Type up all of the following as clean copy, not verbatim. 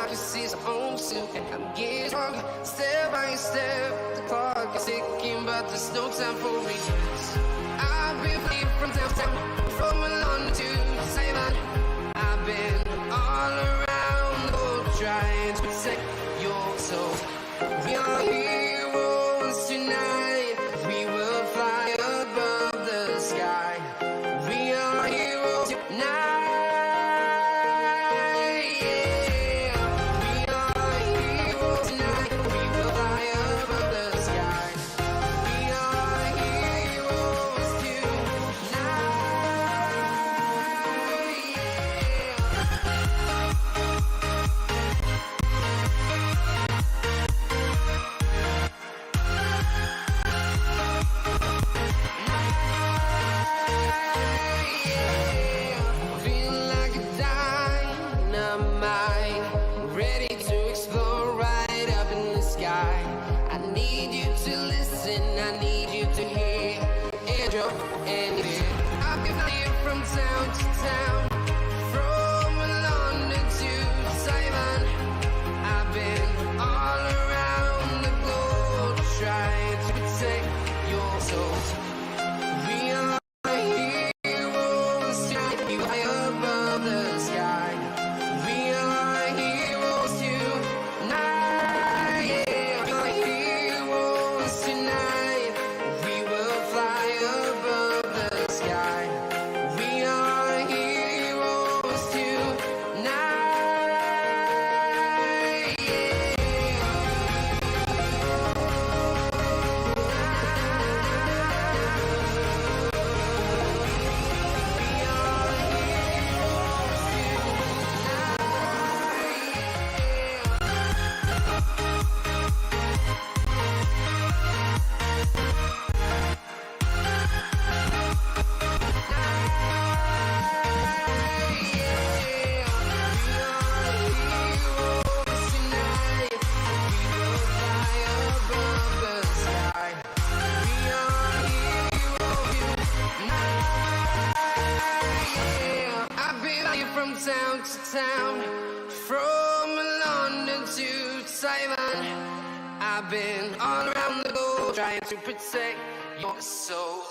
just see some own suit. I'm getting stronger, step by step. The clock is ticking, but there's no time for regrets. I've been fleeing from town to town, from London to Taiwan. I've been all around the world trying to protect your soul. We are heroes tonight. We will fly above the sky. We are heroes tonight. Town to town, from London to Taiwan. I've been all around the globe trying to protect your soul.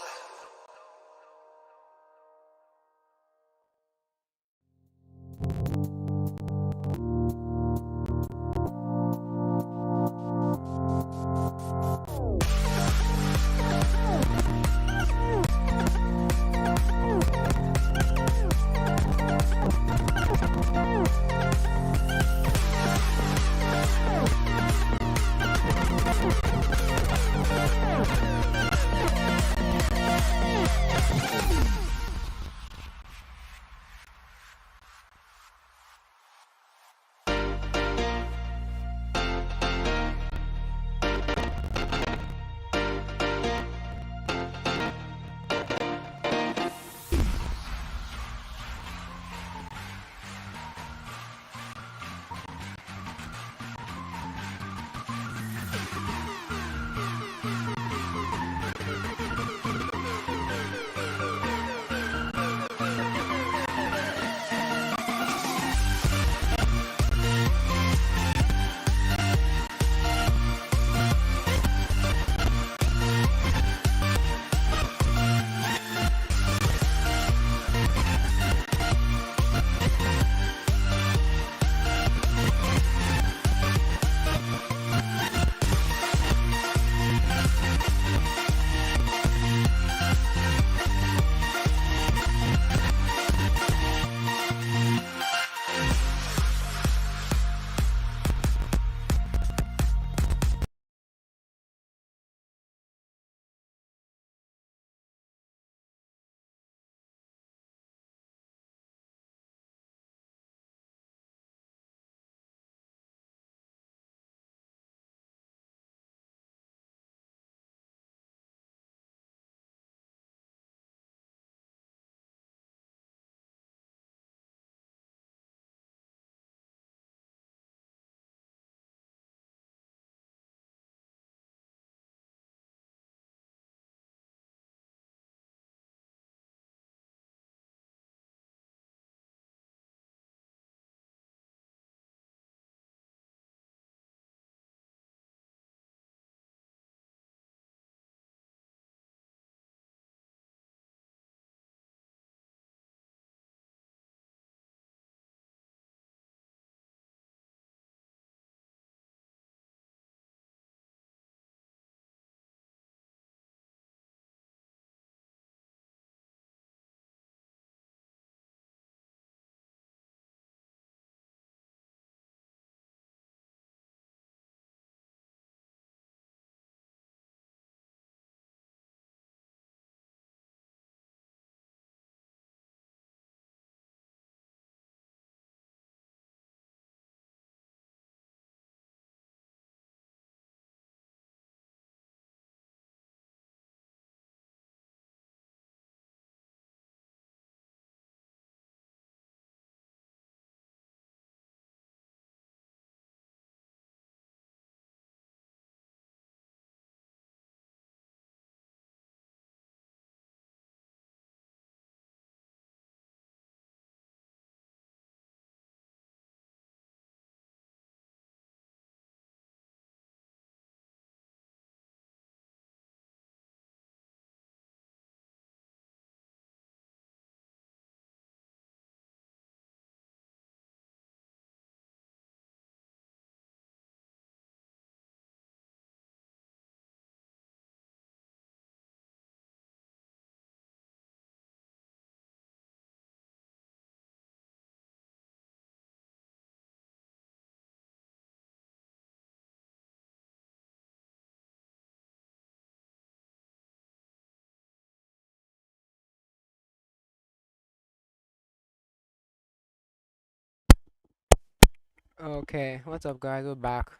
Okay, what's up, guys? We're back.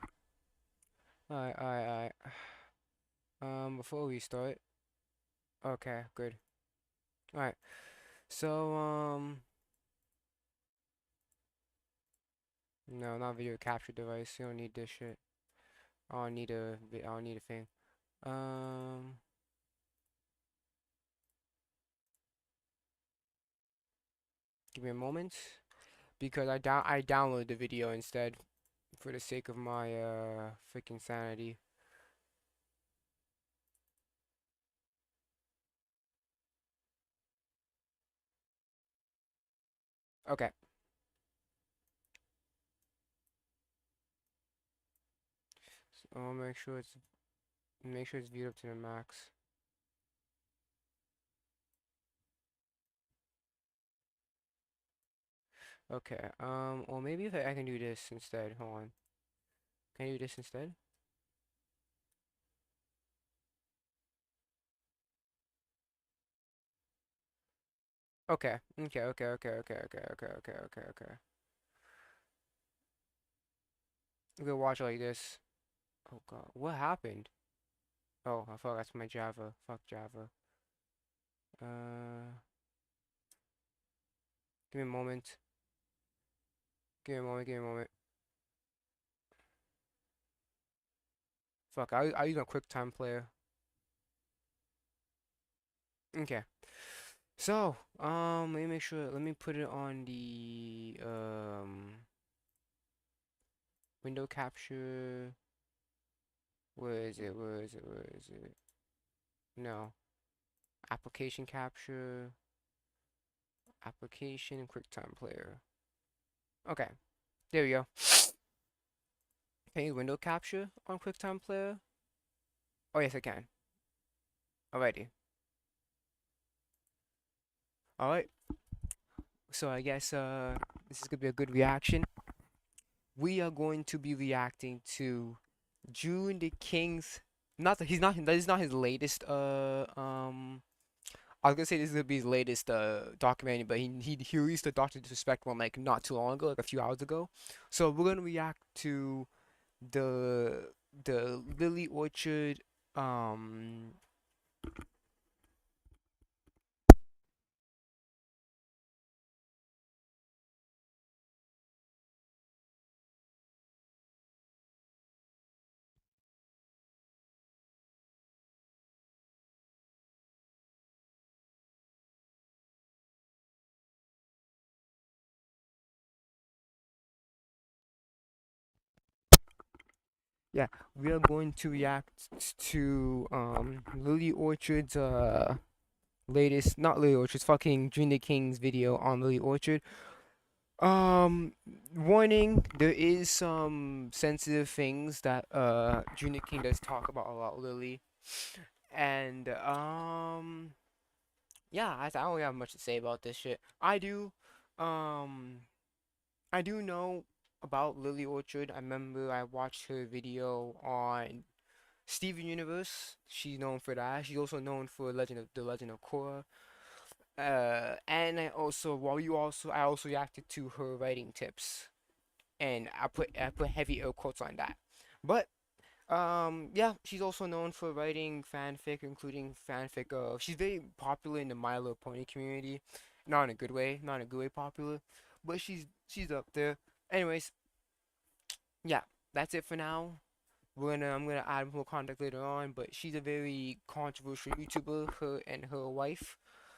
Alright. Before we start, okay, good. Alright, so, no, not video capture device. You don't need this shit. I don't need a thing. Um, Give me a moment because I downloaded the video instead for the sake of my freaking sanity. Okay, so I'll make sure it's viewed up to the max. Okay, or maybe if I can do this instead. Hold on. Can I do this instead? Okay. We could watch it like this. Oh god, what happened? Oh, I thought that's my Java. Fuck Java. Uh, Give me a moment. Give me a moment. Fuck, I use a QuickTime player. Okay. So, let me make sure. Let me put it on the window capture. Where is it? Where is it? No, application capture, application, QuickTime player. Okay, there we go. Can you window capture on QuickTime player? Oh yes, I can. Alrighty. Alright. So I guess this is gonna be a good reaction. We are going to be reacting to Joon the King's not that he's not that is not his latest I was gonna say this is gonna be his latest documentary, but he released a Doctor Disrespect one like not too long ago, like a few hours ago. So we're gonna react to the the Lily Orchard um yeah, we are going to react to Lily Orchard's latest, not Lily Orchard's, fucking Joon the King's video on Lily Orchard. Um, Warning, there is some sensitive things that Joon the King does talk about Lily. And yeah, I don't really have much to say about this shit. Um I do know about Lily Orchard. I remember I watched her video on Steven Universe. She's known for that. She's also known for Legend of Korra. And I also reacted to her writing tips, and I put heavy air quotes on that. But yeah, she's also known for writing fanfic, including fanfic of. She's very popular in the My Little Pony community, not in a good way, not in a good way popular, but she's up there. Anyways, yeah, that's it for now. I'm gonna add more contact later on, but she's a very controversial YouTuber, her and her wife.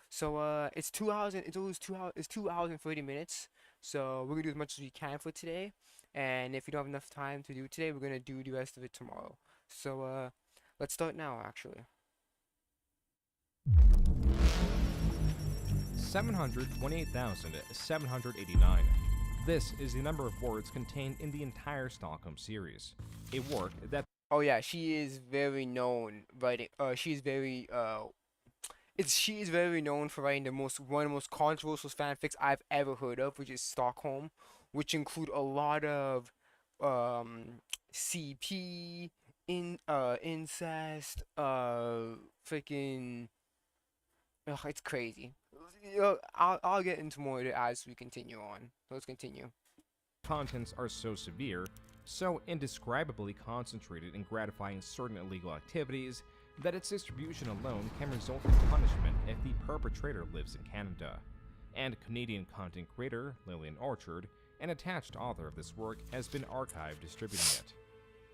So it's 2 hours and it's always 2 hours. It's 2 hours and 30 minutes. So we're gonna do as much as we can for today. And if we don't have enough time to do it today, we're gonna do the rest of it tomorrow. So let's start now, actually. 728,789. This is the number of words contained in the entire Stockholm series. A work that Oh yeah, she is very known writing. She's very she is very known for writing the most one of the most controversial fanfics I've ever heard of, which is Stockholm, which include a lot of CP, incest, freaking, ugh, it's crazy. I'll get into more of it as we continue on. Let's continue. contents are so severe, so indescribably concentrated in gratifying certain illegal activities, that its distribution alone can result in punishment if the perpetrator lives in Canada. And Canadian content creator Lillian Orchard, an attached author of this work, has been archived distributing it.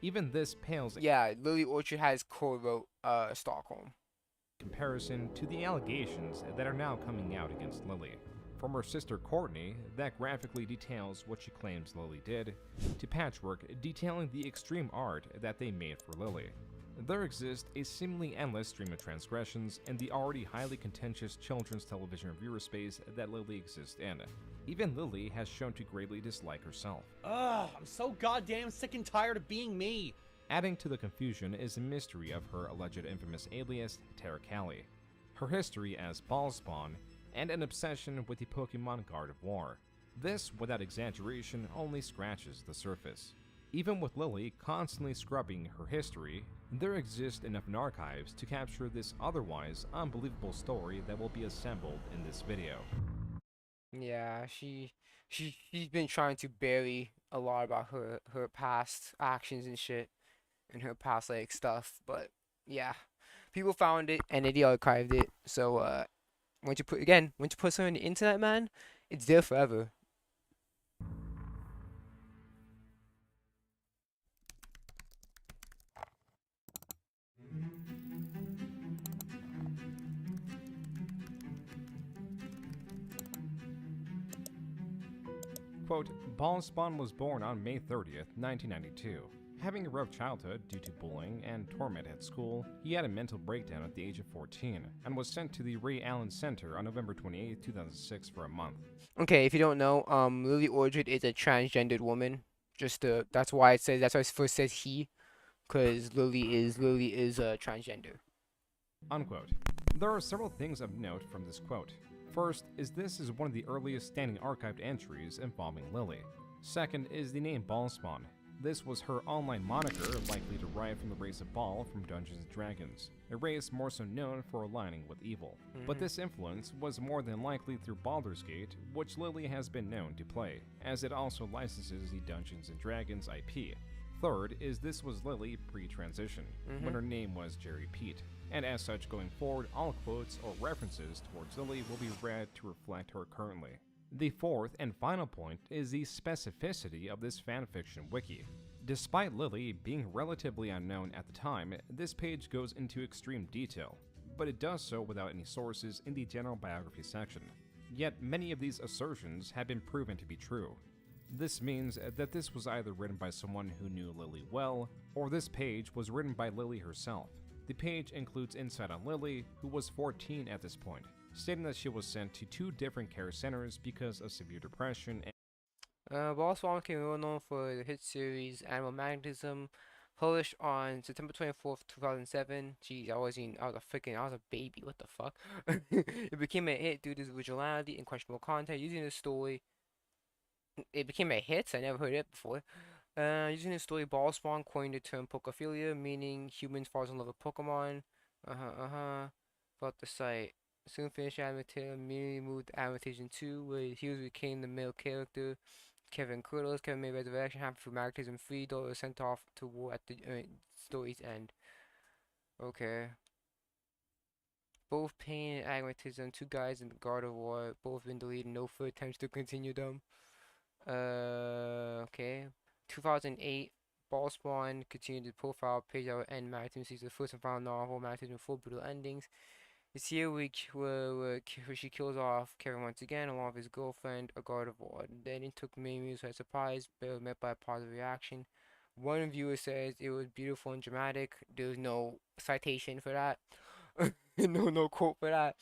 Even this pales in Yeah, Lily Orchard has co-wrote Stockholm. comparison to the allegations that are now coming out against Lily. From her sister Courtney, that graphically details what she claims Lily did, to Patchwork detailing the extreme art that they made for Lily. There exists a seemingly endless stream of transgressions in the already highly contentious children's television reviewer space that Lily exists in. Even Lily has shown to greatly dislike herself. Ugh, I'm so goddamn sick and tired of being me. Adding to the confusion is the mystery of her alleged infamous alias, Tara Callie, her history as Ballspawn, and an obsession with the Pokemon God of War. This, without exaggeration, only scratches the surface. Even with Lily constantly scrubbing her history, there exist enough in archives to capture this otherwise unbelievable story that will be assembled in this video. Yeah, she's been trying to bury a lot about her past actions and shit, and her past like stuff. But yeah, people found it and they archived it. So once you put something on the internet, man, it's there forever. Quote, Ballspawn was born on May 30th, 1992. Having a rough childhood due to bullying and torment at school, he had a mental breakdown at the age of 14 and was sent to the Ray Allen Center on November 28, 2006 for a month. Okay, if you don't know, Lily Orchard is a transgendered woman. That's why it first says he, because Lily is transgender. Unquote. There are several things of note from this quote. First is this is one of the earliest standing archived entries involving Lily. Second is the name Ballspawn. This was her online moniker, likely derived from the race of Ball from Dungeons & Dragons, a race more so known for aligning with evil. But this influence was more than likely through Baldur's Gate, which Lily has been known to play, as it also licenses the Dungeons & Dragons IP. Third is this was Lily pre-transition, when her name was Jerry Pete, and as such going forward all quotes or references towards Lily will be read to reflect her currently. The fourth and final point is the specificity of this fanfiction wiki. Despite Lily being relatively unknown at the time, this page goes into extreme detail, but it does so without any sources in the general biography section. Yet many of these assertions have been proven to be true. This means that this was either written by someone who knew Lily well, or this page was written by Lily herself. The page includes insight on Lily, who was 14 at this point, stating that she was sent to 2 different care centers because of severe depression and Ballspawn became well known for the hit series Animal Magnetism, published on September 24th, 2007. Jeez, I was a baby, what the fuck? It became a hit due to its originality and questionable content. Using the story, it became a hit, I never heard it before. Using the story, Ballspawn coined the term Pokophilia, meaning humans falls in love with Pokemon. About the site. Soon finished animated, immediately moved to Animation 2, where Hughes became the male character. Kevin Kurtles, Kevin made resurrection, happy for magnetism free, though was sent off to war at the story's end. Okay. Both Pain and Agmatism, 2 guys in the God of War, both been deleted, no further attempts to continue them. Okay. 2008, Ballspawn continued the profile page that would end Magnetism season, the first and final novel, Magnetism 4 brutal endings. It's here where she kills off Kevin once again, along with his girlfriend, a God of War. The ending took many viewers by surprise, but was met by a positive reaction. One viewer says it was beautiful and dramatic. There's no citation for that. no quote for that.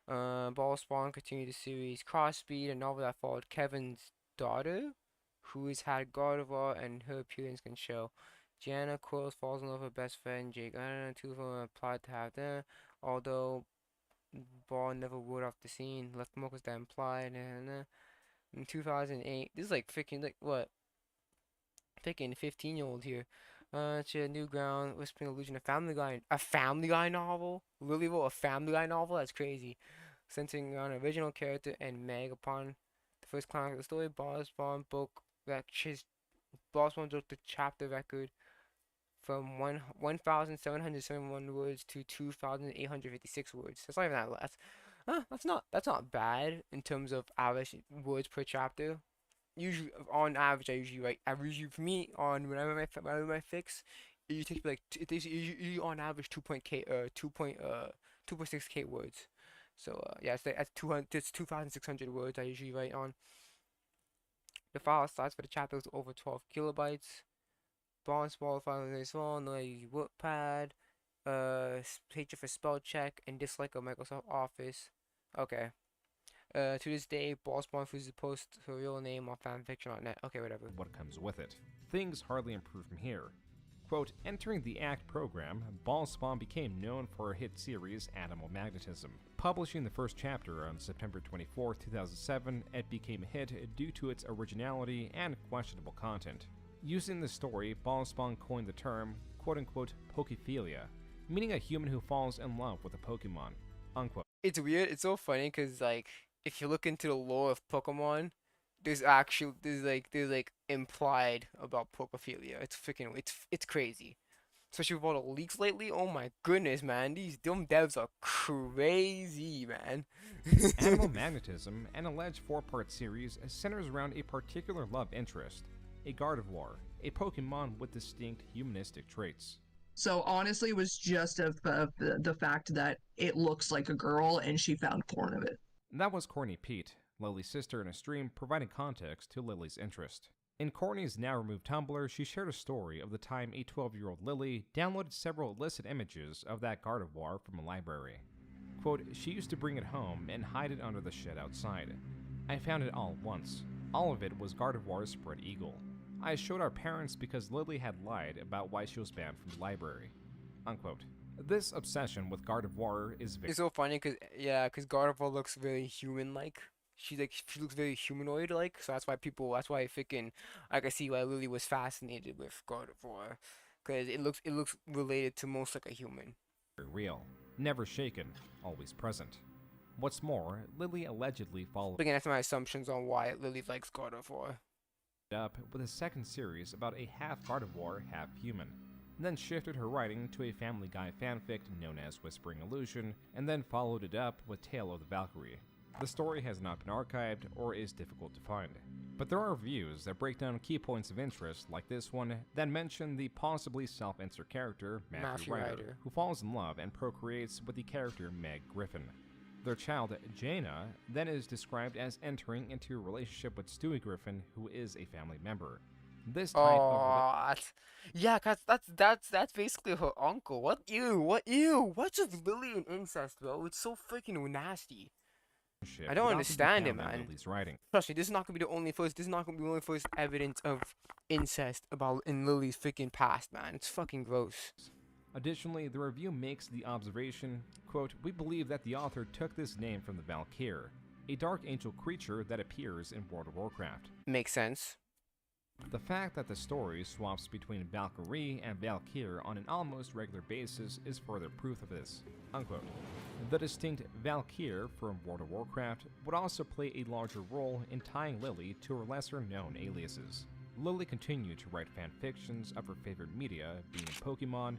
Ballspawn continued the series Crossbreed, a novel that followed Kevin's daughter, who has had God of War, and her appearance can show. Gianna Quills falls in love with her best friend Jake. Two of them applied to have them, although Ball never would off the scene. Left Mocha's that implied. In 2008, this is like freaking like what? Freaking 15-year-old here. She had New Ground, Whispering Illusion, a Family Guy novel. Lily wrote a Family Guy novel. That's crazy. Centering on original character and Meg upon The first climax of the story, Bond broke the chapter record from 1,771 words to 2,856 words. That's not even that less. That's not bad in terms of average words per chapter. Usually, on average, I usually write. For me, on when I write my fix, it usually takes me like it takes usually on average 2.6k words. So yeah, it's like, it's 2,600 words I usually write on. The file size for the chapter was over 12 kilobytes. Bond small file is very small. No WordPad. Page for spell check and dislike of Microsoft Office. Okay. To this day, Boss Bond refuses to post her real name on fanfiction.net. Okay, whatever. What comes with it. Things hardly improve from here. Quote, entering the ACT program, Ballspawn became known for her hit series Animal Magnetism. Publishing the first chapter on September 24, 2007, it became a hit due to its originality and questionable content. Using the story, Ballspawn coined the term, quote-unquote, pokephilia, meaning a human who falls in love with a Pokemon, unquote. It's weird. It's so funny because, like, if you look into the lore of Pokemon, there's like implied about pokephilia. It's crazy. Especially with all the leaks lately. Oh my goodness, man. These dumb devs are crazy, man. Animal Magnetism, an alleged 4-part series, centers around a particular love interest, a Gardevoir, a Pokemon with distinct humanistic traits. So honestly, it was just the fact that it looks like a girl and she found porn of it. That was Courtney Pete, Lily's sister in a stream, providing context to Lily's interest. In Courtney's now-removed Tumblr, she shared a story of the time a 12-year-old Lily downloaded several illicit images of that Gardevoir from a library. Quote, she used to bring it home and hide it under the shed outside. I found it all at once. All of it was Gardevoir's spread eagle. I showed our parents because Lily had lied about why she was banned from the library. Unquote. This obsession with Gardevoir is very... It's so funny because Gardevoir looks very human-like. She looks very humanoid-like, so that's why I can see why Lily was fascinated with Gardevoir, because it looks related to most like a human. real, never shaken, always present. What's more, Lily allegedly followed Looking at my assumptions on why Lily likes Gardevoir. up with a second series about a half Gardevoir, half human, then shifted her writing to a Family Guy fanfic known as Whispering Illusion, and then followed it up with Tale of the Valkyrie. The story has not been archived or is difficult to find, but there are reviews that break down key points of interest like this one that mention the possibly self-insert character, Matthew Ryder, who falls in love and procreates with the character Meg Griffin. Their child, Jaina, then is described as entering into a relationship with Stewie Griffin, who is a family member. This type of yeah, cause that's basically her uncle. What ew? What's with Lily and incest, bro? It's so freaking nasty. I don't understand it, man. Writing. Trust me, this is not gonna be the only first. This is not gonna be the only first evidence of incest in Lily's freaking past, man. It's fucking gross. Additionally, the review makes the observation, quote, we believe that the author took this name from the Valkyr, a dark angel creature that appears in World of Warcraft. Makes sense. The fact that the story swaps between Valkyrie and Valkyr on an almost regular basis is further proof of this, unquote. The distinct Valkyr from World of Warcraft would also play a larger role in tying Lily to her lesser-known aliases. Lily continued to write fanfictions of her favorite media, being Pokemon,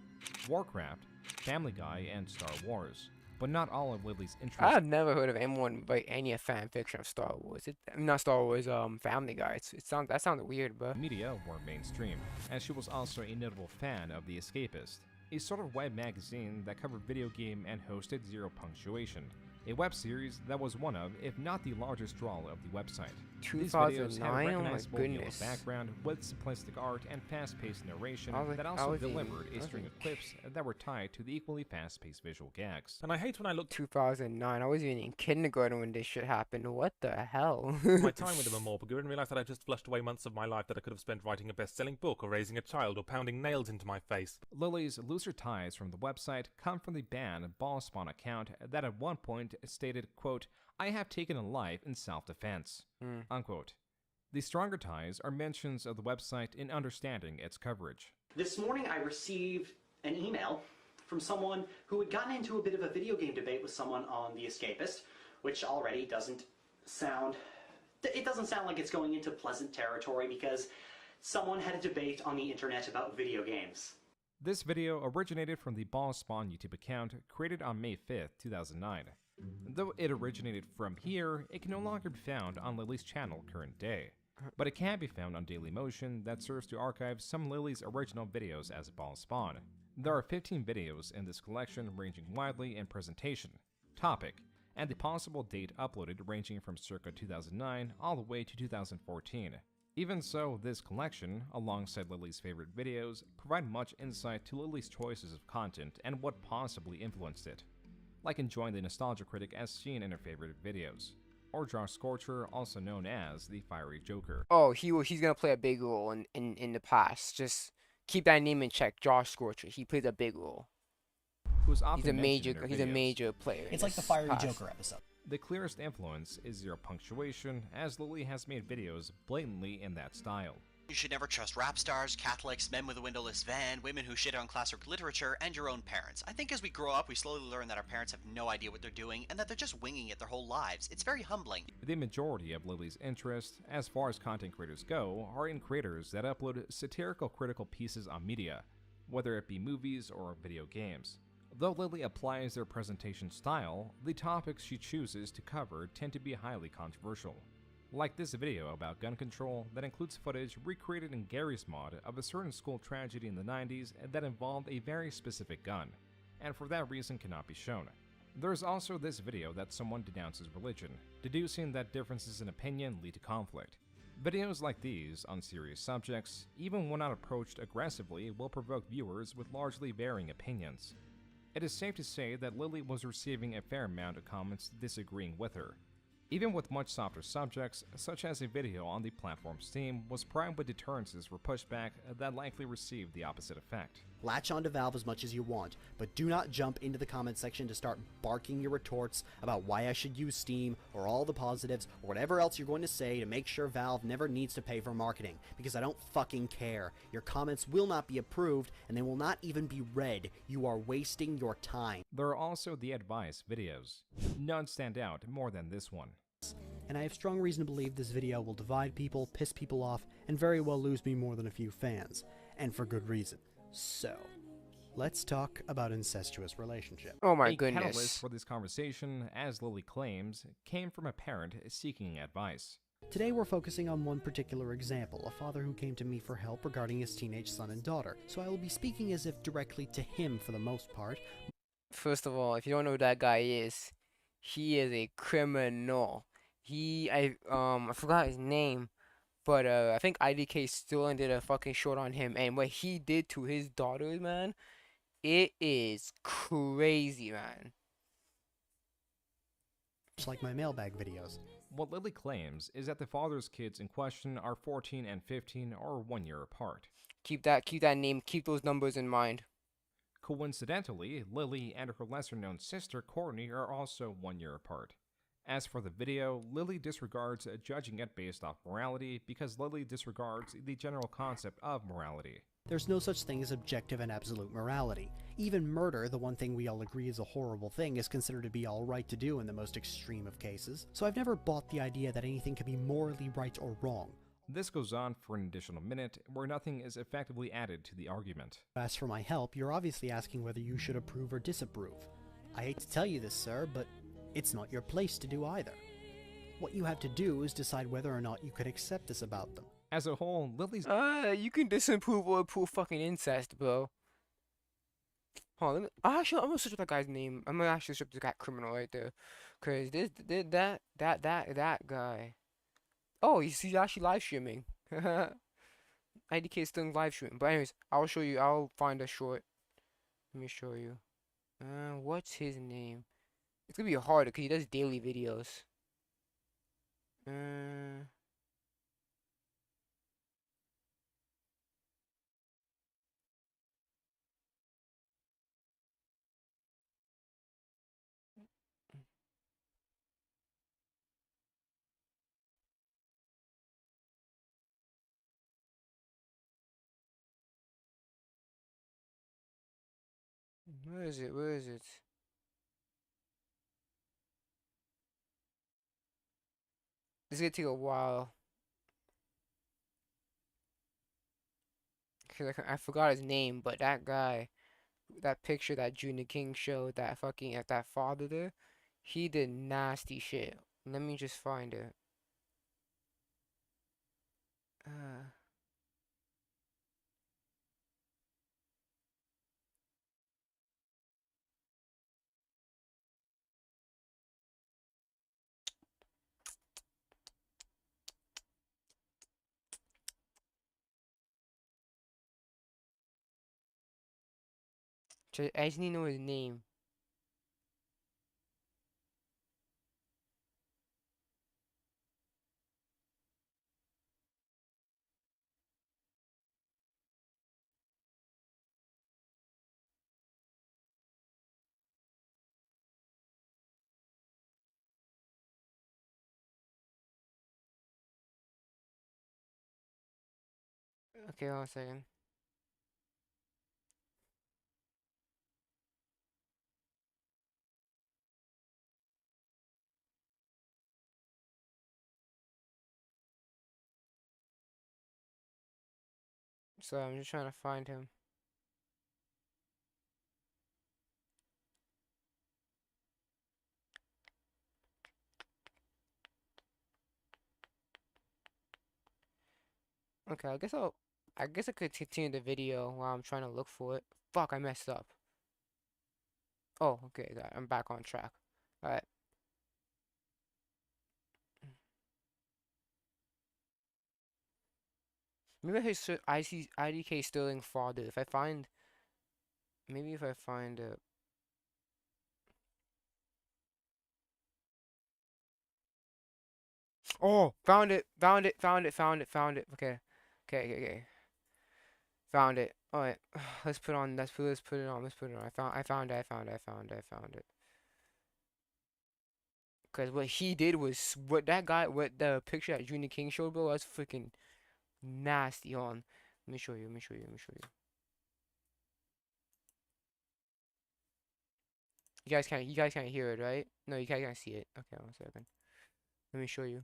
Warcraft, Family Guy, and Star Wars. But not all of Lily's interests. I've never heard of anyone write any fanfiction of Star Wars. Not Star Wars, Family Guy. That sounded weird, but media were mainstream, as she was also a notable fan of The Escapist, a sort of web magazine that covered video game and hosted Zero Punctuation, a web series that was one of, if not the largest draw of the website. These videos had a recognizable yellow background with simplistic art and fast-paced narration that also delivered a string of clips that were tied to the equally fast-paced visual gags. And I hate when I look 2009. I was even in kindergarten when this shit happened. What the hell? my time with them more and realized that I've just flushed away months of my life that I could have spent writing a best-selling book or raising a child or pounding nails into my face. Lily's looser ties from the website come from the banned Ballspawn account that at one point stated, quote, I have taken a life in self-defense, unquote. The stronger ties are mentions of the website in understanding its coverage. This morning I received an email from someone who had gotten into a bit of a video game debate with someone on The Escapist, which already doesn't sound It doesn't sound like it's going into pleasant territory because someone had a debate on the internet about video games. This video originated from the Ball Spawn YouTube account created on May 5th, 2009. Though it originated from here, it can no longer be found on Lily's channel current day. But it can be found on Dailymotion that serves to archive some Lily's original videos as Ball Spawn. There are 15 videos in this collection ranging widely in presentation, topic, and the possible date uploaded ranging from circa 2009 all the way to 2014. Even so, this collection, alongside Lily's favorite videos, provide much insight to Lily's choices of content and what possibly influenced it, like enjoying the nostalgia critic as seen in her favorite videos, or Josh Scorcher, also known as the Fiery Joker. Oh, he's gonna play a big role in the past. Just keep that name in check, Josh Scorcher. He plays a big role. Who's often He's a mentioned in her videos. major player. It's like the Fiery Joker episode. The clearest influence is zero punctuation, as Lily has made videos blatantly in that style. You should never trust rap stars, Catholics, men with a windowless van, women who shit on classic literature, and your own parents. I think as we grow up, we slowly learn that our parents have no idea what they're doing, and that they're just winging it their whole lives. It's very humbling. The majority of Lily's interests, as far as content creators go, are in creators that upload satirical critical pieces on media, whether it be movies or video games. Though Lily applies their presentation style, the topics she chooses to cover tend to be highly controversial. Like this video about gun control that includes footage recreated in Gary's mod of a certain school tragedy in the 90s that involved a very specific gun, and for that reason cannot be shown. There's also this video that someone denounces religion, deducing that differences in opinion lead to conflict. Videos like these, on serious subjects, even when not approached aggressively, will provoke viewers with largely varying opinions. It is safe to say that Lily was receiving a fair amount of comments disagreeing with her. Even with much softer subjects, such as a video on the platform's theme was primed with deterrences for pushback that likely received the opposite effect. Latch onto Valve as much as you want, but do not jump into the comment section to start barking your retorts about why I should use Steam, or all the positives, or whatever else you're going to say to make sure Valve never needs to pay for marketing, because I don't fucking care. Your comments will not be approved, and they will not even be read. You are wasting your time. There are also the advice videos. None stand out more than this one. And I have strong reason to believe this video will divide people, piss people off, and very well lose me more than a few fans. And for good reason. So, let's talk about incestuous relationship. Oh my A goodness. catalyst for this conversation, as Lily claims, came from a parent seeking advice. Today we're focusing on one particular example, a father who came to me for help regarding his teenage son and daughter, so I will be speaking as if directly to him for the most part. First of all, if you don't know who that guy is, he is a criminal. I forgot his name, but I think IDK still did a fucking short on him, and what he did to his daughters, man, it is crazy, man. Just like my mailbag videos. What Lily claims is that the father's kids in question are 14 and 15 or 1 year apart. Keep that name, keep those numbers in mind. Coincidentally, Lily and her lesser-known sister Courtney are also 1 year apart. As for the video, Lily disregards judging it based off morality because Lily disregards the general concept of morality. There's no such thing as objective and absolute morality. Even murder, the one thing we all agree is a horrible thing, is considered to be alright to do in the most extreme of cases. So I've never bought the idea that anything can be morally right or wrong. This goes on for an additional minute, where nothing is effectively added to the argument. As for my help, you're obviously asking whether you should approve or disapprove. I hate to tell you this, sir, but it's not your place to do either. What you have to do is decide whether or not you could accept this about them. As a whole, Lily's You can disapprove or approve fucking incest, bro. Hold on, I'm gonna search up that guy's name. I'm gonna actually search up that criminal right there, cause that guy. Oh, he's actually live streaming. IDK is still live streaming. But anyways, I'll show you. I'll find a short. Let me show you. What's his name? It's gonna be harder because he does daily videos. Where is it? Where is it? This is gonna take a while. Cause I forgot his name, but that guy, that picture that Joon the King showed, that fucking at that father there, he did nasty shit. Let me just find it. Uh, I just need to know his name. Okay, hold on a second. So I'm just trying to find him. Okay, I guess I could continue the video while I'm trying to look for it. Fuck, I messed up. Oh, okay, I'm back on track. Alright. Maybe I should IDK Sterling father. If I find, maybe if I find it. Oh, found it, found it, found it, found it, found it. Okay, okay. Found it. All right, let's put on. Let's put it on. Let's put it on. I found it. I found it. Cause what he did was what the picture that Joon the King showed, bro, was freaking nasty. On. Let me show you. Let me show you. Let me show you. You guys can't hear it, right? No, you guys can't see it. Okay, one second. Let me show you.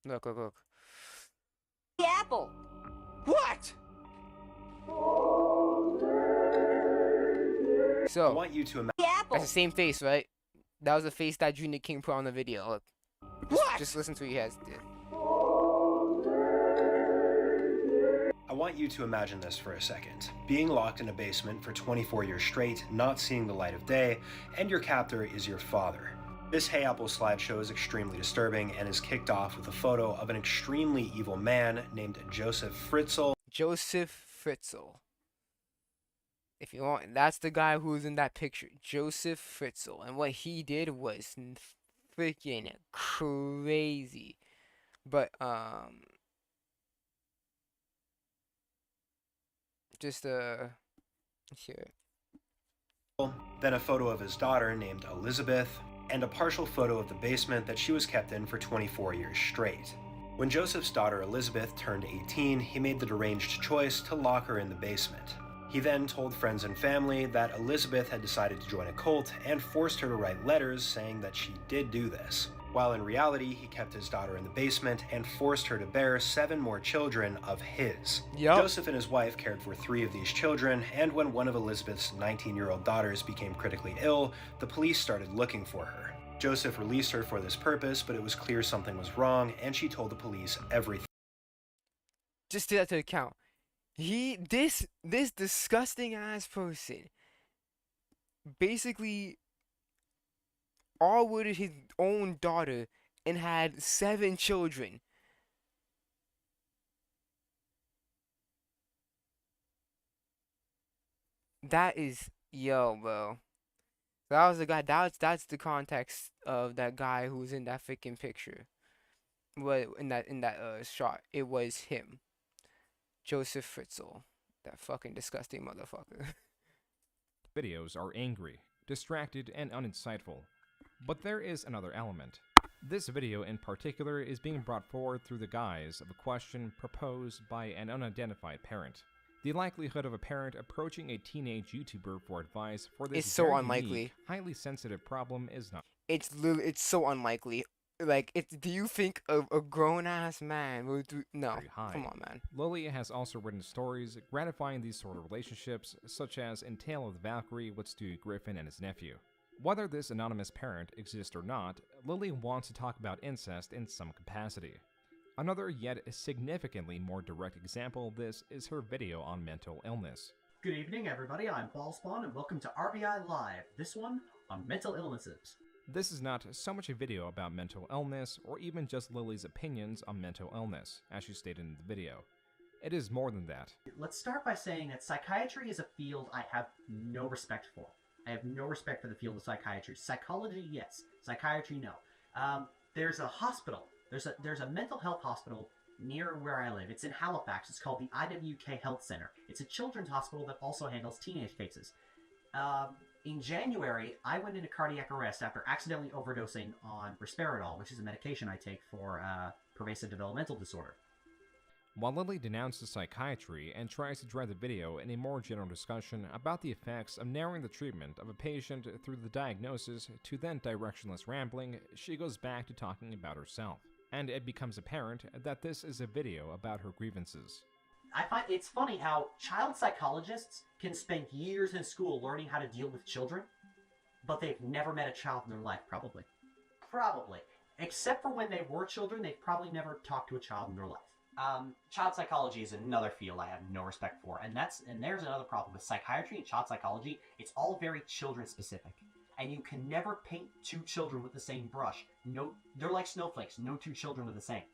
Look, look, look. The apple. What? So, I want you to imagine that's the same face, right? That was the face that Joon the King put on the video. Look. Just listen to what he has. I want you to imagine this for a second. Being locked in a basement for 24 years straight, not seeing the light of day, and your captor is your father. This Hey Apple slideshow is extremely disturbing and is kicked off with a photo of an extremely evil man named Joseph Fritzl. Joseph Fritzl. If you want, that's the guy who's in that picture. Joseph Fritzl. And what he did was freaking crazy. But, just, let's hear it. Then a photo of his daughter named Elizabeth, and a partial photo of the basement that she was kept in for 24 years straight. When Joseph's daughter Elizabeth turned 18, he made the deranged choice to lock her in the basement. He then told friends and family that Elizabeth had decided to join a cult and forced her to write letters saying that she did do this, while in reality he kept his daughter in the basement and forced her to bear 7 more children of his. Yep. Joseph and his wife cared for 3 of these children, and when one of Elizabeth's 19-year-old daughters became critically ill, the police started looking for her. Joseph released her for this purpose, but it was clear something was wrong, and she told the police everything. Just take that to account. This disgusting ass person basically all-wooded his own daughter and had 7 children. That is, yo, bro. That was the guy. That's the context of that guy who's in that freaking picture. What in that shot? It was him, Joseph Fritzl, that fucking disgusting motherfucker. Videos are angry, distracted, and uninsightful. But there is another element. This video in particular is being brought forward through the guise of a question proposed by an unidentified parent. The likelihood of a parent approaching a teenage YouTuber for advice for this It's so very unlikely. unique, highly sensitive problem is not. It's so unlikely. Like, do you think a grown ass man would do? No, Very high. come on, man. Lily has also written stories gratifying these sort of relationships, such as in Tale of the Valkyrie with Stu Griffin and his nephew. Whether this anonymous parent exists or not, Lily wants to talk about incest in some capacity. Another yet significantly more direct example of this is her video on mental illness. Good evening, everybody. I'm Ballspawn, and welcome to RBI Live. This one on mental illnesses. This is not so much a video about mental illness, or even just Lily's opinions on mental illness, as she stated in the video. It is more than that. Let's start by saying that psychiatry is a field I have no respect for. I have no respect for the field of psychiatry. Psychology, yes. Psychiatry, no. There's a hospital. There's a mental health hospital near where I live. It's in Halifax. It's called the IWK Health Center. It's a children's hospital that also handles teenage cases. In January, I went into cardiac arrest after accidentally overdosing on risperidol, which is a medication I take for pervasive developmental disorder. While Lily denounces psychiatry and tries to drive the video in a more general discussion about the effects of narrowing the treatment of a patient through the diagnosis to then directionless rambling, she goes back to talking about herself. And it becomes apparent that this is a video about her grievances. I find it's funny how child psychologists can spend years in school learning how to deal with children, but they've never met a child in their life, probably. Probably. Except for when they were children, they've probably never talked to a child in their life. Child psychology is another field I have no respect for, and there's another problem with psychiatry and child psychology. It's all very children specific, and you can never paint two children with the same brush. No, they're like snowflakes. No two children are the same.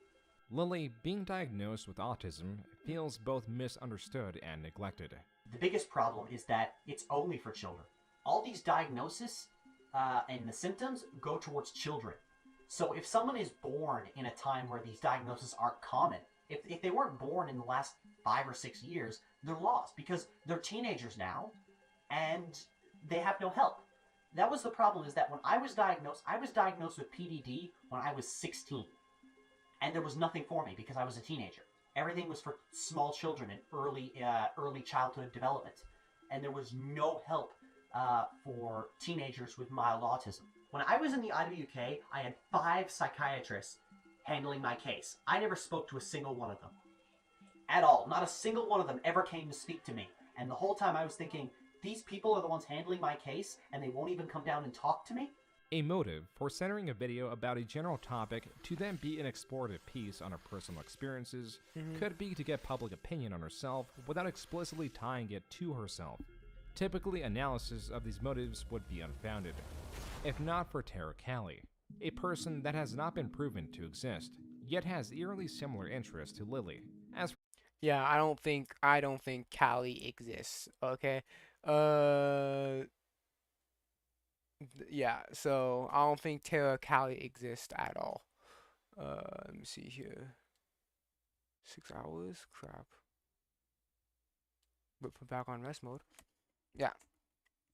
Lily, being diagnosed with autism, feels both misunderstood and neglected. The biggest problem is that it's only for children. All these diagnoses and the symptoms go towards children. So if someone is born in a time where these diagnoses aren't common, if they weren't born in the last 5 or 6 years, they're lost because they're teenagers now and they have no help. That was the problem, is that when I was diagnosed with PDD when I was 16. And there was nothing for me because I was a teenager. Everything was for small children and early childhood development. And there was no help for teenagers with mild autism. When I was in the IWK, I had 5 psychiatrists handling my case. I never spoke to a single one of them. At all. Not a single one of them ever came to speak to me. And the whole time I was thinking, these people are the ones handling my case and they won't even come down and talk to me? A motive for centering a video about a general topic to then be an explorative piece on her personal experiences could be to get public opinion on herself without explicitly tying it to herself. Typically, analysis of these motives would be unfounded, if not for Tara Callie, a person that has not been proven to exist, yet has eerily similar interests to Lily. Yeah, I don't think Callie exists. Okay. Yeah, so I don't think Tara Callie exists at all. Let me see here. 6 hours? Crap. But put back on rest mode. Yeah.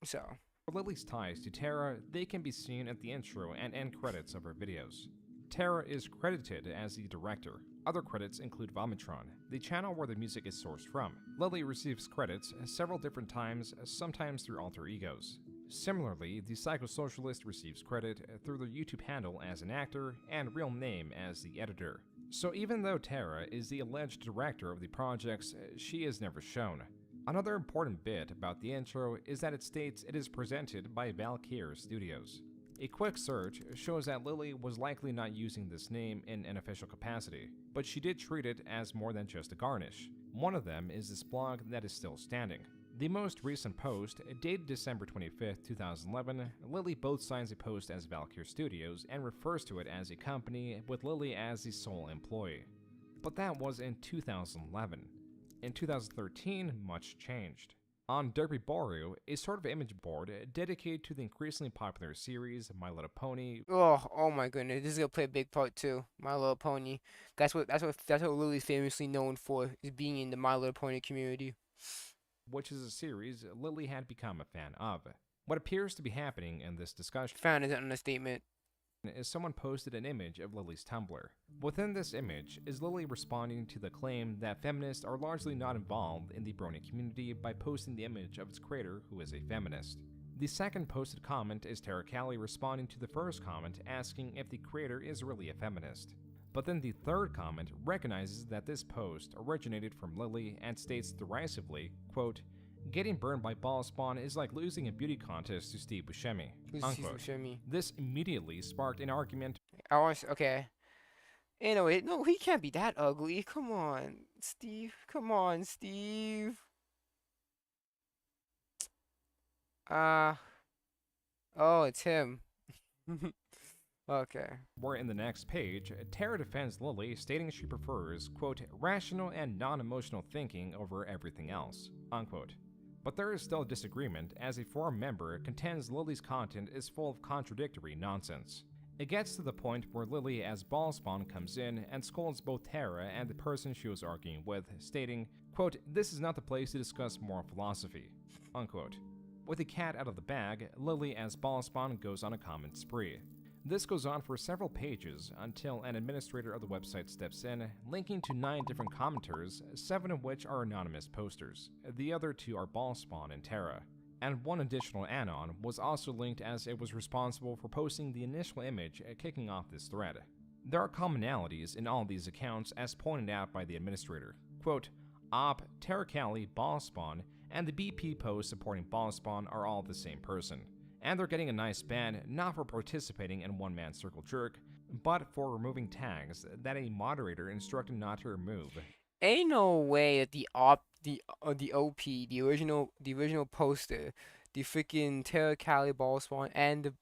So. For Lily's ties to Tara, they can be seen at the intro and end credits of her videos. Tara is credited as the director. Other credits include Vomitron, the channel where the music is sourced from. Lily receives credits several different times, sometimes through alter egos. Similarly, the Psychosocialist receives credit through their YouTube handle as an actor and real name as the editor. So even though Tara is the alleged director of the projects, she is never shown. Another important bit about the intro is that it states it is presented by Valkyrie Studios. A quick search shows that Lily was likely not using this name in an official capacity, but she did treat it as more than just a garnish. One of them is this blog that is still standing. The most recent post, dated December 25th, 2011, Lily both signs a post as Valkyrie Studios and refers to it as a company with Lily as the sole employee. But that was in 2011. In 2013, much changed. On Derby Boru, a sort of image board dedicated to the increasingly popular series My Little Pony. Oh my goodness, this is gonna play a big part too. My Little Pony. That's what Lily's famously known for, is being in the My Little Pony community. Which is a series Lily had become a fan of. What appears to be happening in this discussion. Fan is an understatement. is someone posted an image of Lily's Tumblr. Within this image is Lily responding to the claim that feminists are largely not involved in the brony community by posting the image of its creator, who is a feminist. The second posted comment is Tara Callie responding to the first comment asking if the creator is really a feminist. But then the third comment recognizes that this post originated from Lily and states derisively, quote, "Getting burned by ball spawn is like losing a beauty contest to Steve Buscemi." Who's Steve Buscemi? This immediately sparked an argument. Okay. Anyway, no, he can't be that ugly. Come on, Steve. Come on, Steve. Oh, it's him. Okay. Where in the next page, Tara defends Lily, stating she prefers, quote, "rational and non-emotional thinking over everything else," unquote. But there is still disagreement, as a forum member contends Lily's content is full of contradictory nonsense. It gets to the point where Lily as Ballspawn comes in and scolds both Tara and the person she was arguing with, stating, quote, "This is not the place to discuss moral philosophy," unquote. With the cat out of the bag, Lily as Ballspawn goes on a comment spree. This goes on for several pages until an administrator of the website steps in, linking to 9 different commenters, 7 of which are anonymous posters. The other 2 are Ballspawn and Tara. And one additional anon was also linked as it was responsible for posting the initial image kicking off this thread. There are commonalities in all these accounts as pointed out by the administrator. Quote, "Op, Tara Callie, Ballspawn, and the BP post supporting Ballspawn are all the same person. And they're getting a nice ban not for participating in one-man circle jerk, but for removing tags that a moderator instructed not to remove." Ain't no way that the OP, the original poster, the freaking Terra Cali ball spawn, and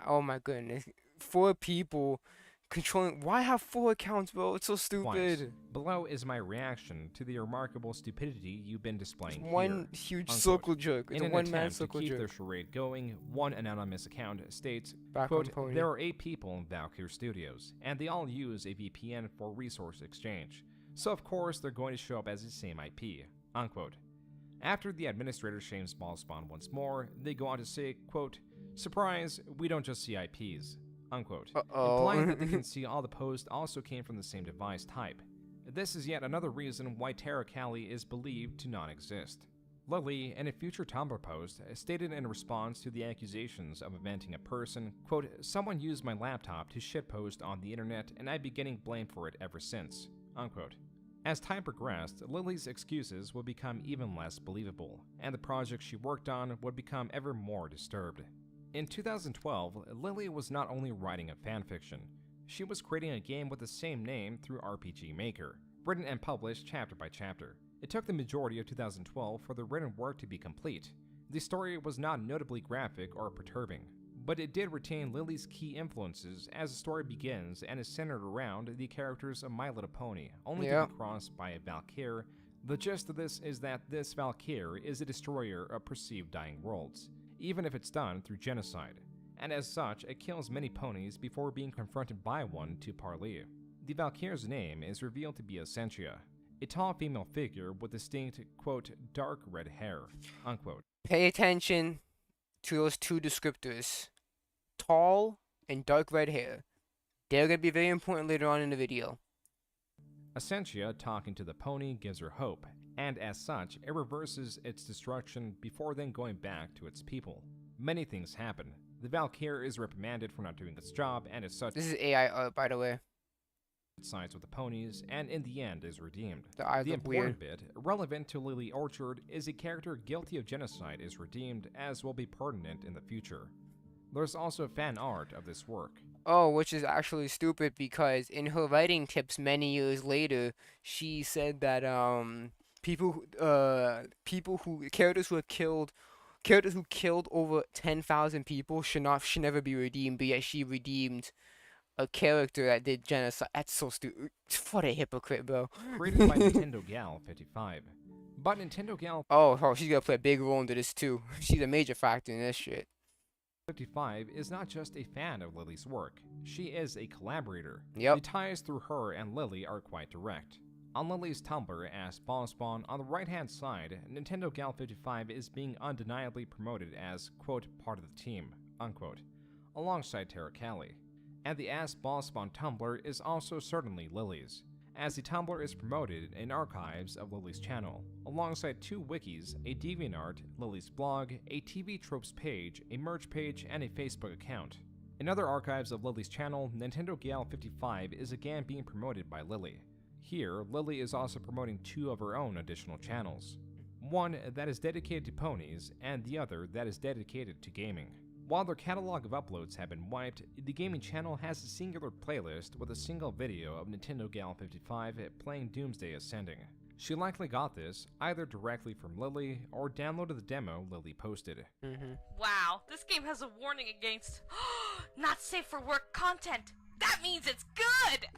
oh my goodness, 4 people controlling. Why have 4 accounts, bro? It's so stupid. Twice. Below is my reaction to the remarkable stupidity you've been displaying here. One huge unquote. circle jerk. It's In a an one-man attempt to circle keep jerk. their charade going, one anonymous account states, Back quote, on pony. "There are 8 people in Valkyrie Studios, and they all use a VPN for resource exchange. So of course they're going to show up as the same IP," unquote. After the administrator shames Ballspawn once more, they go on to say, quote, "Surprise, we don't just see IPs," unquote, implying that they can see all the posts also came from the same device type. This is yet another reason why Tara Callie is believed to not exist. Lily, in a future Tumblr post, stated in response to the accusations of inventing a person, quote, "Someone used my laptop to shitpost on the internet and I've been getting blamed for it ever since," unquote. As time progressed, Lily's excuses would become even less believable, and the project she worked on would become ever more disturbed. In 2012, Lily was not only writing a fanfiction, she was creating a game with the same name through RPG Maker, written and published chapter by chapter. It took the majority of 2012 for the written work to be complete. The story was not notably graphic or perturbing, but it did retain Lily's key influences as the story begins and is centered around the characters of My Little Pony, only to be crossed by a Valkyr. The gist of this is that this Valkyr is a destroyer of perceived dying worlds, even if it's done through genocide, and as such it kills many ponies before being confronted by one to parley. The Valkyr's name is revealed to be Essentia, a tall female figure with distinct, quote, "dark red hair," unquote. Pay attention to those 2 descriptors. Tall and dark red hair. They're going to be very important later on in the video. Essentia talking to the pony gives her hope, and as such, it reverses its destruction before then going back to its people. Many things happen. The Valkyr is reprimanded for not doing its job, and as such, This is AI art, by the way. sides with the ponies, and in the end is redeemed. The eyes The look important weird. bit, relevant to Lily Orchard, is a character guilty of genocide is redeemed, as will be pertinent in the future. There's also fan art of this work. Oh, which is actually stupid because in her writing tips many years later, she said that characters who killed over 10,000 people should never be redeemed, but yet she redeemed a character that did genocide. That's so stupid. What a hypocrite, bro. Created by Nintendo Gal 55. But Nintendo Gal Oh, she's gonna play a big role into this too. She's a major factor in this shit. 55 is not just a fan of Lily's work, she is a collaborator. Yep. The ties through her and Lily are quite direct. On Lily's Tumblr as Ballspawn, on the right-hand side, Nintendo Gal 55 is being undeniably promoted as, quote, "part of the team," unquote, alongside Tara Callie. and the Ask Ballspawn Tumblr is also certainly Lily's, as the Tumblr is promoted in archives of Lily's channel, alongside 2 wikis, a DeviantArt, Lily's blog, a TV Tropes page, a merch page, and a Facebook account. In other archives of Lily's channel, Nintendo Gal 55 is again being promoted by Lily. Here, Lily is also promoting 2 of her own additional channels. One that is dedicated to ponies, and the other that is dedicated to gaming. While their catalog of uploads have been wiped, the gaming channel has a singular playlist with a single video of Nintendo Gal 55 playing Doomsday Ascending. She likely got this either directly from Lily or downloaded the demo Lily posted. Wow, this game has a warning against not safe for work content. That means it's good!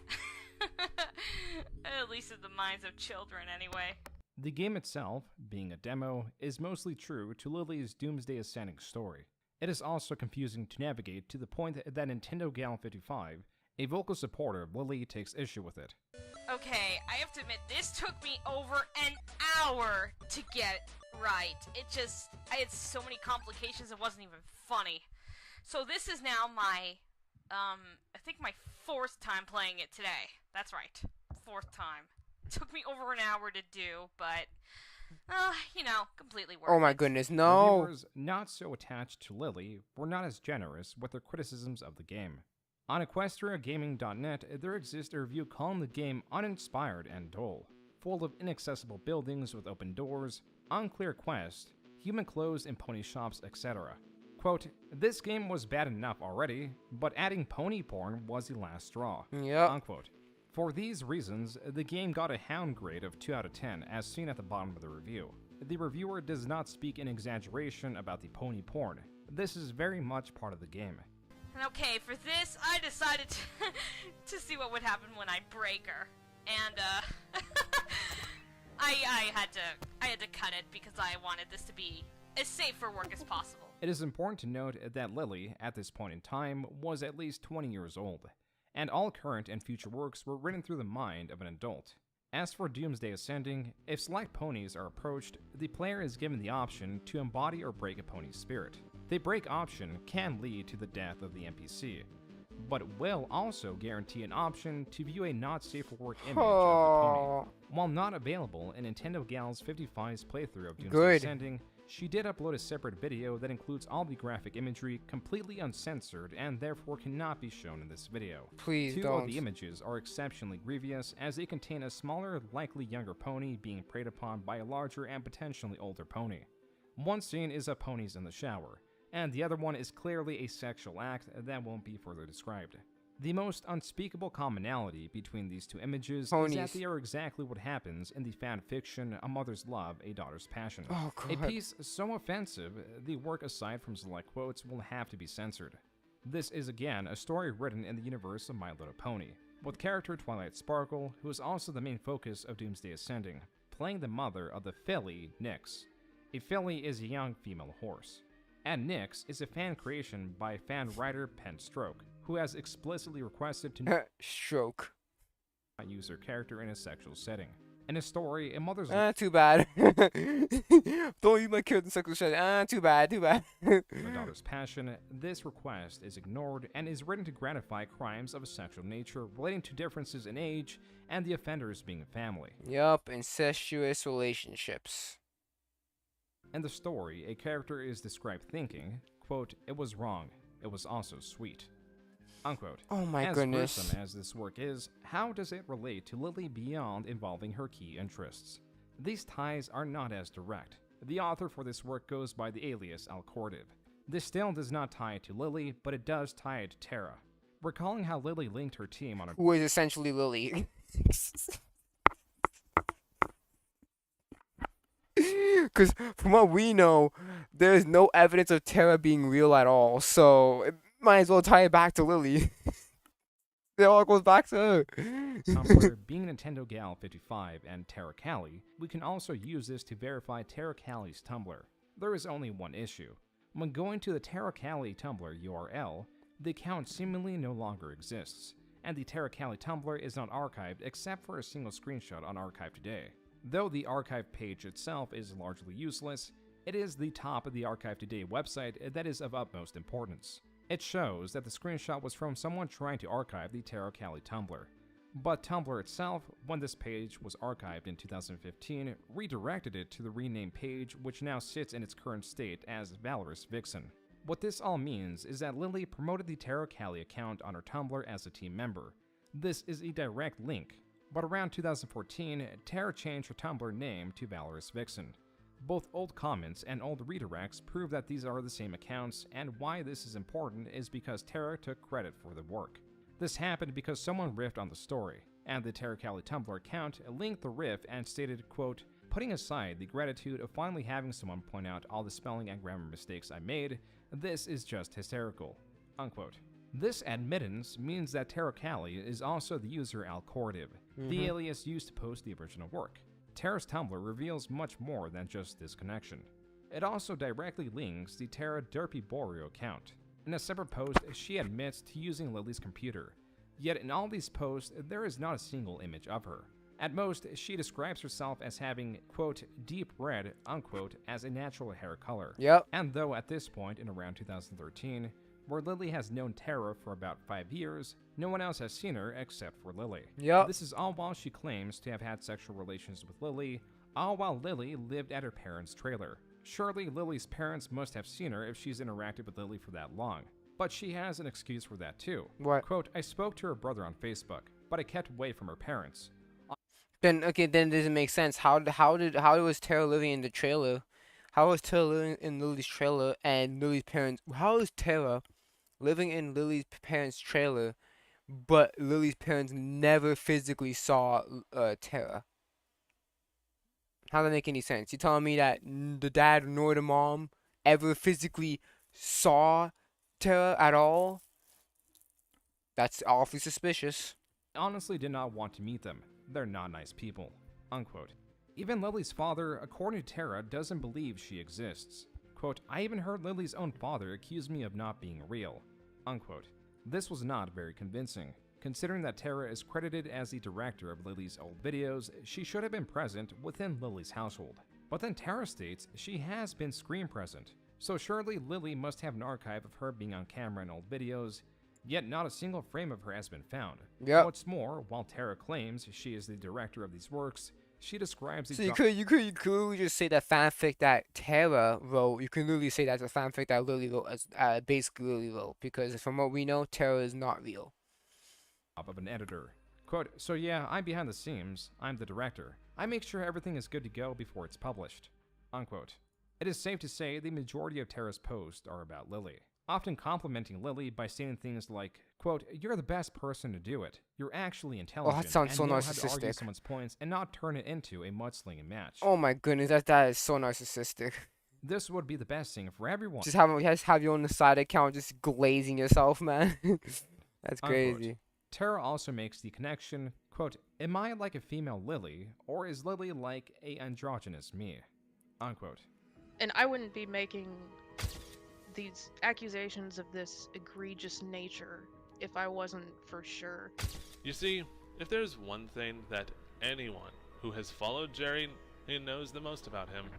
At least in the minds of children, anyway. The game itself, being a demo, is mostly true to Lily's Doomsday Ascending story. It is also confusing to navigate to the point that Nintendo Gal 55, a vocal supporter of Lily, takes issue with it. Okay, I have to admit, this took me over an hour to get right. I had so many complications it wasn't even funny. So this is now my, I think my 4th time playing it today. That's right, 4th time. It took me over an hour to do, but completely worth it. Oh my goodness, no! Reviewers not so attached to Lily were not as generous with their criticisms of the game. On EquestriaGaming.net, there exists a review calling the game uninspired and dull, full of inaccessible buildings with open doors, unclear quests, human clothes in pony shops, etc. Quote, "This game was bad enough already, but adding pony porn was the last straw." Yep. Unquote. For these reasons, the game got a hound grade of 2 out of 10, as seen at the bottom of the review. The reviewer does not speak in exaggeration about the pony porn. This is very much part of the game. And okay, for this, I decided to see what would happen when I break her. And, I had to cut it because I wanted this to be as safe for work as possible. It is important to note that Lily, at this point in time, was at least 20 years old, and all current and future works were written through the mind of an adult. As for Doomsday Ascending, if select ponies are approached, the player is given the option to embody or break a pony's spirit. The break option can lead to the death of the NPC, but will also guarantee an option to view a not safe for work image of the pony. While not available in Nintendo Gal's 55's playthrough of Doomsday Ascending, she did upload a separate video that includes all the graphic imagery completely uncensored and therefore cannot be shown in this video. Please Two don't. of the images are exceptionally grievous as they contain a smaller, likely younger pony being preyed upon by a larger and potentially older pony. One scene is of ponies in the shower, and the other one is clearly a sexual act that won't be further described. The most unspeakable commonality between these two images is that they are exactly what happens in the fan fiction A Mother's Love, A Daughter's Passion. Oh, God. A piece so offensive, the work aside from select quotes will have to be censored. This is again a story written in the universe of My Little Pony, with character Twilight Sparkle, who is also the main focus of Doomsday Ascending, playing the mother of the filly, Nyx. A filly is a young female horse, and Nyx is a fan creation by fan writer Pen Stroke, who has explicitly requested to not use her character in a sexual setting. In a story, a mother's too bad. Don't use my kid in sexual setting. Too bad, too bad. A Daughter's Passion, this request is ignored and is written to gratify crimes of a sexual nature relating to differences in age and the offenders being a family. Yup, incestuous relationships. In the story, a character is described thinking, quote, "It was wrong. It was also sweet." Unquote. Oh my as goodness. gruesome as this work is, how does it relate to Lily beyond involving her key interests? These ties are not as direct. The author for this work goes by the alias Alcordiv. This still does not tie it to Lily, but it does tie it to Terra. Recalling how Lily linked her team on a Who is essentially Lily. Because from what we know, there's no evidence of Terra being real at all, so it might as well tie it back to Lily. It all goes back to her. Tumblr, being Nintendo Gal 55 and Terra Cali, we can also use this to verify Terra Cali's Tumblr. There is only one issue. When going to the Terra Cali Tumblr URL, the account seemingly no longer exists, and the Terra Cali Tumblr is not archived except for a single screenshot on Archive Today. Though the archive page itself is largely useless, it is the top of the Archive Today website that is of utmost importance. It shows that the screenshot was from someone trying to archive the Tara Cali Tumblr. But Tumblr itself, when this page was archived in 2015, redirected it to the renamed page, which now sits in its current state as Valorous Vixen. What this all means is that Lily promoted the Tara Cali account on her Tumblr as a team member. This is a direct link, but around 2014, Tara changed her Tumblr name to Valorous Vixen. Both old comments and old redirects prove that these are the same accounts, and why this is important is because Tara took credit for the work. This happened because someone riffed on the story, and the Tara Cali Tumblr account linked the riff and stated, quote, "Putting aside the gratitude of finally having someone point out all the spelling and grammar mistakes I made, this is just hysterical," unquote. This admittance means that Tara Cali is also the user Alcordiv, the alias used to post the original work. Tara's Tumblr reveals much more than just this connection. It also directly links the Tara Derpy Borio account. In a separate post, she admits to using Lily's computer, yet in all these posts, there is not a single image of her. At most, she describes herself as having, quote, "deep red," unquote, as a natural hair color. Yep. And though at this point in around 2013, where Lily has known Tara for about 5 years, no one else has seen her except for Lily. Yep. This is all while she claims to have had sexual relations with Lily, all while Lily lived at her parents' trailer. Surely Lily's parents must have seen her if she's interacted with Lily for that long. But she has an excuse for that too. What? Quote, "I spoke to her brother on Facebook, but I kept away from her parents." Then okay, then it doesn't make sense. How was Tara living in the trailer? How was Tara living in Lily's trailer and Lily's parents? How is Tara living in Lily's parents' trailer, but Lily's parents never physically saw Tara? How does that make any sense? You telling me that the dad nor the mom ever physically saw Tara at all? That's awfully suspicious. I honestly did not want to meet them. They're not nice people, unquote. Even Lily's father, according to Tara, doesn't believe she exists. Quote, "I even heard Lily's own father accuse me of not being real," unquote. This was not very convincing. Considering that Tara is credited as the director of Lily's old videos, she should have been present within Lily's household. But then Tara states she has been screen present, so surely Lily must have an archive of her being on camera in old videos, yet not a single frame of her has been found. Yep. What's more, while Tara claims she is the director of these works, she describes the So you could literally just say that fanfic that Tara wrote. You can literally say that's a fanfic that Lily wrote, as basically Lily wrote, because from what we know, Tara is not real. Of an editor. Quote, "So yeah, I'm behind the scenes. I'm the director. I make sure everything is good to go before it's published," unquote. It is safe to say the majority of Tara's posts are about Lily, often complimenting Lily by saying things like, quote, "You're the best person to do it. You're actually intelligent that sounds and so know how to argue narcissistic. someone's points and not turn it into a mudslinging match." Oh my goodness, that is so narcissistic. This would be the best thing for everyone. Just have you on the side account just glazing yourself, man. That's crazy. Unquote. Tara also makes the connection, quote, "Am I like a female Lily, or is Lily like a androgynous me?" unquote. And I wouldn't be making these accusations of this egregious nature if I wasn't for sure. You see, if there's one thing that anyone who has followed Jerry knows the most about him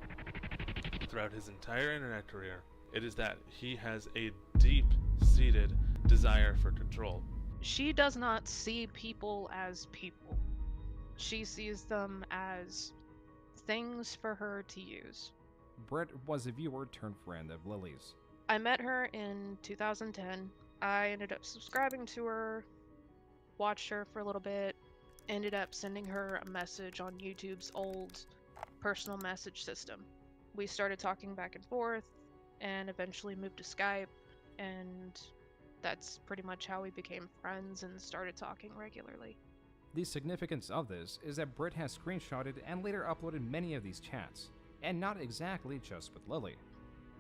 throughout his entire internet career, it is that he has a deep-seated desire for control. She does not see people as people. She sees them as things for her to use. Britt was a viewer turned friend of Lily's. I met her in 2010. I ended up subscribing to her, watched her for a little bit, ended up sending her a message on YouTube's old personal message system. We started talking back and forth, and eventually moved to Skype, and that's pretty much how we became friends and started talking regularly. The significance of this is that Britt has screenshotted and later uploaded many of these chats, and not exactly just with Lily.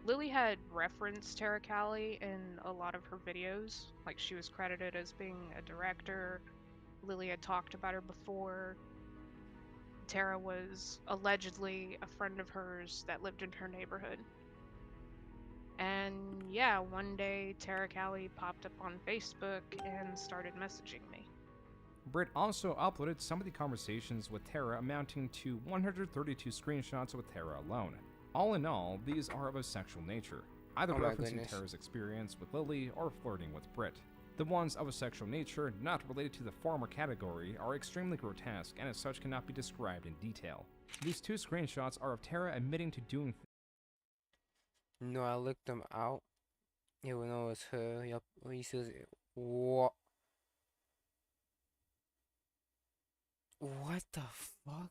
Lily had referenced Tara Cali in a lot of her videos, like she was credited as being a director. Lily had talked about her before. Tara was allegedly a friend of hers that lived in her neighborhood. And yeah, one day Tara Cali popped up on Facebook and started messaging me. Britt also uploaded some of the conversations with Tara amounting to 132 screenshots with Tara alone. All in all, these are of a sexual nature. either Oh my referencing goodness. Tara's experience with Lily or flirting with Britt. The ones of a sexual nature not related to the former category are extremely grotesque and as such cannot be described in detail. These two screenshots are of Tara admitting to doing No, I looked them out. Even though it's her. Yup. He says, what? What the fuck?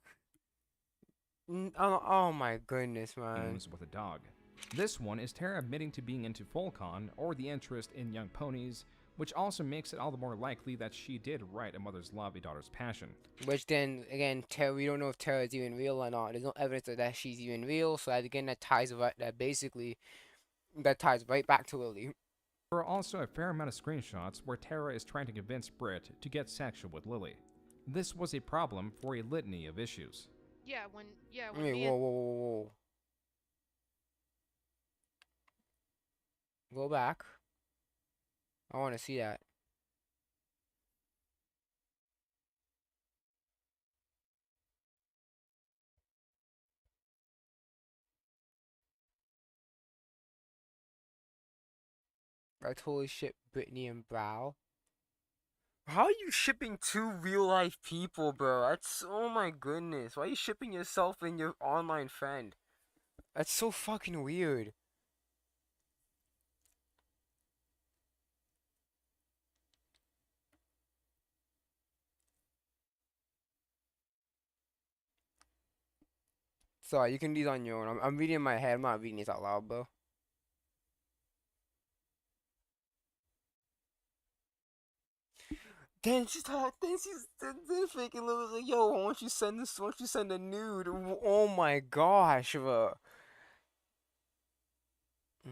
Oh my goodness, man. things with a dog. This one is Tara admitting to being into Volcon or the interest in young ponies, which also makes it all the more likely that she did write A Mother's Love, A Daughter's Passion. Which then, again, Tara, we don't know if Tara is even real or not. There's no evidence that she's even real, so that, again, that ties right back to Lily. There are also a fair amount of screenshots where Tara is trying to convince Britt to get sexual with Lily. This was a problem for a litany of issues. When Wait, me whoa. Go back. I want to see that. I totally ship Brittany and Brow. How are you shipping two real life people, bro? That's, oh my goodness. Why are you shipping yourself and your online friend? That's so fucking weird. Sorry, you can read on your own. I'm reading in my head. I'm not reading this out loud, bro. Then she's faking Lily's like, yo, why don't you send this? Why don't you send a nude? Oh my gosh, bro. Oh,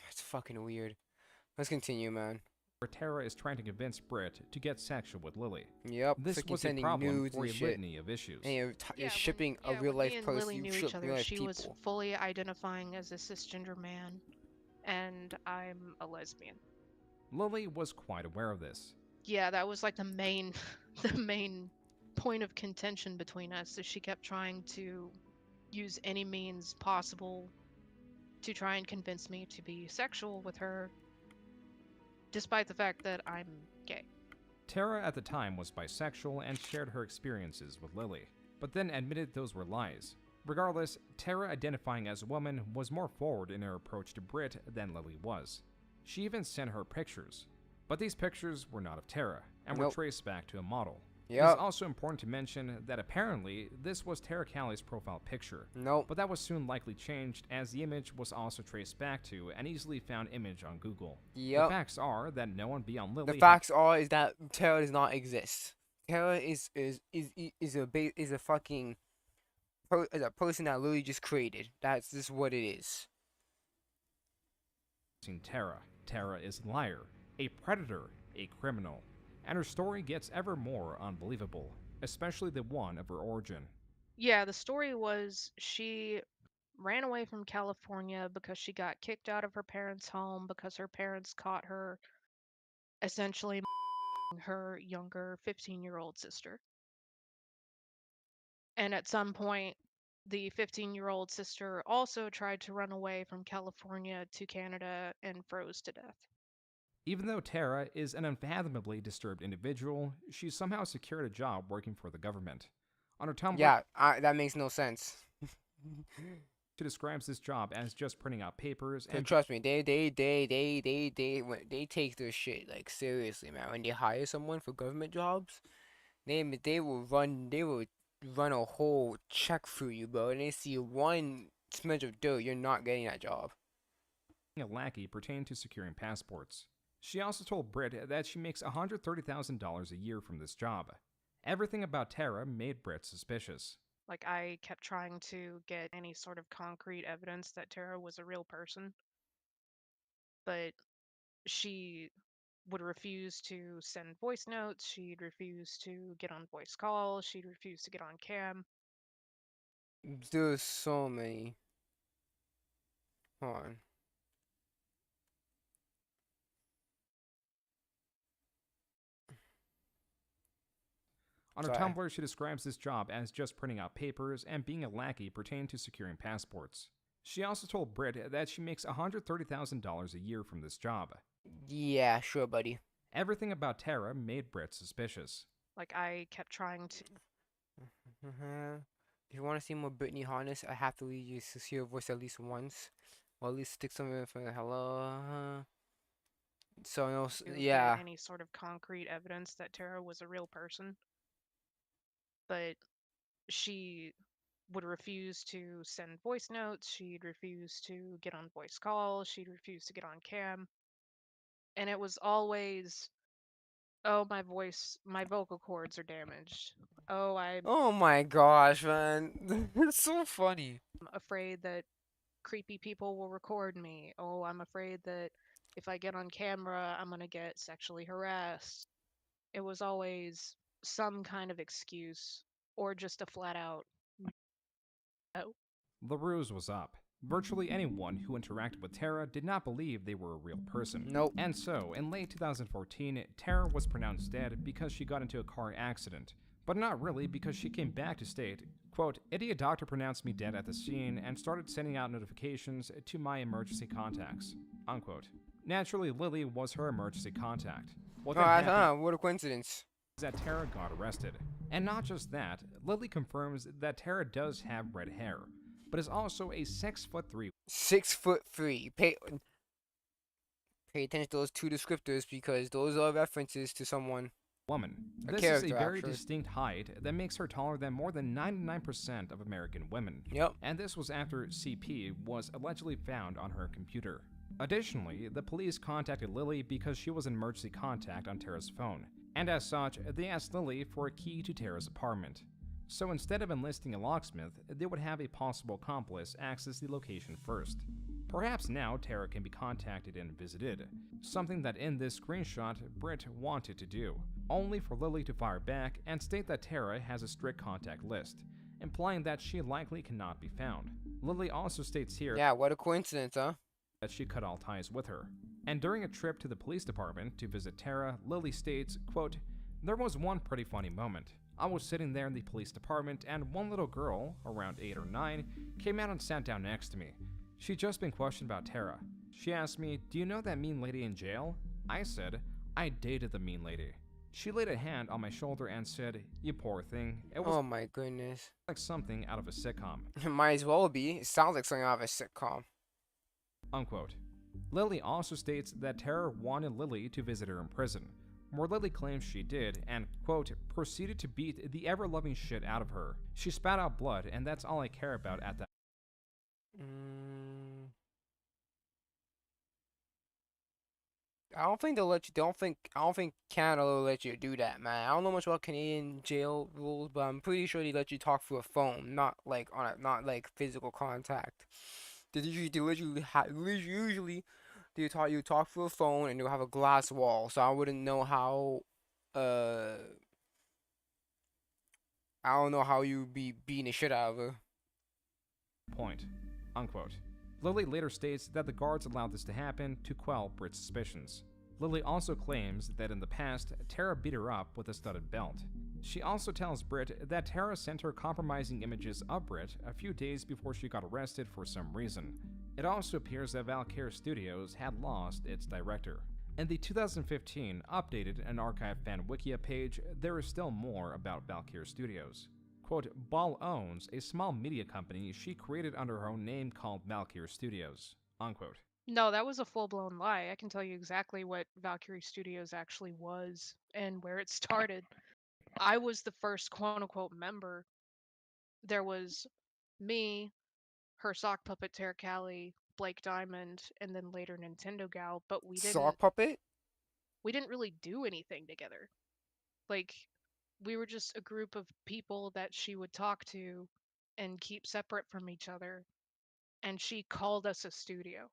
that's fucking weird. Let's continue, man. Where Tara is trying to convince Britt to get sexual with Lily. Yep, this was a sending problem nudes for a and shit. litany of issues. And you're shipping a real when life me and person. Lily knew You each ship other, real life she people. was fully identifying as a cisgender man, and I'm a lesbian. Lily was quite aware of this. Yeah, that was like the main the main point of contention between us. So she kept trying to use any means possible to try and convince me to be sexual with her, despite the fact that I'm gay. Tara at the time was bisexual and shared her experiences with Lily, but then admitted those were lies. Regardless, Tara identifying as a woman was more forward in her approach to Britt than Lily was. She even sent her pictures, but these pictures were not of Tara and were traced back to a model. It is also important to mention that apparently this was Tara Callie's profile picture. But that was soon likely changed as the image was also traced back to an easily found image on Google. The facts are that no one beyond Lily. The facts are is that Tara does not exist. Tara is a fucking is a person that Lily just created. That's just what it is. Tara. Tara is a liar, a predator, a criminal. And her story gets ever more unbelievable, especially the one of her origin. Yeah, the story was she ran away from California because she got kicked out of her parents' home because her parents caught her essentially her younger 15-year-old sister. And at some point, the 15-year-old sister also tried to run away from California to Canada and froze to death. Even though Tara is an unfathomably disturbed individual, she somehow secured a job working for the government. On her Tumblr, that makes no sense. She describes this job as just printing out papers and trust me, they take their shit like seriously, man. When they hire someone for government jobs, they will run a whole check through you, bro. And they see one smidge of dirt, you're not getting that job. A lackey pertaining to securing passports. She also told Britt that she makes $130,000 a year from this job. Everything about Tara made Britt suspicious. Like, I kept trying to get any sort of concrete evidence that Tara was a real person, but she would refuse to send voice notes, she'd refuse to get on voice calls, she'd refuse to get on cam. There's so many. Hold on. On her Sorry. Tumblr, she describes this job as just printing out papers and being a lackey pertaining to securing passports. She also told Britt that she makes $130,000 a year from this job. Yeah, sure, buddy. Everything about Tara made Britt suspicious. Like, I kept trying to. If you want to see more Brittany Harness, I have to leave you to hear her voice at least once. Or at least stick something in front of hello. So, no, yeah. Get any sort of concrete evidence that Tara was a real person. But she would refuse to send voice notes, she'd refuse to get on voice calls, she'd refuse to get on cam. And it was always, oh, my vocal cords are damaged. Oh, Oh my gosh, man. It's so funny. I'm afraid that creepy people will record me. Oh, I'm afraid that if I get on camera, I'm gonna get sexually harassed. It was always some kind of excuse or just a flat out no. The ruse was up. Virtually anyone who interacted with Tara did not believe they were a real person. Nope. And so, in late 2014, Tara was pronounced dead because she got into a car accident. But not really, because she came back to state, quote, "Idiot doctor pronounced me dead at the scene and started sending out notifications to my emergency contacts," unquote. Naturally, Lily was her emergency contact. What What a coincidence. Is that Tara got arrested. And not just that, Lily confirms that Tara does have red hair, but is also a 6'3". 6'3". Pay attention to those two descriptors because those are references to someone. Woman. A This is character, a very actually. distinct height that makes her taller than more than 99% of American women. Yep. And this was after CP was allegedly found on her computer. Additionally, the police contacted Lily because she was an emergency contact on Tara's phone, and as such, they asked Lily for a key to Tara's apartment. So instead of enlisting a locksmith, they would have a possible accomplice access the location first. Perhaps now Tara can be contacted and visited, something that in this screenshot Britt wanted to do, only for Lily to fire back and state that Tara has a strict contact list, implying that she likely cannot be found. Lily also states here, yeah, what a coincidence, huh? that she cut all ties with her. And during a trip to the police department to visit Tara, Lily states, quote, "There was one pretty funny moment. I was sitting there in the police department and one little girl, around 8 or 9, came out and sat down next to me. She'd just been questioned about Tara. She asked me, 'Do you know that mean lady in jail?' I said, 'I dated the mean lady.' She laid a hand on my shoulder and said, 'You poor thing.' It was Oh my goodness. like something out of a sitcom." It might as well be. It sounds like something out of a sitcom. Unquote. Lily also states that Tara wanted Lily to visit her in prison, where Lily claims she did and, quote, "proceeded to beat the ever-loving shit out of her. She spat out blood, and that's all I care about at that." I don't think they'll let you. I don't think Canada will let you do that, man. I don't know much about Canadian jail rules, but I'm pretty sure they let you talk through a phone, not like not like physical contact. They usually you talk through a phone and you'll have a glass wall. So I wouldn't know how. I don't know how you be beating the shit out of her. Point. Unquote. Lily later states that the guards allowed this to happen to quell Britt's suspicions. Lily also claims that in the past, Tara beat her up with a studded belt. She also tells Britt that Tara sent her compromising images of Britt a few days before she got arrested for some reason. It also appears that Valkyrie Studios had lost its director. In the 2015 updated and archived fan Wikia page, there is still more about Valkyrie Studios. Quote, "Ball owns a small media company she created under her own name called Valkyrie Studios." Unquote. No, that was a full-blown lie. I can tell you exactly what Valkyrie Studios actually was and where it started. I was the first quote-unquote member. There was me, her sock puppet Tara Callie, Blake Diamond, and then later Nintendo Gal, but we Sock puppet? didn't really do anything together. Like, we were just a group of people that she would talk to and keep separate from each other, and she called us a studio.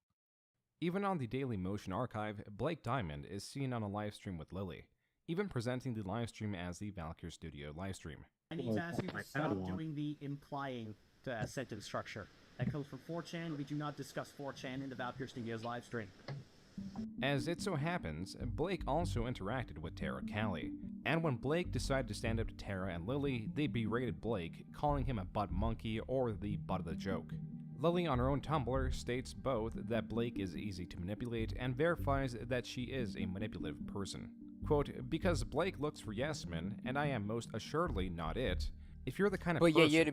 Even on the Daily Motion archive, Blake Diamond is seen on a livestream with Lily, even presenting the livestream as the Valkyrie Studio livestream. I need to ask you to stop doing the implying sentence structure. That comes from 4chan. We do not discuss 4chan in the Valkyrie Studios livestream. As it so happens, Blake also interacted with Tara Callie, And when Blake decided to stand up to Tara and Lily, they berated Blake, calling him a butt monkey or the butt of the joke. Lily on her own Tumblr states both that Blake is easy to manipulate and verifies that she is a manipulative person. Quote, because Blake looks for yes men, and I am most assuredly not it. If you're the kind of But person... you're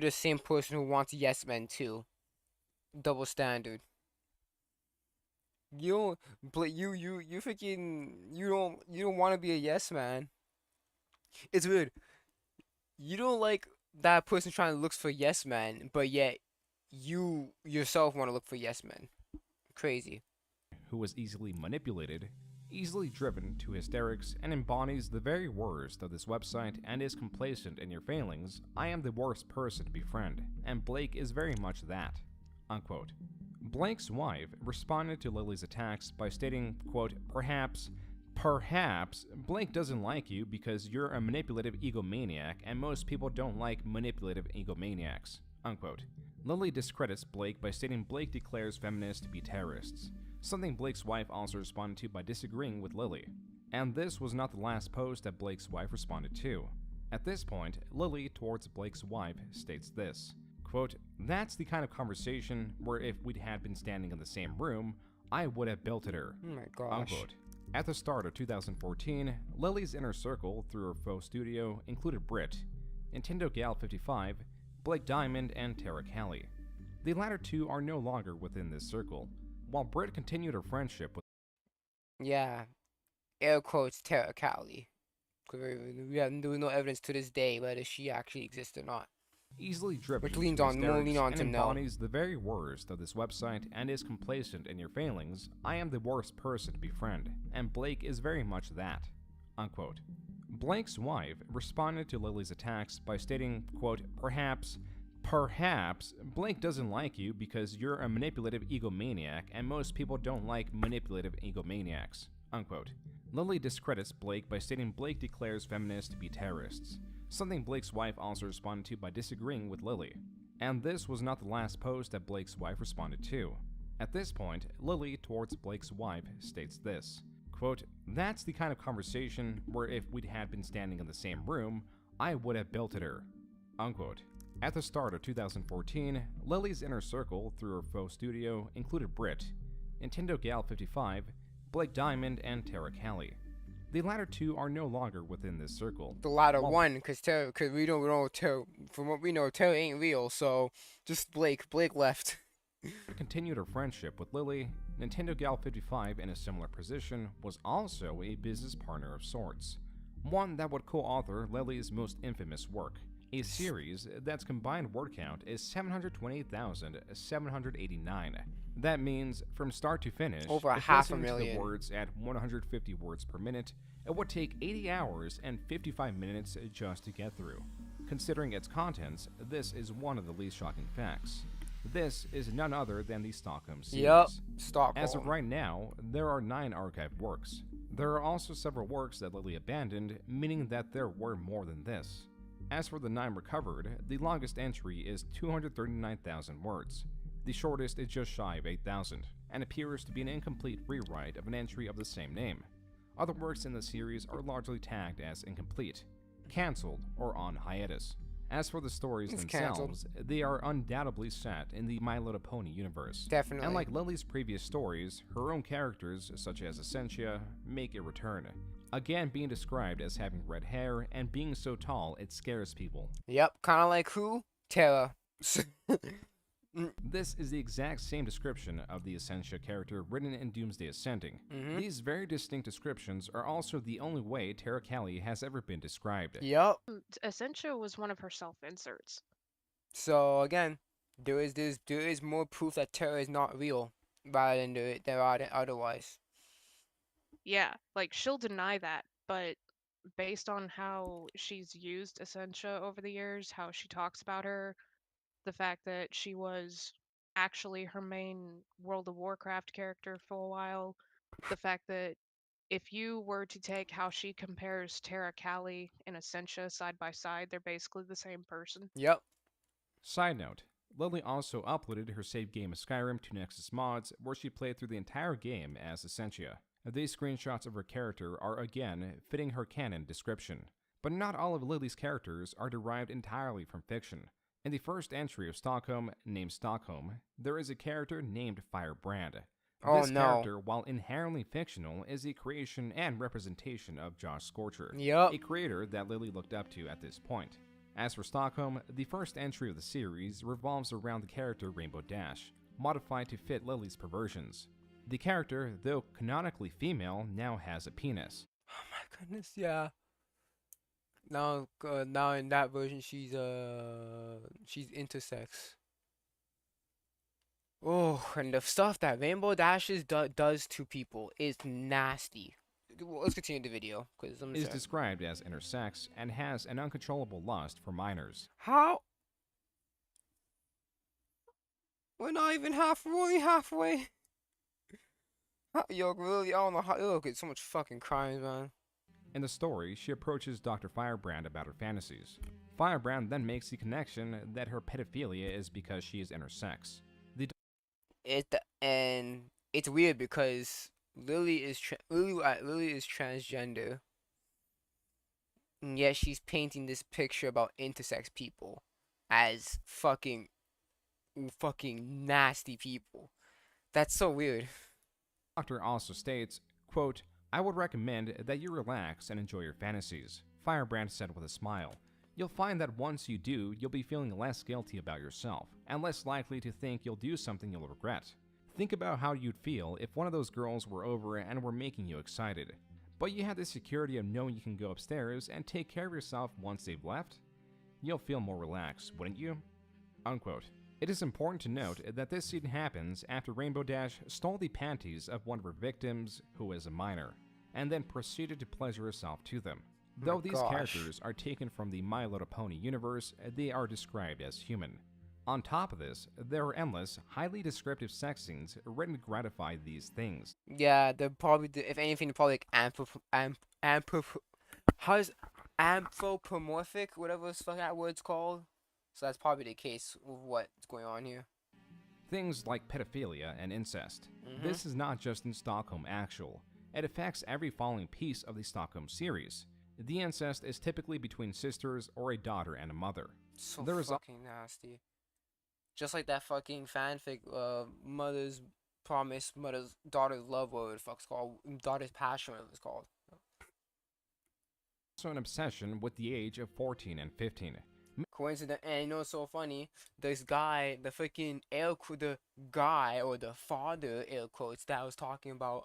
the same person who wants yes men too. Double standard. You don't, but you freaking, you don't want to be a yes man. It's weird. You don't like that person trying to look for yes men, but yet you yourself want to look for yes men. Crazy. Who was easily manipulated, easily driven to hysterics, and embodies the very worst of this website and is complacent in your failings, I am the worst person to befriend, and Blake is very much that. Unquote. Blake's wife responded to Lily's attacks by stating, quote, perhaps Blake doesn't like you because you're a manipulative egomaniac and most people don't like manipulative egomaniacs, unquote. Lily discredits Blake by stating Blake declares feminists to be terrorists, something Blake's wife also responded to by disagreeing with Lily. And this was not the last post that Blake's wife responded to. At this point, Lily, towards Blake's wife, states this, quote, that's the kind of conversation where if we'd had been standing in the same room, I would have belted her, Oh my gosh. unquote. At the start of 2014, Lily's inner circle through her faux studio included Brit, Nintendo Gal 55, Blake Diamond, and Tara Callie. The latter two are no longer within this circle, while Brit continued her friendship with... Yeah. Air quotes Tara Callie. There was no evidence to this day whether she actually exists or not. Easily driven Which leans to on more lean on hysterics to and no. embodies the very worst of this website and is complacent in your failings, I am the worst person to befriend, and Blake is very much that, unquote. Blake's wife responded to Lily's attacks by stating, quote, perhaps Blake doesn't like you because you're a manipulative egomaniac and most people don't like manipulative egomaniacs, unquote. Lily discredits Blake by stating Blake declares feminists to be terrorists, something Blake's wife also responded to by disagreeing with Lily. And this was not the last post that Blake's wife responded to. At this point, Lily, towards Blake's wife, states this, quote, that's the kind of conversation where if we'd had been standing in the same room, I would have belted her, unquote. At the start of 2014, Lily's inner circle through her faux studio included Brit, Nintendo Gal 55, Blake Diamond, and Tara Callie. The latter two are no longer within this circle. The latter one, because we don't know Tara. From what we know, Tara ain't real. So just Blake left. Continued her friendship with Lily. Nintendo Gal 55, in a similar position, was also a business partner of sorts, one that would co-author Lily's most infamous work, a series that's combined word count is 728,789. That means, from start to finish, over if half a listening to the million words at 150 words per minute, it would take 80 hours and 55 minutes just to get through. Considering its contents, this is one of the least shocking facts. This is none other than the Stockholm series. Yep, Stockholm. As of right now, there are 9 archived works. There are also several works that Lily abandoned, meaning that there were more than this. As for the 9 recovered, the longest entry is 239,000 words. The shortest is just shy of 8,000, and appears to be an incomplete rewrite of an entry of the same name. Other works in the series are largely tagged as incomplete, cancelled, or on hiatus. As for the stories themselves, they are undoubtedly set in the My Little Pony universe. Definitely. And like Lily's previous stories, her own characters, such as Essentia, make a return. Again being described as having red hair and being so tall it scares people. Yep, kind of like who? Tara. This is the exact same description of the Essentia character written in Doomsday Ascending. These very distinct descriptions are also the only way Tara Callie has ever been described. Yep. Essentia was one of her self-inserts. So again, there is more proof that Tara is not real rather than there are otherwise. Yeah, like she'll deny that, but based on how she's used Essentia over the years, how she talks about her, the fact that she was actually her main World of Warcraft character for a while, the fact that if you were to take how she compares Tara Callie and Essentia side by side, they're basically the same person. Yep. Side note, Lily also uploaded her save game of Skyrim to Nexus Mods, where she played through the entire game as Essentia. These screenshots of her character are again fitting her canon description. But not all of Lily's characters are derived entirely from fiction. In the first entry of Stockholm, named Stockholm, there is a character named Firebrand. Oh, This no. character, while inherently fictional, is a creation and representation of Josh Scorcher, Yup. a creator that Lily looked up to at this point. As for Stockholm, the first entry of the series revolves around the character Rainbow Dash, modified to fit Lily's perversions. The character, though canonically female, now has a penis. Oh my goodness, yeah. Now in that version, she's intersex. Oh, and the stuff that Rainbow Dashes does to people is nasty. Well, let's continue the video, because I'm Is sorry. described as intersex and has an uncontrollable lust for minors. How? We're not even halfway. Yo, really, I don't know how. Look, it's so much fucking crimes, man. In the story, she approaches Dr. Firebrand about her fantasies. Firebrand then makes the connection that her pedophilia is because she is intersex. And it's weird because Lily is transgender, and yet she's painting this picture about intersex people as fucking nasty people. That's so weird. The doctor also states, quote, "I would recommend that you relax and enjoy your fantasies," Firebrand said with a smile. "You'll find that once you do, you'll be feeling less guilty about yourself, and less likely to think you'll do something you'll regret. Think about how you'd feel if one of those girls were over and were making you excited, but you had the security of knowing you can go upstairs and take care of yourself once they've left? You'll feel more relaxed, wouldn't you?" Unquote. It is important to note that this scene happens after Rainbow Dash stole the panties of one of her victims, who is a minor, and then proceeded to pleasure herself to them. Though these characters are taken from the My Little Pony universe, they are described as human. On top of this, there are endless, highly descriptive sex scenes written to gratify these things. Yeah, they're probably, if anything, they're probably like anthropomorphic, whatever the fuck that word's called. So that's probably the case with what's going on here. Things like pedophilia and incest. This is not just in Stockholm Actual. It affects every following piece of the Stockholm series. The incest is typically between sisters or a daughter and a mother. So There is fucking nasty. Just like that fucking fanfic, mother's promise, mother's daughter's love, whatever the fuck's called, daughter's passion, whatever it's called. also an obsession with the age of 14 and 15. Coincident, and you know what's so funny? This guy, the freaking the guy or the father air quotes that was talking about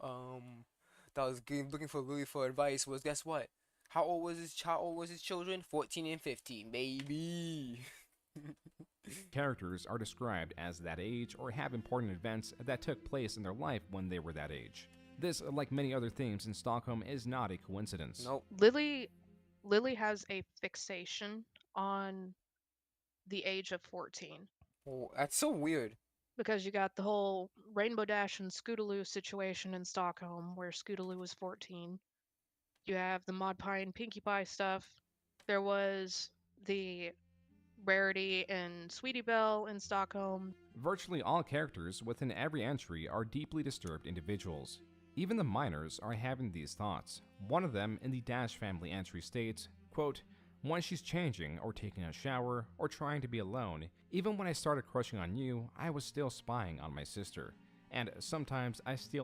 that was looking for Louis for advice was, guess what? How old was his children? 14 and 15, baby. Characters are described as that age or have important events that took place in their life when they were that age. This, like many other themes in Stockholm, is not a coincidence. Nope. Lily has a fixation on the age of 14. Oh, that's so weird. Because you got the whole Rainbow Dash and Scootaloo situation in Stockholm, where Scootaloo was 14. You have the Mod Pie and Pinkie Pie stuff. There was the Rarity and Sweetie Belle in Stockholm. Virtually all characters within every entry are deeply disturbed individuals. Even the minors are having these thoughts. One of them in the Dash family entry states, quote, "When she's changing or taking a shower or trying to be alone, even when I started crushing on you, I was still spying on my sister. And sometimes I steal..."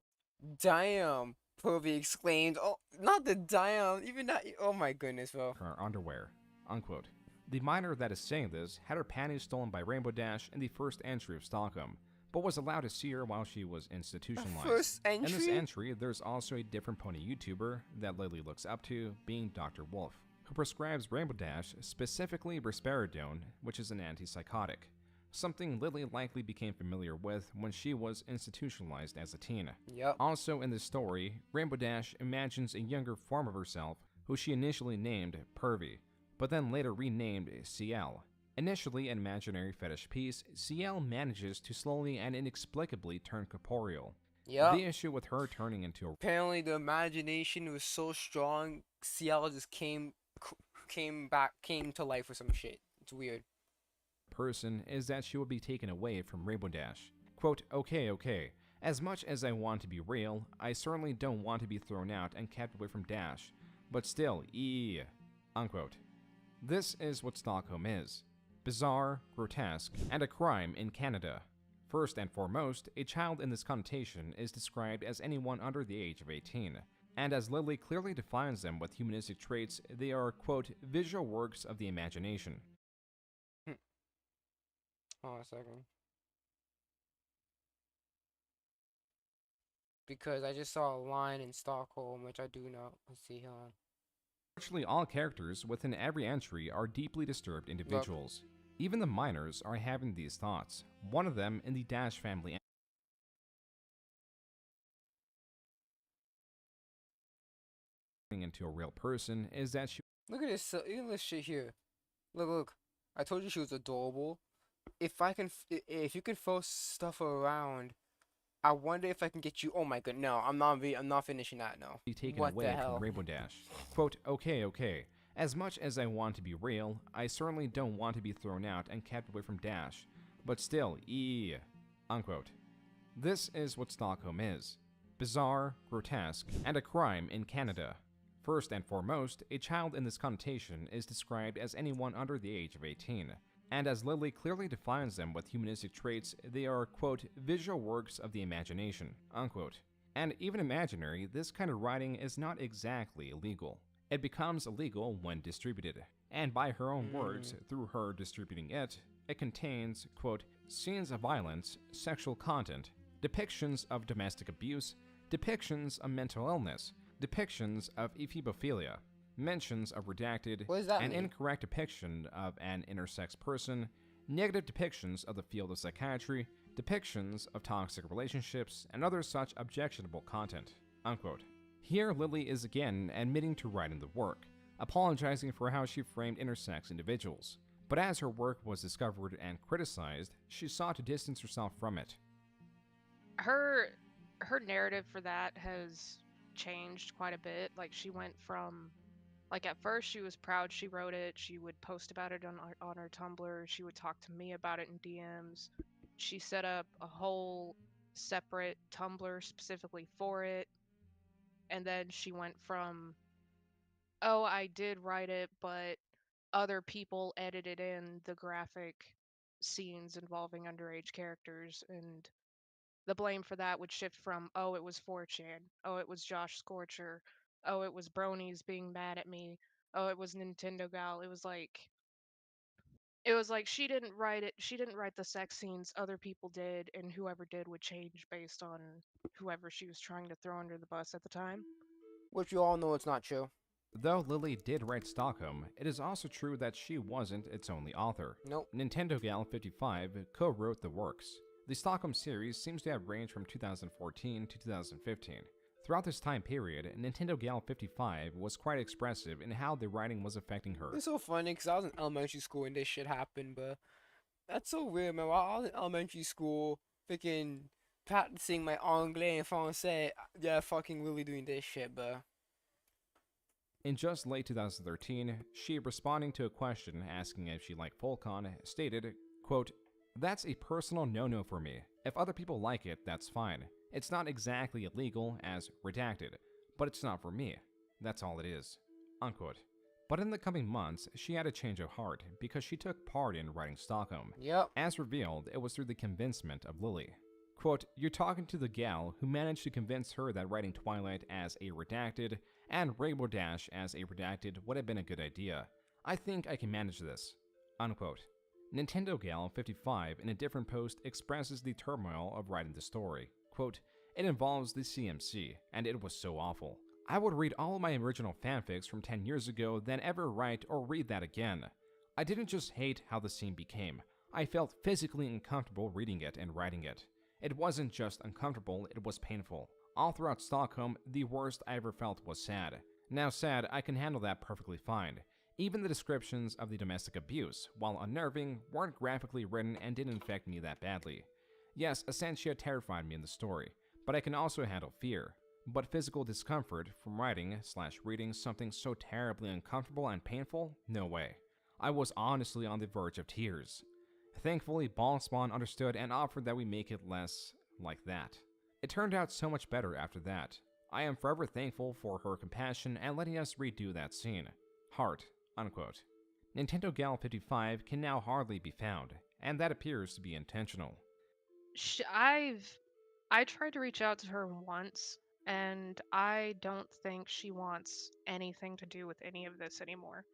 Damn, Pervy exclaimed. Oh, not the damn, even that. Oh my goodness, bro. "Her underwear," unquote. The minor that is saying this had her panties stolen by Rainbow Dash in the first entry of Stockholm, but was allowed to see her while she was institutionalized. First entry? In this entry, there's also a different pony YouTuber that Lily looks up to, being Dr. Wolf, who prescribes Rainbow Dash, specifically risperidone, which is an antipsychotic, something Lily likely became familiar with when she was institutionalized as a teen. Yep. Also in this story, Rainbow Dash imagines a younger form of herself, who she initially named Pervy, but then later renamed CL. Initially an imaginary fetish piece, CL manages to slowly and inexplicably turn corporeal. Yep. The issue with her turning into a... Apparently the imagination was so strong, CL just came to life or some shit. It's weird. ...person is that she will be taken away from Rainbow Dash. Quote, okay, As much as I want to be real, I certainly don't want to be thrown out and kept away from Dash, but still, unquote. This is what Stockholm is. Bizarre, grotesque, and a crime in Canada. First and foremost, a child in this connotation is described as anyone under the age of 18, and as Lily clearly defines them with humanistic traits, they are, quote, visual works of the imagination. Hold on a second. Because I just saw a line in Stockholm, which I do know. Let's see, hold on. Virtually all characters within every entry are deeply disturbed individuals. Even the minors are having these thoughts. One of them in the Dash family into a real person is that she Look at this, look at this shit here. Look. I told you she was adorable. If you can throw stuff around, I wonder if I can get you. Oh my god, no, I'm not finishing that. No. be taken What away the from hell? Rainbow Dash. Quote, okay. As much as I want to be real, I certainly don't want to be thrown out and kept away from Dash, but still, unquote. This is what Stockholm is. Bizarre, grotesque, and a crime in Canada. First and foremost, a child in this connotation is described as anyone under the age of 18, and as Lily clearly defines them with humanistic traits, they are, quote, visual works of the imagination, unquote. And even imaginary, this kind of writing is not exactly illegal. It becomes illegal when distributed, and by her own words, through her distributing it, it contains, quote, scenes of violence, sexual content, depictions of domestic abuse, depictions of mental illness, depictions of ephebophilia, mentions of redacted and incorrect depiction of an intersex person, negative depictions of the field of psychiatry, depictions of toxic relationships, and other such objectionable content, unquote. Here, Lily is again admitting to writing the work, apologizing for how she framed intersex individuals. But as her work was discovered and criticized, she sought to distance herself from it. Her narrative for that has changed quite a bit. Like, she went from, like, at first she was proud she wrote it. She would post about it on her Tumblr. She would talk to me about it in DMs. She set up a whole separate Tumblr specifically for it. And then she went from, oh, I did write it, but other people edited in the graphic scenes involving underage characters, and the blame for that would shift from, oh, it was 4chan, oh, it was Josh Scorcher, oh, it was Bronies being mad at me, oh, it was Nintendo Gal. It was like she didn't write it. She didn't write the sex scenes. Other people did, and whoever did would change based on whoever she was trying to throw under the bus at the time. Which you all know it's not true. Though Lily did write Stockholm, it is also true that she wasn't its only author. Nope. Nintendo Gal 55 co-wrote the works. The Stockholm series seems to have ranged from 2014 to 2015. Throughout this time period, Nintendo Gal 55 was quite expressive in how the writing was affecting her. It's so funny because I was in elementary school and this shit happened, but that's so weird, man. While I was in elementary school, freaking practicing my anglais and français, yeah, fucking really doing this shit, but. In just late 2013, she, responding to a question asking if she liked Volcon, stated, quote, "That's a personal no-no for me. If other people like it, that's fine. It's not exactly illegal as redacted, but it's not for me. That's all it is." Unquote. But in the coming months, she had a change of heart because she took part in writing Stockholm. Yep. As revealed, it was through the convincement of Lily. Quote, "You're talking to the gal who managed to convince her that writing Twilight as a redacted and Rainbow Dash as a redacted would have been a good idea. I think I can manage this." Unquote. Nintendo Gal 55 in a different post expresses the turmoil of writing the story. Quote, "It involves the CMC, and it was so awful. I would read all of my original fanfics from 10 years ago than ever write or read that again. I didn't just hate how the scene became. I felt physically uncomfortable reading it and writing it. It wasn't just uncomfortable, it was painful. All throughout Stockholm, the worst I ever felt was sad. Now sad, I can handle that perfectly fine. Even the descriptions of the domestic abuse, while unnerving, weren't graphically written and didn't affect me that badly. Yes, Essentia terrified me in the story, but I can also handle fear. But physical discomfort from writing/reading something so terribly uncomfortable and painful? No way. I was honestly on the verge of tears. Thankfully, Ballspawn understood and offered that we make it less like that. It turned out so much better after that. I am forever thankful for her compassion and letting us redo that scene. Heart, unquote. Nintendo Gal 55 can now hardly be found, and that appears to be intentional. I tried to reach out to her once, and I don't think she wants anything to do with any of this anymore.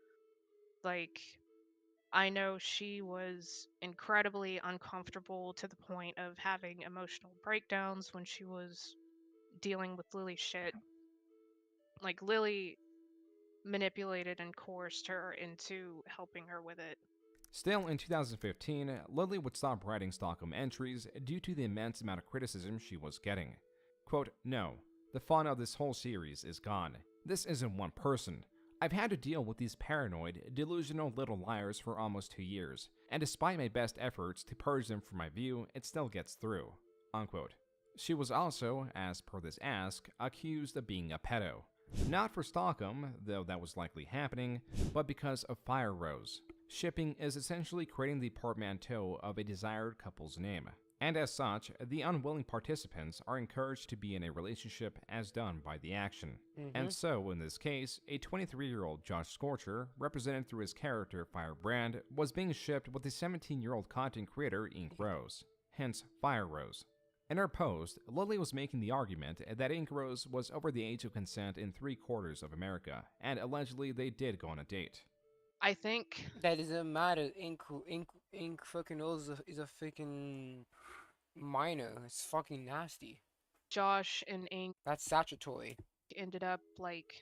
Like, I know she was incredibly uncomfortable to the point of having emotional breakdowns when she was dealing with Lily's shit. Like, Lily manipulated and coerced her into helping her with it. Still, in 2015, Lily would stop writing Stockholm entries due to the immense amount of criticism she was getting. Quote, "No, the fun of this whole series is gone. This isn't one person. I've had to deal with these paranoid, delusional little liars for almost 2 years, and despite my best efforts to purge them from my view, it still gets through." Unquote. She was also, as per this ask, accused of being a pedo. Not for Stockholm, though that was likely happening, but because of Fire Rose. Shipping is essentially creating the portmanteau of a desired couple's name, and as such, the unwilling participants are encouraged to be in a relationship as done by the action. And so, in this case, a 23-year-old Josh Scorcher, represented through his character Firebrand, was being shipped with a 17-year-old content creator Ink Rose, hence Fire Rose. In her post, Lily was making the argument that Ink Rose was over the age of consent in 3/4 of America, and allegedly they did go on a date. I think that doesn't matter. Ink fucking Rose is a freaking minor. It's fucking nasty. Josh and Ink That's statutory. ended up like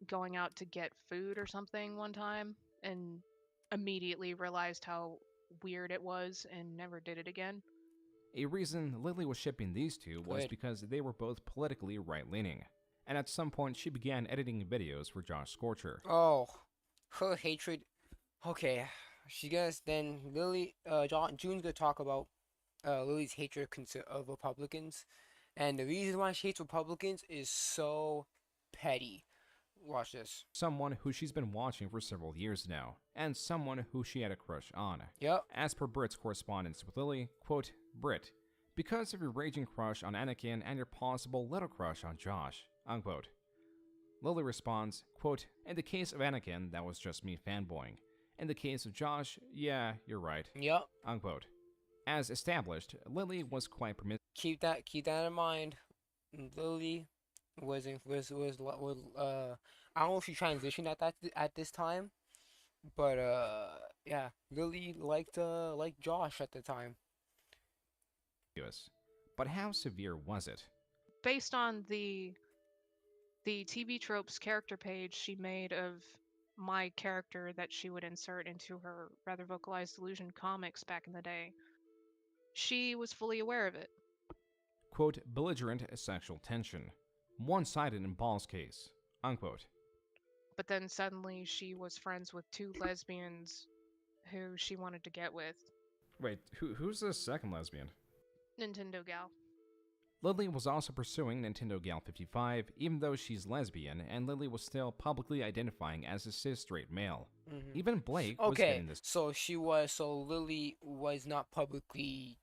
going out to get food or something one time and immediately realized how weird it was and never did it again. A reason Lily was shipping these two was because they were both politically right-leaning, and at some point she began editing videos for Josh Scorcher. Oh, her hatred. Okay, she gonna then Lily. June's gonna talk about Lily's hatred of Republicans, and the reason why she hates Republicans is so petty. Watch this. Someone who she's been watching for several years now, and someone who she had a crush on. Yep. As per Brit's correspondence with Lily, quote, "Brit, because of your raging crush on Anakin and your possible little crush on Josh," unquote. Lily responds, quote, "In the case of Anakin, that was just me fanboying. In the case of Josh, yeah, you're right." Yep. Unquote. As established, Lily was quite permissive. Keep that in mind. Lily was I don't know if she transitioned at this time, but yeah, Lily liked Josh at the time. But how severe was it? Based on the TV Tropes character page she made of my character that she would insert into her rather vocalized Illusion comics back in the day, she was fully aware of it. Quote, "belligerent sexual tension. One-sided in Ball's case." Unquote. But then suddenly she was friends with 2 lesbians who she wanted to get with. Wait, who's the second lesbian? Nintendo Gal. Lily was also pursuing Nintendo Gal 55, even though she's lesbian, and Lily was still publicly identifying as a cis straight male. Even Blake was getting this. So Lily was not publicly,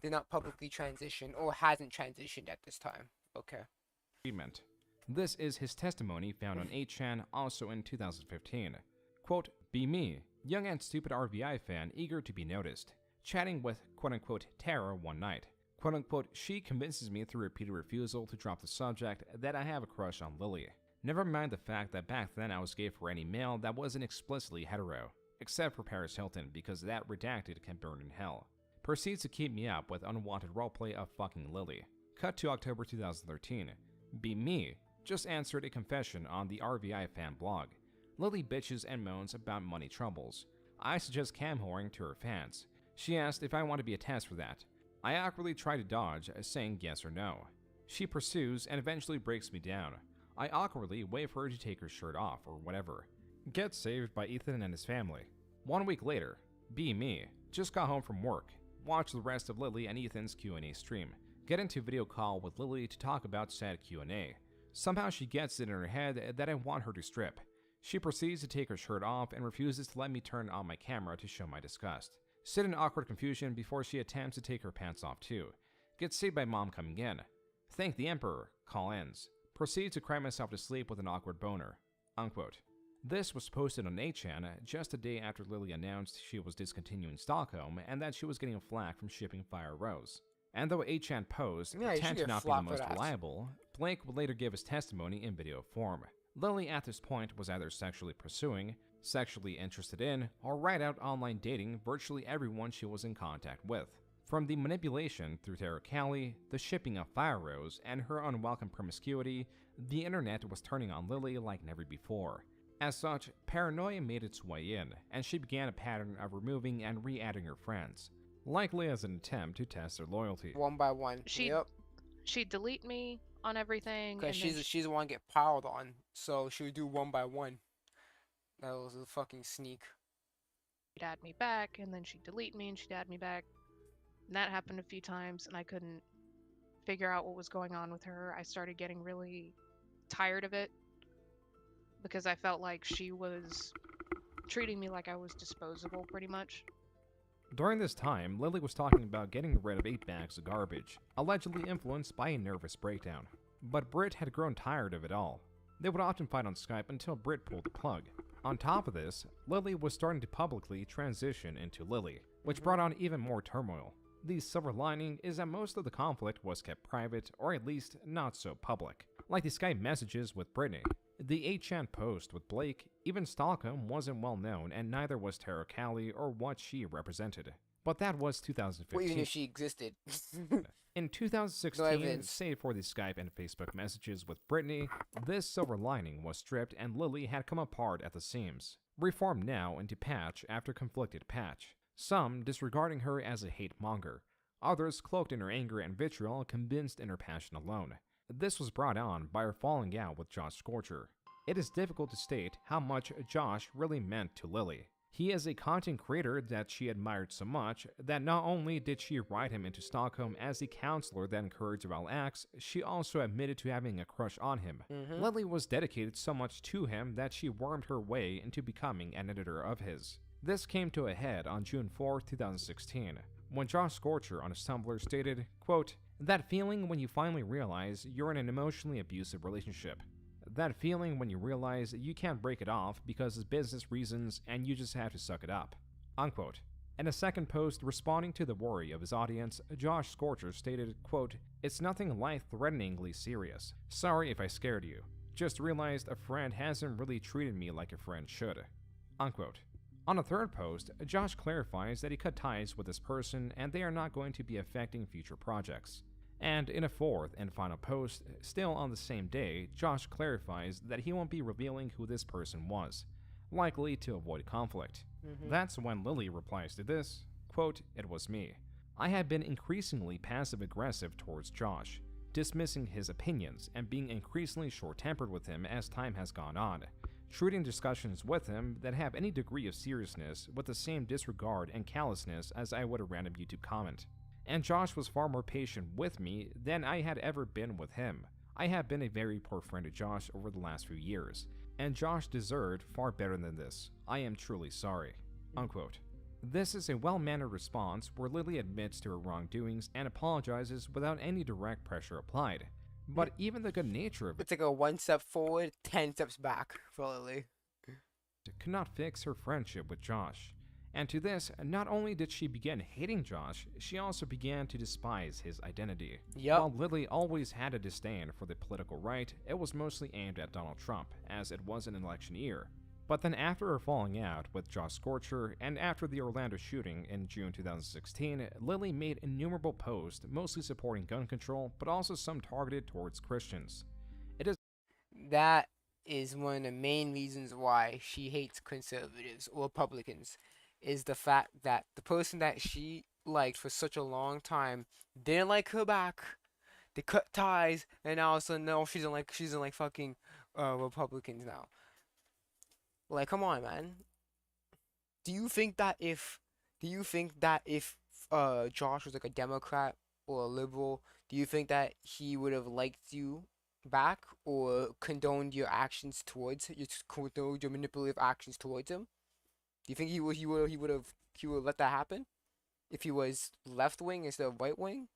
did not publicly transition, or hasn't transitioned at this time. Okay. Treatment. This is his testimony found on 8chan, also in 2015. Quote, "Be me, young and stupid RVI fan eager to be noticed, chatting with quote-unquote Tara one night. Quote-unquote, she convinces me through repeated refusal to drop the subject that I have a crush on Lily. Never mind the fact that back then I was gay for any male that wasn't explicitly hetero, except for Paris Hilton because that redacted can burn in hell. Proceeds to keep me up with unwanted roleplay of fucking Lily." Cut to October 2013. Be me just answered a confession on the RVI fan blog. Lily bitches and moans about money troubles. I suggest cam whoring to her fans. She asked if I want to be a test for that. I awkwardly try to dodge, saying yes or no. She pursues and eventually breaks me down. I awkwardly wait for her to take her shirt off or whatever. Get saved by Ethan and his family. 1 week later, be me, just got home from work. Watch the rest of Lily and Ethan's Q&A stream. Get into video call with Lily to talk about said Q&A. Somehow she gets it in her head that I want her to strip. She proceeds to take her shirt off and refuses to let me turn on my camera to show my disgust. Sit in awkward confusion before she attempts to take her pants off too. Get saved by mom coming in. Thank the emperor. Call ends. Proceed to cry myself to sleep with an awkward boner. Unquote. This was posted on 8chan just a day after Lily announced she was discontinuing Stockholm and that she was getting flack from shipping Fire Rose. And though 8chan posts tend to not be the most reliable, Blake would later give his testimony in video form. Lily at this point was either sexually pursuing, sexually interested in, or right out online dating virtually everyone she was in contact with. From the manipulation through Terra Cali, the shipping of Fire Rose, and her unwelcome promiscuity, the internet was turning on Lily like never before. As such, paranoia made its way in, and she began a pattern of removing and re-adding her friends, likely as an attempt to test their loyalty. One by one. She'd delete me on everything. Because she's the one get piled on, so she would do one by one. That was a fucking sneak. She'd add me back, and then she'd delete me, and she'd add me back. And that happened a few times, and I couldn't figure out what was going on with her. I started getting really tired of it because I felt like she was treating me like I was disposable, pretty much. During this time, Lily was talking about getting rid of 8 bags of garbage, allegedly influenced by a nervous breakdown. But Britt had grown tired of it all. They would often fight on Skype until Britt pulled the plug. On top of this, Lily was starting to publicly transition into Lily, which brought on even more turmoil. The silver lining is that most of the conflict was kept private, or at least not so public. Like the Skype messages with Brittany, the 8chan post with Blake, even Stockholm wasn't well known, and neither was Terra Cali or what she represented. But that was 2015. Well, even if she existed. In 2016, save for the Skype and Facebook messages with Brittany, this silver lining was stripped and Lily had come apart at the seams, reformed now into Patch after conflicted Patch. Some disregarding her as a hate monger, others cloaked in her anger and vitriol, convinced in her passion alone. This was brought on by her falling out with Josh Scorcher. It is difficult to state how much Josh really meant to Lily. He is a content creator that she admired so much that not only did she write him into Stockholm as the counselor that encouraged vile acts, she also admitted to having a crush on him. Lily was dedicated so much to him that she wormed her way into becoming an editor of his. This came to a head on June 4, 2016, when Josh Scorcher on his Tumblr stated, quote, "That feeling when you finally realize you're in an emotionally abusive relationship. That feeling when you realize you can't break it off because of business reasons and you just have to suck it up." Unquote. In a second post responding to the worry of his audience, Josh Scorcher stated, quote, "It's nothing life-threateningly serious. Sorry if I scared you. Just realized a friend hasn't really treated me like a friend should." Unquote. On a third post, Josh clarifies that he cut ties with this person and they are not going to be affecting future projects. And in a fourth and final post, still on the same day, Josh clarifies that he won't be revealing who this person was, likely to avoid conflict. That's when Lily replies to this, quote, "It was me. I had been increasingly passive-aggressive towards Josh, dismissing his opinions and being increasingly short-tempered with him as time has gone on, treating discussions with him that have any degree of seriousness with the same disregard and callousness as I would a random YouTube comment. And Josh was far more patient with me than I had ever been with him. I have been a very poor friend to Josh over the last few years, and Josh deserved far better than this. I am truly sorry." Unquote. This is a well-mannered response where Lily admits to her wrongdoings and apologizes without any direct pressure applied. But even the good nature of it It's like a 1 step forward, 10 steps back for Lily. could not fix her friendship with Josh. And to this, not only did she begin hating Josh, she also began to despise his identity. While Lily always had a disdain for the political right, it was mostly aimed at Donald Trump, as it was an election year. But then after her falling out with Josh Scorcher, and after the Orlando shooting in June 2016, Lily made innumerable posts mostly supporting gun control, but also some targeted towards Christians. That is one of the main reasons why she hates conservatives or Republicans, is the fact that the person that she liked for such a long time didn't like her back. They cut ties, and now all of a sudden, no, she's in like fucking Republicans now. Like, come on, man. Do you think that if Josh was like a Democrat or a liberal, do you think that he would have liked you back or condoned your actions towards your manipulative actions towards him? Do you think he would let that happen if he was left wing instead of right wing?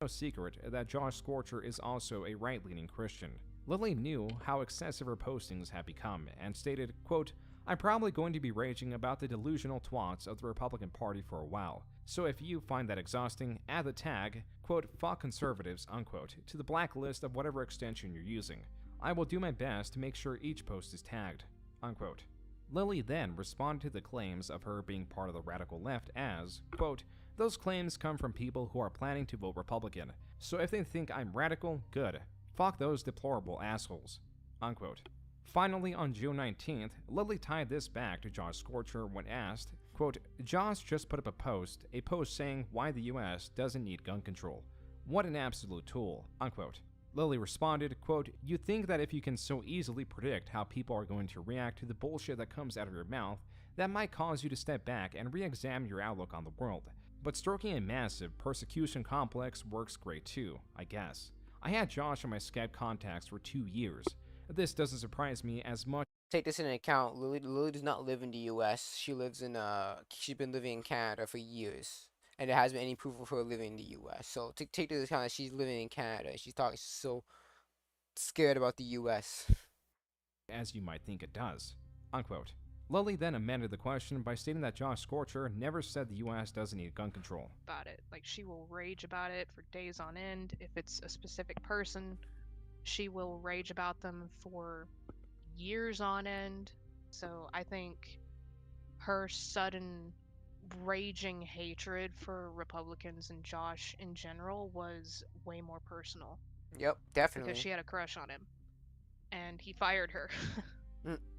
no secret that Josh Scorcher is also a right-leaning Christian. Lily knew how excessive her postings had become and stated, quote, "I'm probably going to be raging about the delusional twats of the Republican Party for a while, so if you find that exhausting, add the tag, quote, fuck conservatives, unquote, to the blacklist of whatever extension you're using. I will do my best to make sure each post is tagged," unquote. Lily then responded to the claims of her being part of the radical left as, quote, "Those claims come from people who are planning to vote Republican, so if they think I'm radical, good. Fuck those deplorable assholes," unquote. Finally, on June 19th, Lily tied this back to Josh Scorcher when asked, quote, "Josh just put up a post saying why the US doesn't need gun control. What an absolute tool," unquote. Lily responded, quote, "You think that if you can so easily predict how people are going to react to the bullshit that comes out of your mouth, that might cause you to step back and re-examine your outlook on the world. But stroking a massive persecution complex works great too, I guess. I had Josh on my Skype contacts for 2 years. This doesn't surprise me as much." Take this into account. Lily does not live in the U.S. She's been living in Canada for years, and there hasn't been any proof of her living in the U.S. So take this into account that she's living in Canada. And she's so scared about the U.S. as you might think it does, unquote. Lily then amended the question by stating that Josh Scorcher never said the US doesn't need gun control. About it. Like, she will rage about it for days on end. If it's a specific person, she will rage about them for years on end. So I think her sudden raging hatred for Republicans and Josh in general was way more personal. Yep, definitely. Because she had a crush on him. And he fired her.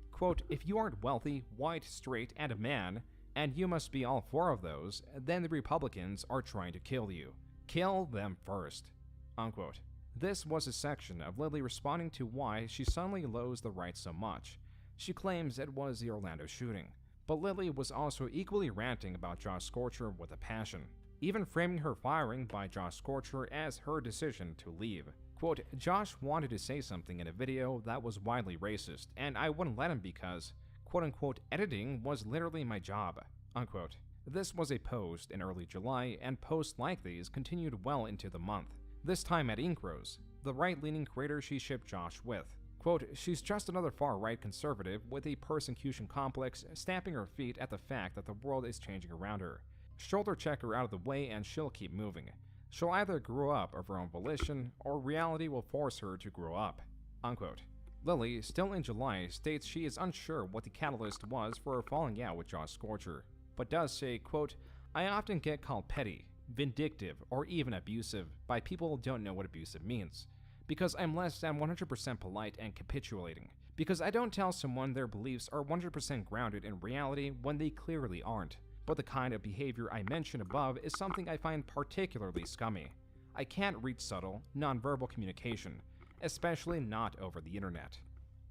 Quote, "If you aren't wealthy, white, straight, and a man, and you must be all 4 of those, then the Republicans are trying to kill you. Kill them first," unquote. This was a section of Lily responding to why she suddenly loathes the right so much. She claims it was the Orlando shooting, but Lily was also equally ranting about Josh Scorcher with a passion, even framing her firing by Josh Scorcher as her decision to leave. Quote, "Josh wanted to say something in a video that was widely racist, and I wouldn't let him because, quote-unquote, editing was literally my job," unquote. This was a post in early July, and posts like these continued well into the month. This time at Inkros, the right-leaning creator she shipped Josh with. Quote, "She's just another far-right conservative with a persecution complex stamping her feet at the fact that the world is changing around her. Shoulder check her out of the way and she'll keep moving. She'll either grow up of her own volition, or reality will force her to grow up," unquote. Lily, still in July, states she is unsure what the catalyst was for her falling out with Josh Scorcher, but does say, quote, "I often get called petty, vindictive, or even abusive by people who don't know what abusive means, because I'm less than 100% polite and capitulating, because I don't tell someone their beliefs are 100% grounded in reality when they clearly aren't. But the kind of behavior I mentioned above is something I find particularly scummy. I can't read subtle, nonverbal communication, especially not over the internet,"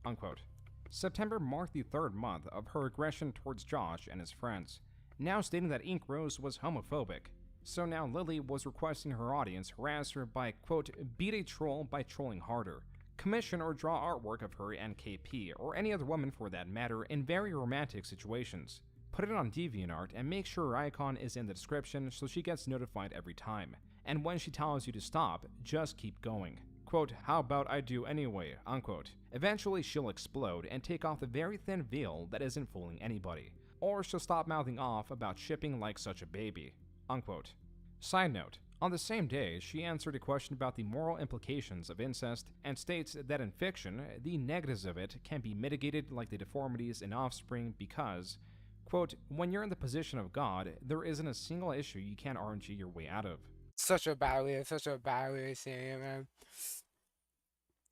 unquote. September marked the 3rd month of her aggression towards Josh and his friends, now stating that Ink Rose was homophobic. So now Lily was requesting her audience harass her by, quote, "beat a troll by trolling harder, commission or draw artwork of her and KP, or any other woman for that matter, in very romantic situations. Put it on DeviantArt and make sure her icon is in the description so she gets notified every time. And when she tells you to stop, just keep going. Quote, how about I do anyway, unquote. Eventually she'll explode and take off the very thin veil that isn't fooling anybody. Or she'll stop mouthing off about shipping like such a baby, unquote. Side note, on the same day, she answered a question about the moral implications of incest and states that in fiction, the negatives of it can be mitigated like the deformities in offspring because, quote, when you're in the position of God, there isn't a single issue you can't RNG your way out of. Such a bad way of saying it, man.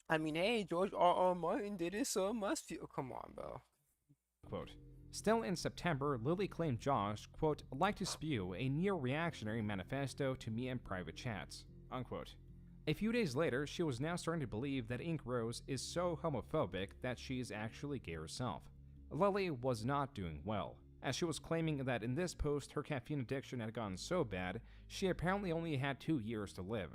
I mean, hey, George R.R. Martin did it, so it must feel. Come on, bro. Quote. Still in September, Lily claimed Josh, quote, liked to spew a near-reactionary manifesto to me in private chats, unquote. A few days later, she was now starting to believe that Ink Rose is so homophobic that she is actually gay herself. Lily was not doing well, as she was claiming that in this post her caffeine addiction had gotten so bad, she apparently only had 2 years to live.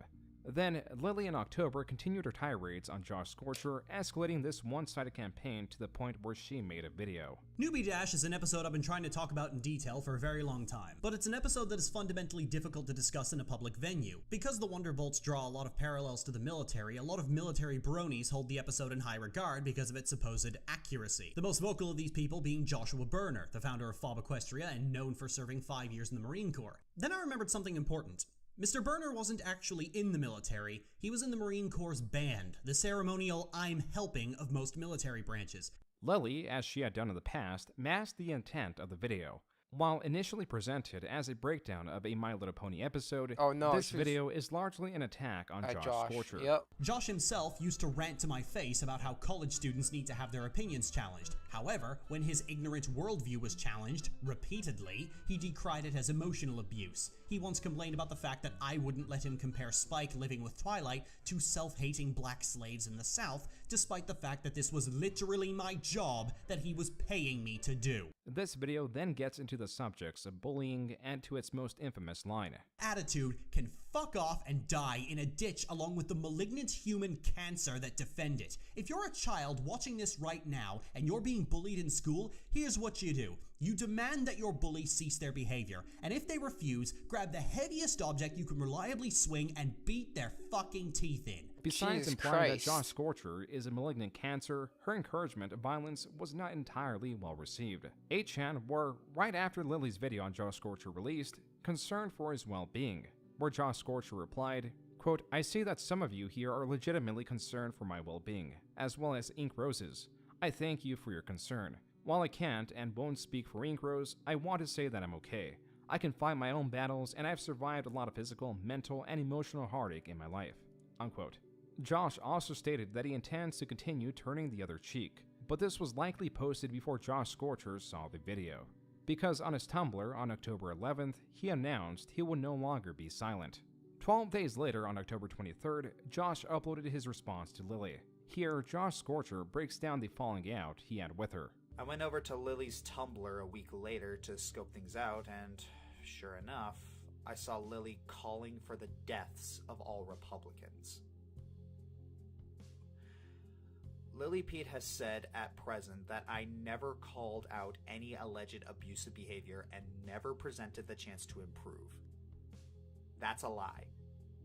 Then, Lily in October continued her tirades on Josh Scorcher, escalating this one-sided campaign to the point where she made a video. Newbie Dash is an episode I've been trying to talk about in detail for a very long time, but it's an episode that is fundamentally difficult to discuss in a public venue. Because the Wonderbolts draw a lot of parallels to the military, a lot of military bronies hold the episode in high regard because of its supposed accuracy. The most vocal of these people being Joshua Burner, the founder of FOB Equestria and known for serving 5 years in the Marine Corps. Then I remembered something important. Mr. Burner wasn't actually in the military, he was in the Marine Corps' band, the ceremonial I'm helping of most military branches. Lily, as she had done in the past, masked the intent of the video. While initially presented as a breakdown of a My Little Pony episode, this video is largely an attack on Josh Scorcher. Yep. Josh himself used to rant to my face about how college students need to have their opinions challenged. However, when his ignorant worldview was challenged, repeatedly, he decried it as emotional abuse. He once complained about the fact that I wouldn't let him compare Spike living with Twilight to self-hating black slaves in the South, despite the fact that this was literally my job that he was paying me to do. This video then gets into the subjects of bullying and to its most infamous line. Attitude can fuck off and die in a ditch along with the malignant human cancer that defend it. If you're a child watching this right now and you're being bullied in school, here's what you do. You demand that your bully cease their behavior, and if they refuse, grab the heaviest object you can reliably swing and beat their fucking teeth in. Besides implying that Josh Scorcher is a malignant cancer, her encouragement of violence was not entirely well received. 8chan were, right after Lily's video on Josh Scorcher released, concerned for his well-being, where Josh Scorcher replied, quote, I see that some of you here are legitimately concerned for my well-being, as well as Ink Roses. I thank you for your concern. While I can't and won't speak for Ink Rose, I want to say that I'm okay. I can fight my own battles, and I've survived a lot of physical, mental, and emotional heartache in my life. Unquote. Josh also stated that he intends to continue turning the other cheek, but this was likely posted before Josh Scorcher saw the video, because on his Tumblr on October 11th, he announced he would no longer be silent. 12 days later, on October 23rd, Josh uploaded his response to Lily. Here, Josh Scorcher breaks down the falling out he had with her. I went over to Lily's Tumblr a week later to scope things out, and sure enough, I saw Lily calling for the deaths of all Republicans. Lily Pete has said at present that I never called out any alleged abusive behavior and never presented the chance to improve. That's a lie.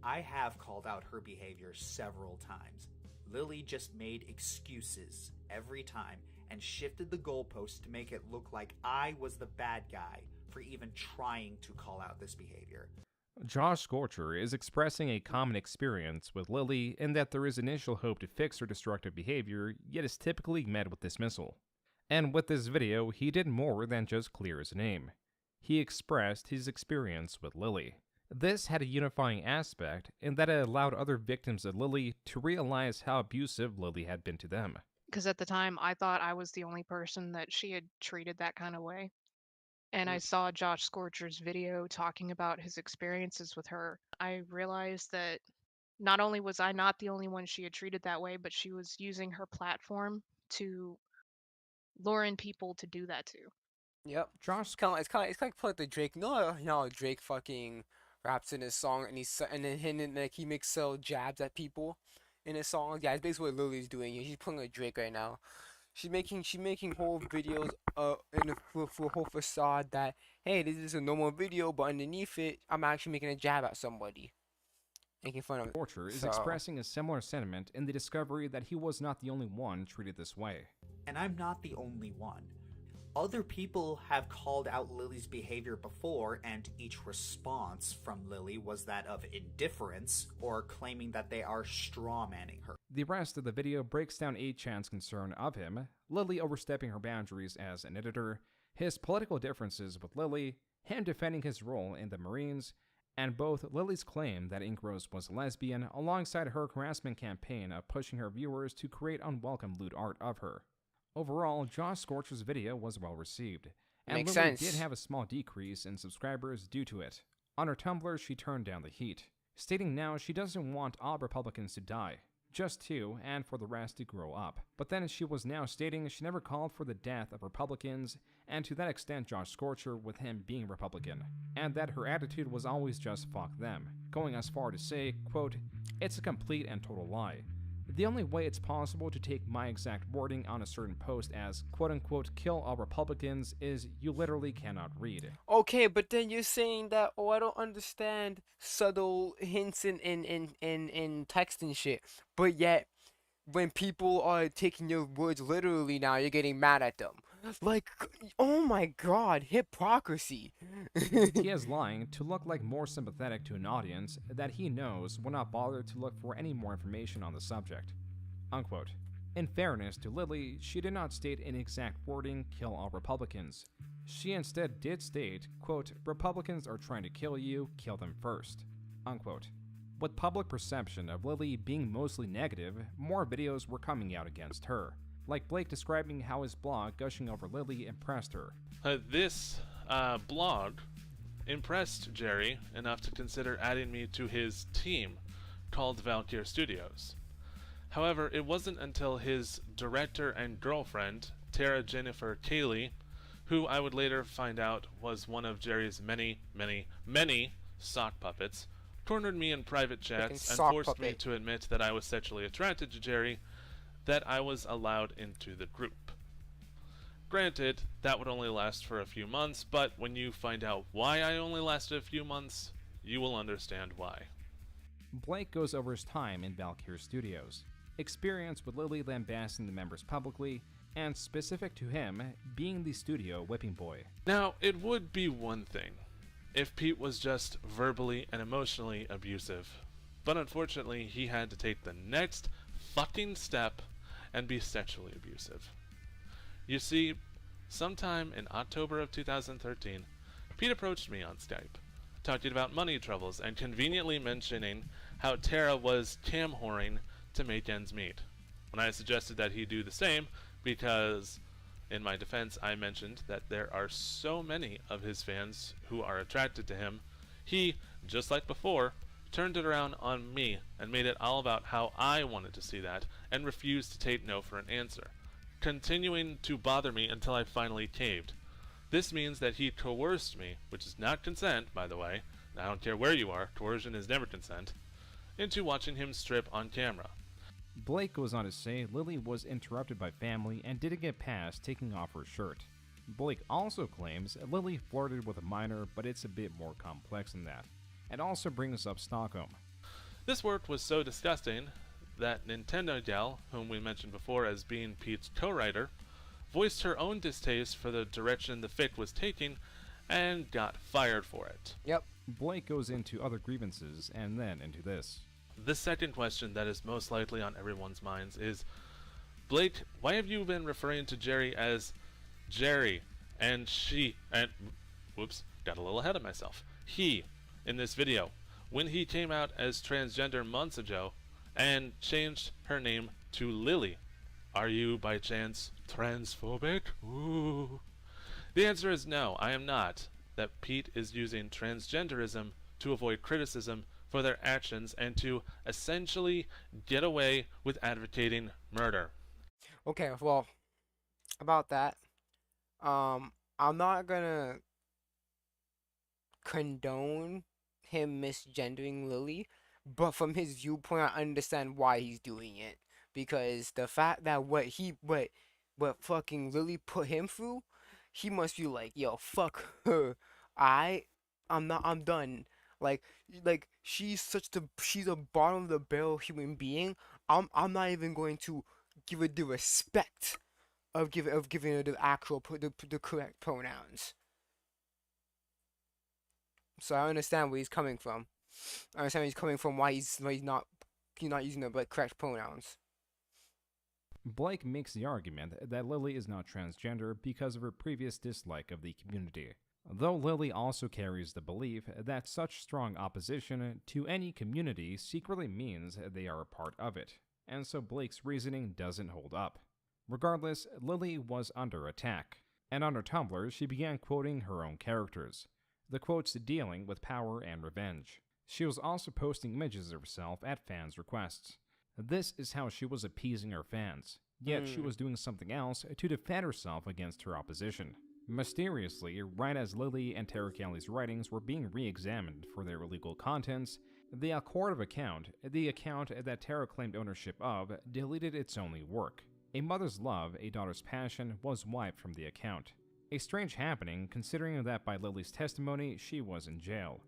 I have called out her behavior several times. Lily just made excuses every time and shifted the goalposts to make it look like I was the bad guy for even trying to call out this behavior. Josh Scorcher is expressing a common experience with Lily in that there is initial hope to fix her destructive behavior, yet is typically met with dismissal. And with this video, he did more than just clear his name. He expressed his experience with Lily. This had a unifying aspect in that it allowed other victims of Lily to realize how abusive Lily had been to them. Because at the time, I thought I was the only person that she had treated that kind of way. And I saw Josh Scorcher's video talking about his experiences with her. I realized that not only was I not the only one she had treated that way, but she was using her platform to lure in people to do that to. Yep. Josh, it's kind of like the Drake. No, Drake fucking raps in his song, and then like he makes jabs at people in his song. Yeah, it's basically what Lily's doing. She's pulling a Drake right now. She's making whole videos in a whole facade that, hey, this is a normal video, but underneath it, I'm actually making a jab at somebody, making fun of it. Scorcher is expressing a similar sentiment in the discovery that he was not the only one treated this way. And I'm not the only one. Other people have called out Lily's behavior before, and each response from Lily was that of indifference or claiming that they are strawmanning her. The rest of the video breaks down 8chan's concern of him, Lily overstepping her boundaries as an editor, his political differences with Lily, him defending his role in the Marines, and both Lily's claim that Ink Rose was a lesbian alongside her harassment campaign of pushing her viewers to create unwelcome lewd art of her. Overall, Josh Scorcher's video was well received, and Makes Lily sense. did have a small decrease in subscribers due to it. On her Tumblr, she turned down the heat, stating now she doesn't want all Republicans to die, just 2, and for the rest to grow up. But then she was now stating she never called for the death of Republicans, and to that extent Josh Scorcher with him being Republican, and that her attitude was always just fuck them, going as far to say, quote, "It's a complete and total lie. The only way it's possible to take my exact wording on a certain post as quote-unquote kill all Republicans is you literally cannot read." Okay, but then you're saying that, oh, I don't understand subtle hints in text and shit. But yet, when people are taking your words literally now, you're getting mad at them. Like, oh my god, hypocrisy. He is lying to look like more sympathetic to an audience that he knows will not bother to look for any more information on the subject. Unquote. In fairness to Lily, she did not state in exact wording, kill all Republicans. She instead did state, quote, "Republicans are trying to kill you, kill them first." Unquote. With public perception of Lily being mostly negative, more videos were coming out against her, like Blake describing how his blog gushing over Lily impressed her. This blog impressed Jerry enough to consider adding me to his team called Valkyr Studios. However, it wasn't until his director and girlfriend, Tara Jennifer Cayley, who I would later find out was one of Jerry's many, many, many sock puppets, cornered me in private chats and forced me to admit that I was sexually attracted to Jerry, that I was allowed into the group. Granted, that would only last for a few months, but when you find out why I only lasted a few months, you will understand why. Blake goes over his time in Valkyr Studios, experience with Lily lambasting the members publicly, and specific to him, being the studio whipping boy. Now, it would be one thing if Pete was just verbally and emotionally abusive, but unfortunately he had to take the next fucking step and be sexually abusive. You see, sometime in October of 2013, Pete approached me on Skype, talking about money troubles and conveniently mentioning how Tara was cam whoring to make ends meet. When I suggested that he do the same, because in my defense I mentioned that there are so many of his fans who are attracted to him, he, just like before, turned it around on me and made it all about how I wanted to see that and refused to take no for an answer, continuing to bother me until I finally caved. This means that he coerced me, which is not consent, by the way, and I don't care where you are, coercion is never consent, into watching him strip on camera. Blake goes on to say Lily was interrupted by family and didn't get past taking off her shirt. Blake also claims Lily flirted with a minor, but it's a bit more complex than that, and also brings up Stockholm. This work was so disgusting that Nintendo Gal, whom we mentioned before as being Pete's co-writer, voiced her own distaste for the direction the fic was taking and got fired for it. Yep. Blake goes into other grievances and then into this. The second question that is most likely on everyone's minds is, Blake, why have you been referring to Jerry as Jerry and she and whoops, got a little ahead of myself. He in this video when he came out as transgender months ago and changed her name to Lily. Are you by chance transphobic? Ooh. The answer is no, I am not. That Pete is using transgenderism to avoid criticism for their actions and to essentially get away with advocating murder. Okay, well, about that, I'm not gonna condone him misgendering Lily, but from his viewpoint, I understand why he's doing it. Because the fact that what fucking Lily put him through, he must be like, yo, fuck her. I'm done. Like she's a bottom of the barrel human being. I'm not even going to give her the respect of giving her the actual the correct pronouns. So I understand where he's coming from. I understand where he's coming from. Why he's not using the correct pronouns. Blake makes the argument that Lily is not transgender because of her previous dislike of the community, though Lily also carries the belief that such strong opposition to any community secretly means they are a part of it, and so Blake's reasoning doesn't hold up. Regardless, Lily was under attack, and on her Tumblr she began quoting her own characters, the quotes dealing with power and revenge. She was also posting images of herself at fans' requests. This is how she was appeasing her fans, yet she was doing something else to defend herself against her opposition. Mysteriously, right as Lily and Tara Kelly's writings were being re-examined for their illegal contents, the Accord account, the account that Tara claimed ownership of, deleted its only work. A mother's love, a daughter's passion, was wiped from the account. A strange happening, considering that by Lily's testimony, she was in jail.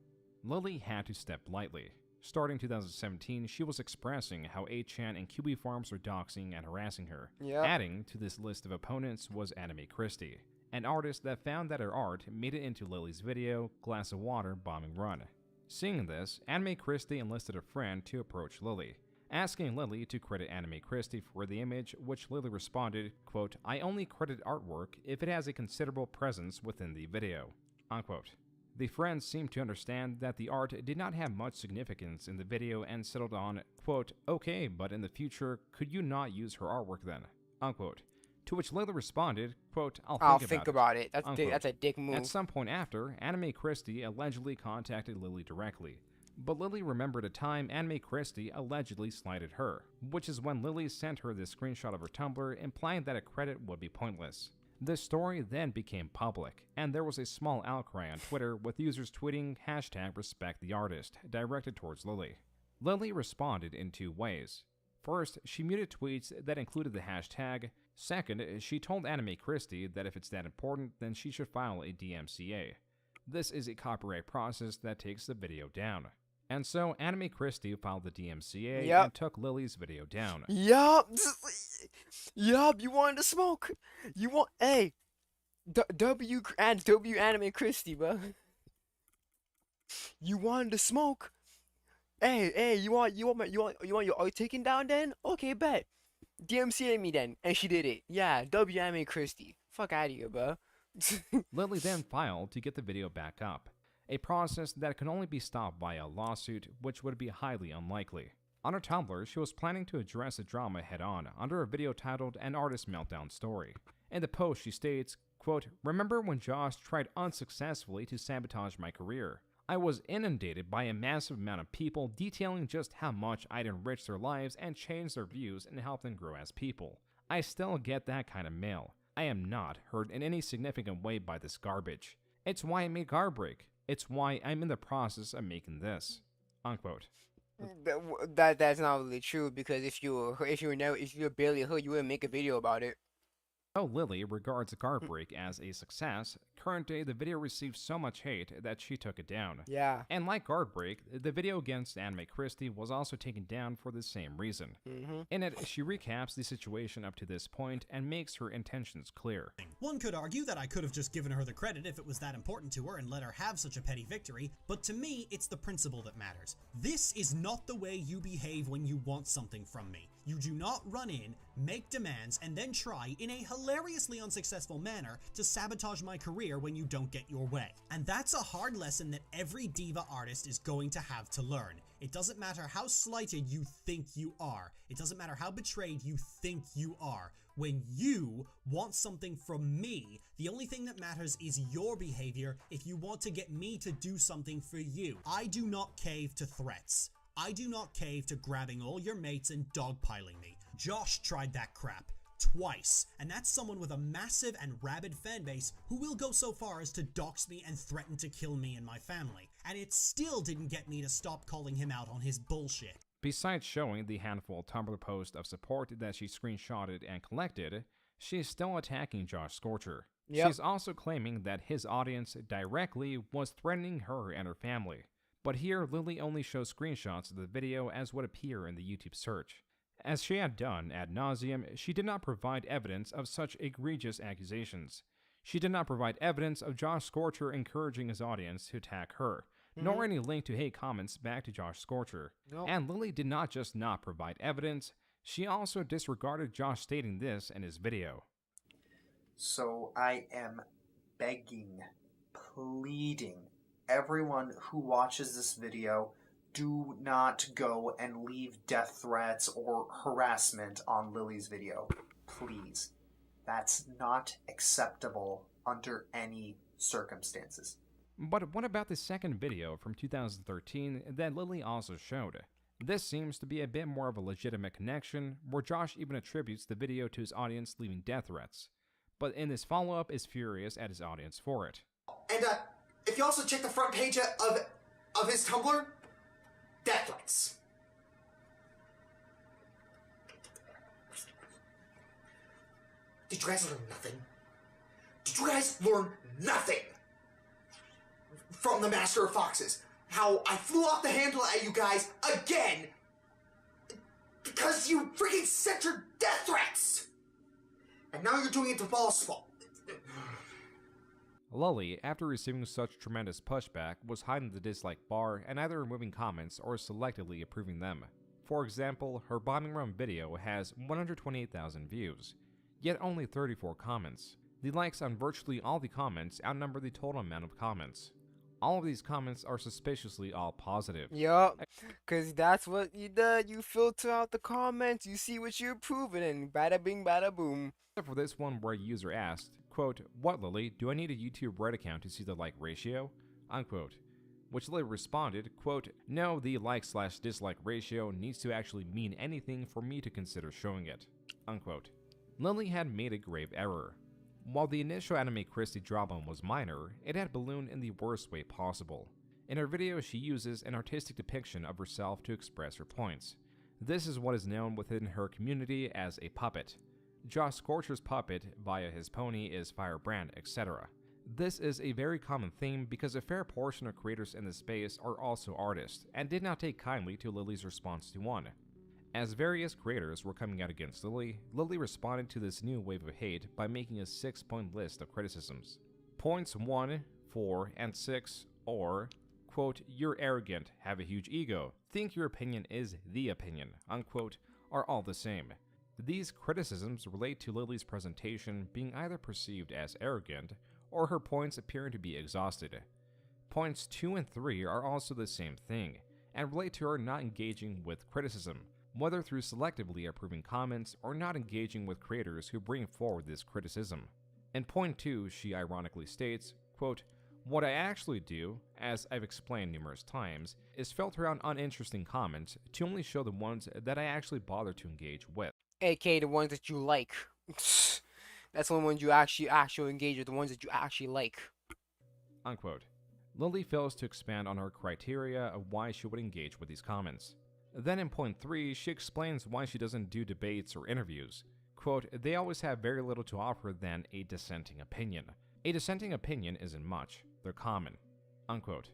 Lily had to step lightly. Starting 2017, she was expressing how 8chan and QB Farms were doxing and harassing her. Yep. Adding to this list of opponents was Anime Christie, an artist that found that her art made it into Lily's video, Glass of Water Bombing Run. Seeing this, Anime Christie enlisted a friend to approach Lily, asking Lily to credit Anime Christie for the image, which Lily responded, quote, "I only credit artwork if it has a considerable presence within the video," unquote. The friends seemed to understand that the art did not have much significance in the video and settled on, quote, "Okay, but in the future, could you not use her artwork then?" unquote. To which Lily responded, quote, I'll think about it. That's a dick move. At some point after, Anime Christie allegedly contacted Lily directly. But Lily remembered a time Anime Christie allegedly slighted her, which is when Lily sent her this screenshot of her Tumblr implying that a credit would be pointless. This story then became public, and there was a small outcry on Twitter with users tweeting #RespectTheArtist directed towards Lily. Lily responded in two ways. First, she muted tweets that included the hashtag. Second, she told Anime Christie that if it's that important, then she should file a DMCA. This is a copyright process that takes the video down. And so, Anime Christie filed the DMCA and took Lily's video down. Yup, you wanted to smoke. You want, hey, W Anime Christie, bro. You wanted to smoke. Hey, you want your art taken down then? Okay, bet. DMCA me then, and she did it. Yeah, W Anime Christie. Fuck out of here, bro. Lily then filed to get the video back up, a process that could only be stopped by a lawsuit, which would be highly unlikely. On her Tumblr, she was planning to address the drama head-on under a video titled An Artist Meltdown Story. In the post, she states, quote, "Remember when Josh tried unsuccessfully to sabotage my career? I was inundated by a massive amount of people detailing just how much I'd enriched their lives and changed their views and helped them grow as people. I still get that kind of mail. I am not hurt in any significant way by this garbage. It's why I made Garbreak. It's why I'm in the process of making this," unquote. That's not really true, because if you were barely hurt, you wouldn't make a video about it. Though Lily regards Garbreak as a success, current day the video received so much hate that she took it down. Yeah. And like Garbreak, the video against Anime Christie was also taken down for the same reason. In it, she recaps the situation up to this point and makes her intentions clear. One could argue that I could have just given her the credit if it was that important to her and let her have such a petty victory, but to me, it's the principle that matters. This is not the way you behave when you want something from me. You do not run in, make demands, and then try, in a hilariously unsuccessful manner, to sabotage my career when you don't get your way. And that's a hard lesson that every diva artist is going to have to learn. It doesn't matter how slighted you think you are. It doesn't matter how betrayed you think you are. When you want something from me, the only thing that matters is your behavior if you want to get me to do something for you. I do not cave to threats. I do not cave to grabbing all your mates and dogpiling me. Josh tried that crap twice, and that's someone with a massive and rabid fanbase who will go so far as to dox me and threaten to kill me and my family. And it still didn't get me to stop calling him out on his bullshit. Besides showing the handful of Tumblr posts of support that she screenshotted and collected, she is still attacking Josh Scorcher. She's also claiming that his audience directly was threatening her and her family. But here, Lily only shows screenshots of the video as would appear in the YouTube search. As she had done ad nauseum, she did not provide evidence of such egregious accusations. She did not provide evidence of Josh Scorcher encouraging his audience to attack her, nor any link to hate comments back to Josh Scorcher. And Lily did not just not provide evidence, she also disregarded Josh stating this in his video. So I am begging, pleading, everyone who watches this video, do not go and leave death threats or harassment on Lily's video. Please. That's not acceptable under any circumstances. But what about the second video from 2013 that Lily also showed? This seems to be a bit more of a legitimate connection, where Josh even attributes the video to his audience leaving death threats, but in his follow-up is furious at his audience for it. And if you also check the front page of his Tumblr, death threats. Did you guys learn nothing? Did you guys learn nothing from the Master of Foxes? How I flew off the handle at you guys again because you freaking sent your death threats! And now you're doing it to Ballspawn. Lily, after receiving such tremendous pushback, was hiding the dislike bar and either removing comments or selectively approving them. For example, her bombing run video has 128,000 views, yet only 34 comments. The likes on virtually all the comments outnumber the total amount of comments. All of these comments are suspiciously all positive. Yup, cause that's what you do. You filter out the comments, you see what you're approving, and bada bing, bada boom. Except for this one where a user asked, quote, "What, Lily, do I need a YouTube Red account to see the like ratio?" Unquote. Which Lily responded, quote, "No, the like/dislike ratio needs to actually mean anything for me to consider showing it." Unquote. Lily had made a grave error. While the initial Anime Christie drawbomb was minor, it had ballooned in the worst way possible. In her video, she uses an artistic depiction of herself to express her points. This is what is known within her community as a puppet. Josh Scorcher's puppet via his pony is Firebrand, etc. This is a very common theme because a fair portion of creators in this space are also artists, and did not take kindly to Lily's response to one. As various creators were coming out against Lily, Lily responded to this new wave of hate by making a 6-point list of criticisms. Points 1, 4, and 6 are, quote, "You're arrogant, have a huge ego, think your opinion is the opinion," unquote, are all the same. These criticisms relate to Lily's presentation being either perceived as arrogant, or her points appearing to be exhausted. Points 2 and 3 are also the same thing, and relate to her not engaging with criticism, whether through selectively approving comments or not engaging with creators who bring forward this criticism. In point 2, she ironically states, quote, "What I actually do, as I've explained numerous times, is filter out uninteresting comments to only show the ones that I actually bother to engage with." AKA the ones that you like. That's the ones you actually engage with, the ones that you actually like. Unquote. Lily fails to expand on her criteria of why she would engage with these comments. Then in point 3, she explains why she doesn't do debates or interviews. Quote, "They always have very little to offer than a dissenting opinion. A dissenting opinion isn't much. They're common." Unquote.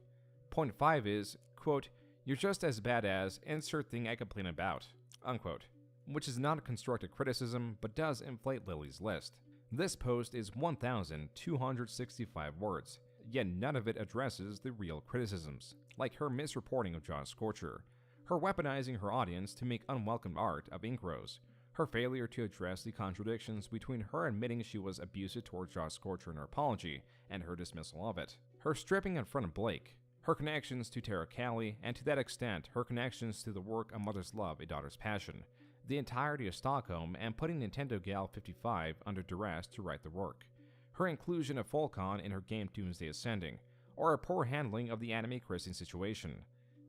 Point 5 is, quote, "You're just as bad as insert thing I complain about." Unquote. Which is not a constructive criticism, but does inflate Lily's list. This post is 1,265 words, yet none of it addresses the real criticisms, like her misreporting of Josh Scorcher, her weaponizing her audience to make unwelcome art of Inkros, her failure to address the contradictions between her admitting she was abusive towards Josh Scorcher in her apology and her dismissal of it, her stripping in front of Blake, her connections to Tara Callie, and to that extent, her connections to the work A Mother's Love, A Daughter's Passion, the entirety of Stockholm, and putting Nintendo Gal 55 under duress to write the work, her inclusion of Falcon in her game Doomsday Ascending, or her poor handling of the Anime Christie situation.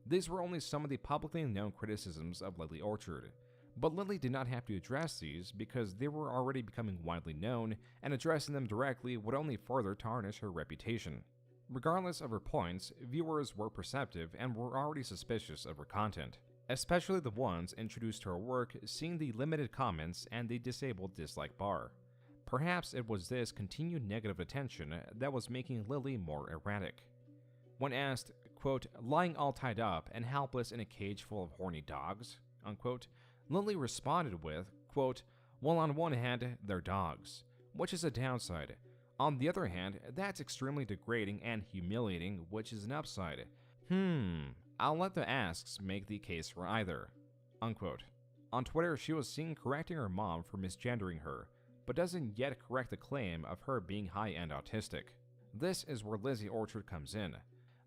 These were only some of the publicly known criticisms of Lily Orchard, but Lily did not have to address these because they were already becoming widely known, and addressing them directly would only further tarnish her reputation. Regardless of her points, viewers were perceptive and were already suspicious of her content, especially the ones introduced to her work seeing the limited comments and the disabled dislike bar. Perhaps it was this continued negative attention that was making Lily more erratic. When asked, quote, "Lying all tied up and helpless in a cage full of horny dogs," unquote, Lily responded with, quote, "Well, on one hand, they're dogs, which is a downside. On the other hand, that's extremely degrading and humiliating, which is an upside. I'll let the asks make the case for either," unquote. On Twitter, she was seen correcting her mom for misgendering her, but doesn't yet correct the claim of her being high-end autistic. This is where Lizzie Orchard comes in.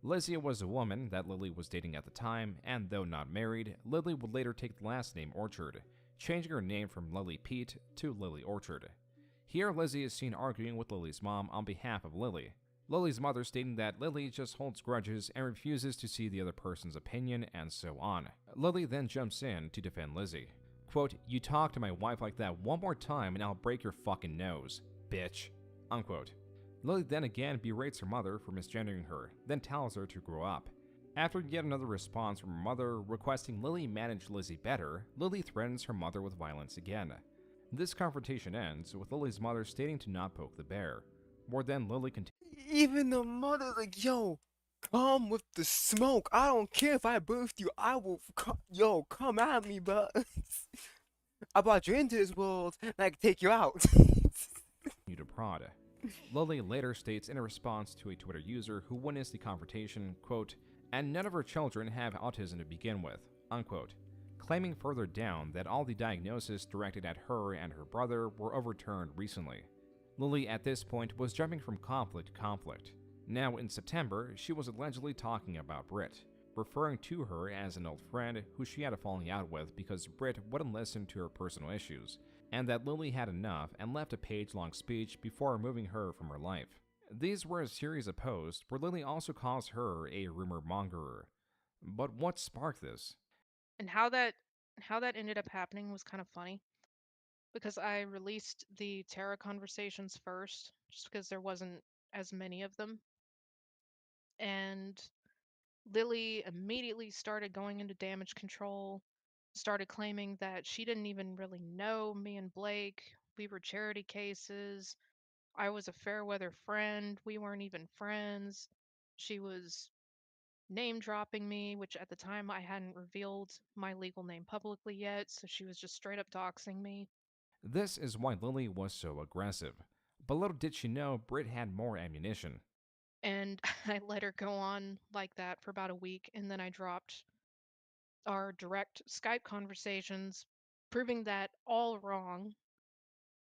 Lizzie was a woman that Lily was dating at the time, and though not married, Lily would later take the last name Orchard, changing her name from Lily Pete to Lily Orchard. Here, Lizzie is seen arguing with Lily's mom on behalf of Lily. Lily's mother stating that Lily just holds grudges and refuses to see the other person's opinion, and so on. Lily then jumps in to defend Lizzie. Quote, "You talk to my wife like that one more time and I'll break your fucking nose, bitch." Unquote. Lily then again berates her mother for misgendering her, then tells her to grow up. After yet another response from her mother requesting Lily manage Lizzie better, Lily threatens her mother with violence again. This confrontation ends with Lily's mother stating to not poke the bear. More then, Lily continues. Even the mother, like, yo, come with the smoke. I don't care if I birthed you. I will, come at me, bro. I brought you into this world, and I can take you out. To prod. Lily later states in a response to a Twitter user who witnessed the confrontation, quote, "And none of her children have autism to begin with," unquote, claiming further down that all the diagnoses directed at her and her brother were overturned recently. Lily at this point was jumping from conflict to conflict. Now in September, she was allegedly talking about Britt, referring to her as an old friend who she had a falling out with because Britt wouldn't listen to her personal issues, and that Lily had enough and left a page-long speech before removing her from her life. These were a series of posts where Lily also calls her a rumor mongerer. But what sparked this? And how that ended up happening was kind of funny, because I released the Terra conversations first, just because there wasn't as many of them. And Lily immediately started going into damage control, started claiming that she didn't even really know me and Blake. We were charity cases. I was a fair weather friend. We weren't even friends. She was name dropping me, which at the time I hadn't revealed my legal name publicly yet, so she was just straight up doxing me. This is why Lily was so aggressive. But little did she know Britt had more ammunition. And I let her go on like that for about a week, and then I dropped our direct Skype conversations, proving that all wrong,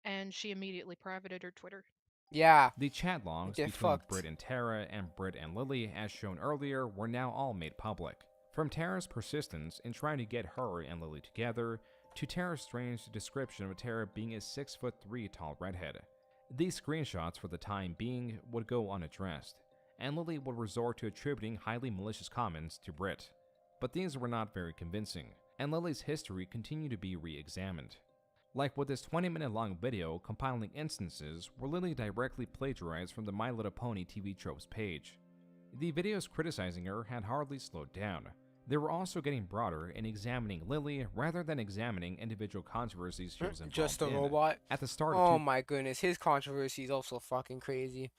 and she immediately privated her Twitter. Yeah. The chat logs Get between fucked. Britt and Tara and Britt and Lily, as shown earlier, were now all made public. From Tara's persistence in trying to get her and Lily together, to Tara's strange description of Tara being a 6'3" tall redhead. These screenshots, for the time being, would go unaddressed, and Lily would resort to attributing highly malicious comments to Britt. But these were not very convincing, and Lily's history continued to be re-examined. Like with this 20-minute long video compiling instances where Lily directly plagiarized from the My Little Pony TV Tropes page. The videos criticizing her had hardly slowed down. They were also getting broader in examining Lily rather than examining individual controversies she was involved Just a in. robot. At the start Oh of my goodness, his controversy is also fucking crazy.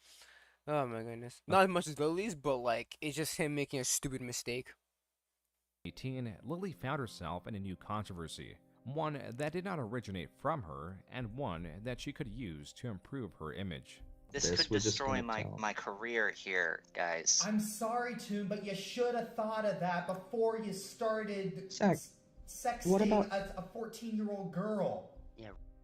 Oh my goodness. Not as much as Lily's, but like, it's just him making a stupid mistake. 2018, Lily found herself in a new controversy. One that did not originate from her, and one that she could use to improve her image. This could destroy my career here, guys. I'm sorry, Toon, but you should have thought of that before you started sexting a 14-year-old girl.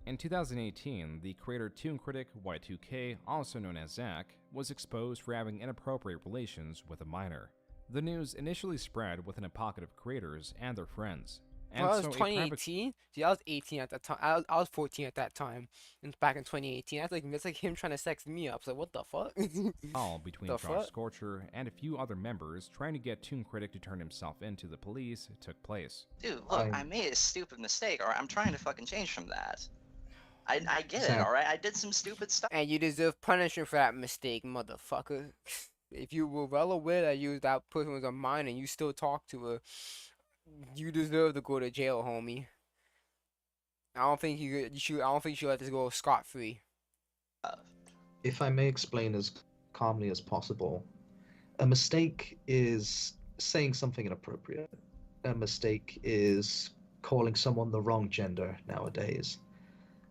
In 2018, the creator Toon critic Y2K, also known as Zach, was exposed for having inappropriate relations with a minor. The news initially spread within a pocket of creators and their friends. And Well, that was 2018. See, I was 18 at that time. I was 14 at that time. And back in 2018, that's like him trying to sex me up. So what the fuck? All between The Josh fuck? Scorcher and a few other members trying to get Toon Critic to turn himself into the police took place. Dude, look, I made a stupid mistake, alright? I'm trying to fucking change from that. I get it, alright? I did some stupid stuff. And you deserve punishment for that mistake, motherfucker. If you were well aware that that person was a minor and you still talk to her, you deserve to go to jail, homie. I don't think you should let this go scot-free. If I may explain as calmly as possible, a mistake is saying something inappropriate. A mistake is calling someone the wrong gender nowadays.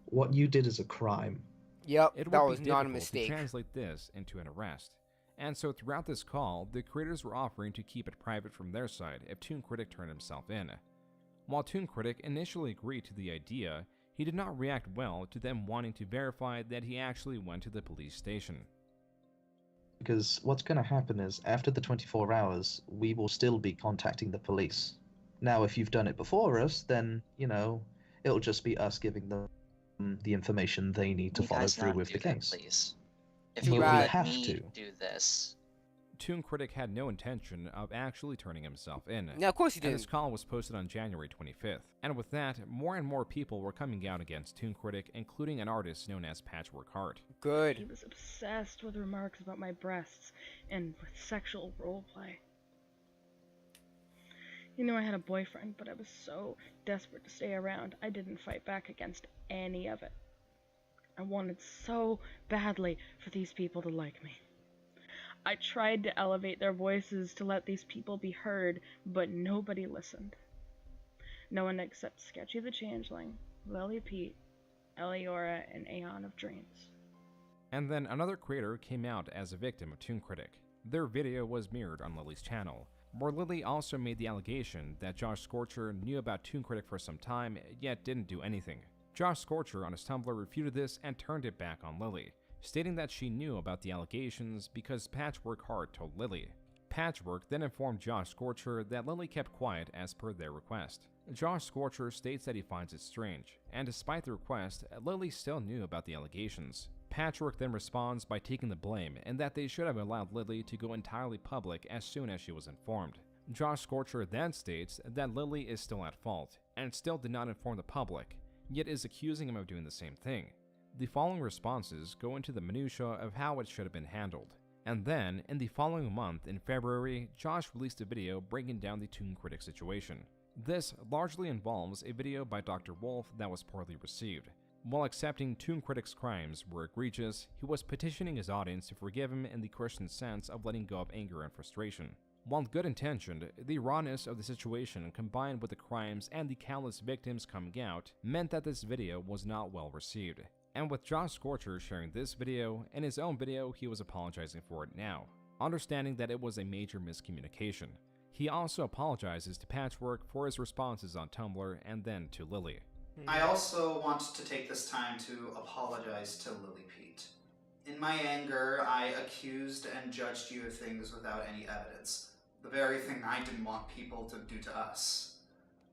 What you did is a crime. Yep, It that would was be not a difficult mistake. to translate this into an arrest. And so throughout this call, the creators were offering to keep it private from their side if Toon Critic turned himself in. While Toon Critic initially agreed to the idea, he did not react well to them wanting to verify that he actually went to the police station. Because what's going to happen is, after the 24 hours, we will still be contacting the police. Now, if you've done it before us, then, it'll just be us giving them the information they need to follow through with the case. Please. if Too you But we let bad. have me to. do this. Toon Critic had no intention of actually turning himself in. Yeah, of course he And this didn't. call was posted on January 25th. And with that, more and more people were coming out against Toon Critic, including an artist known as Patchwork Heart. He Good. was obsessed with remarks about my breasts and with sexual roleplay. You know, I had a boyfriend, but I was so desperate to stay around, I didn't fight back against any of it. I wanted so badly for these people to like me. I tried to elevate their voices to let these people be heard, but nobody listened. No one except Sketchy the Changeling, Lily Pete, Eliora, and Aeon of Dreams. And then another creator came out as a victim of Toon Critic. Their video was mirrored on Lily's channel, where Lily also made the allegation that Josh Scorcher knew about Toon Critic for some time, yet didn't do anything. Josh Scorcher on his Tumblr refuted this and turned it back on Lily, stating that she knew about the allegations because Patchwork Heart told Lily. Patchwork then informed Josh Scorcher that Lily kept quiet as per their request. Josh Scorcher states that he finds it strange, and despite the request, Lily still knew about the allegations. Patchwork then responds by taking the blame and that they should have allowed Lily to go entirely public as soon as she was informed. Josh Scorcher then states that Lily is still at fault and still did not inform the public, yet is accusing him of doing the same thing. The following responses go into the minutiae of how it should have been handled. And then, in the following month, in February, Josh released a video breaking down the Toon Critic situation. This largely involves a video by Dr. Wolf that was poorly received. While accepting Toon Critic's crimes were egregious, he was petitioning his audience to forgive him in the Christian sense of letting go of anger and frustration. While good-intentioned, the rawness of the situation combined with the crimes and the countless victims coming out meant that this video was not well received. And with Josh Scorcher sharing this video, in his own video he was apologizing for it now, understanding that it was a major miscommunication. He also apologizes to Patchwork for his responses on Tumblr and then to Lily. I also want to take this time to apologize to Lily Pete. In my anger, I accused and judged you of things without any evidence. The very thing I didn't want people to do to us.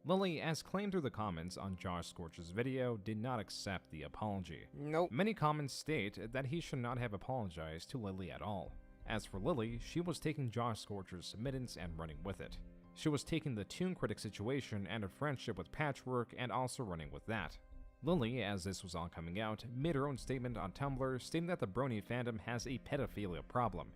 Lily, as claimed through the comments on Josh Scorcher's video, did not accept the apology. Nope. Many comments state that he should not have apologized to Lily at all. As for Lily, she was taking Josh Scorcher's submittance and running with it. She was taking the Toon Critic situation and a friendship with Patchwork and also running with that. Lily, as this was all coming out, made her own statement on Tumblr stating that the Brony fandom has a pedophilia problem.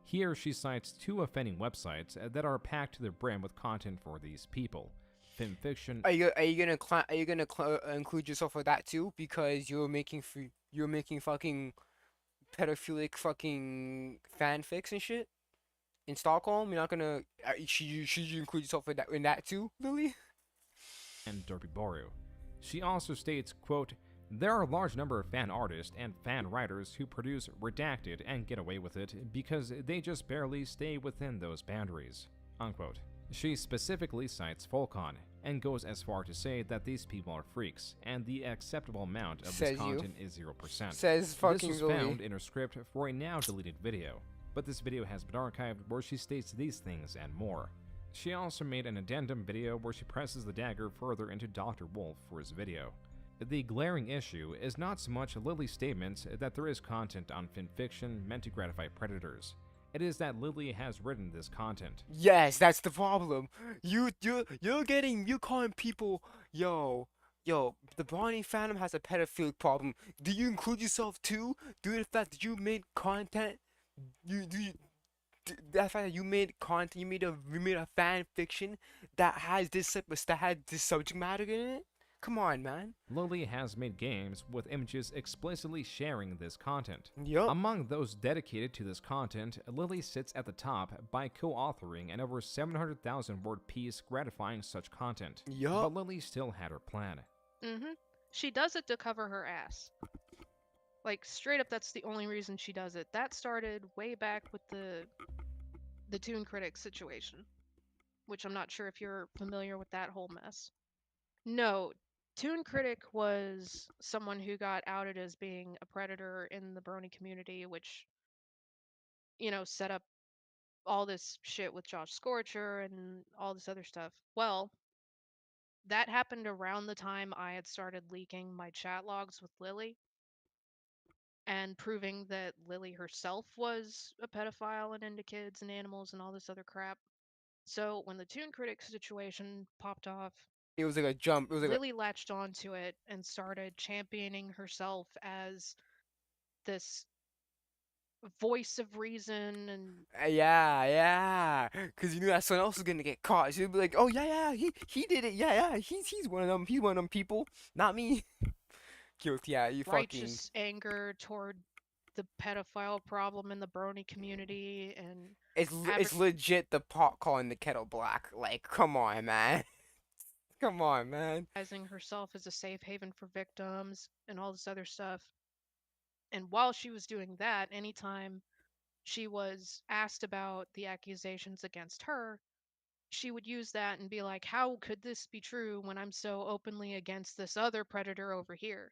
Here she cites two offending websites that are packed to the brim with content for these people. Fanfiction. Are you gonna include yourself with that too? Because you're making fucking pedophilic fucking fanfics and shit in Stockholm. You're not gonna should you include yourself in that too, Lily? And Derpy Boru. She also states, quote, "There are a large number of fan artists and fan writers who produce redacted and get away with it because they just barely stay within those boundaries," unquote. She specifically cites Volcon and goes as far to say that these people are freaks and the acceptable amount of Says this content is 0%. Says fucking This was Lily. found in her script for a now deleted video, but this video has been archived where she states these things and more. She also made an addendum video where she presses the dagger further into Dr. Wolf for his video. The glaring issue is not so much Lily's statements that there is content on fanfiction meant to gratify predators. It is that Lily has written this content. Yes, that's the problem. You're calling people the Bonnie fandom has a pedophilic problem. Do you include yourself too? Due to the fact that you made content, that fact that you made content, you made a fan fiction that had this subject matter in it. Come on, man. Lily has made games with images explicitly sharing this content. Yup. Among those dedicated to this content, Lily sits at the top by co-authoring an over 700,000 word piece gratifying such content. Yup. But Lily still had her plan. She does it to cover her ass. Like, straight up, that's the only reason she does it. That started way back with the Toon Critic situation, which I'm not sure if you're familiar with that whole mess. No, Toon Critic was someone who got outed as being a predator in the Brony community, which, set up all this shit with Josh Scorcher and all this other stuff. Well, that happened around the time I had started leaking my chat logs with Lily. and proving that Lily herself was a pedophile and into kids and animals and all this other crap. So when the Toon Critic situation popped off, It was like a jump. It was like Lily latched onto it and started championing herself as this voice of reason and yeah, because you knew that someone else was gonna get caught. So you'd be like, oh yeah, he did it. Yeah, he's one of them. He's one of them people, not me. Guilty. Yeah, you fucking. righteous anger toward the pedophile problem in the brony community and It's legit the pot calling the kettle black. Like, come on, man. Come on, man. advertising herself as a safe haven for victims and all this other stuff. And while she was doing that, anytime she was asked about the accusations against her, she would use that and be like, how could this be true when I'm so openly against this other predator over here?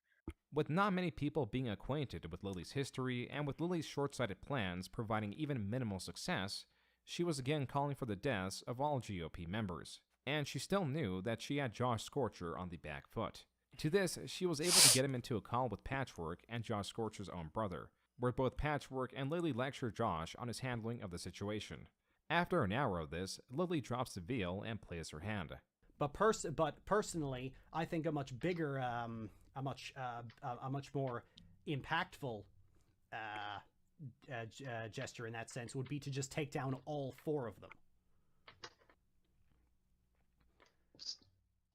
With not many people being acquainted with Lily's history and with Lily's short-sighted plans providing even minimal success, she was again calling for the deaths of all GOP members, and she still knew that she had Josh Scorcher on the back foot. To this, she was able to get him into a call with Patchwork and Josh Scorcher's own brother, where both Patchwork and Lily lecture Josh on his handling of the situation. After an hour of this, Lily drops the veil and plays her hand. But personally, I think a much bigger, a much more impactful gesture in that sense would be to just take down all 4 of them.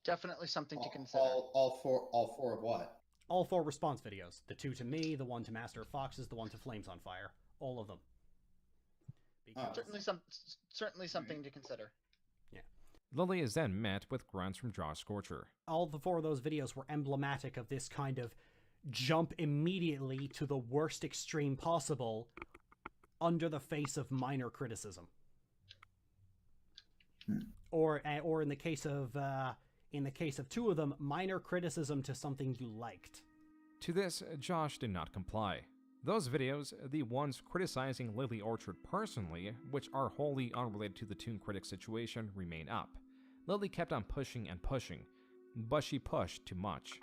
Definitely something to consider. All four of what? All 4 response videos. The 2 to me, the 1 to Master of Foxes, the 1 to Flames on Fire. All of them. Certainly something to consider. Yeah. Lily is then met with grunts from Josh Scorcher. All the 4 of those videos were emblematic of this kind of jump immediately to the worst extreme possible under the face of minor criticism. Or in the case of 2 of them, minor criticism to something you liked. To this, Josh did not comply. Those videos, the ones criticizing Lily Orchard personally, which are wholly unrelated to the Toon Critic situation, remain up. Lily kept on pushing and pushing, but she pushed too much.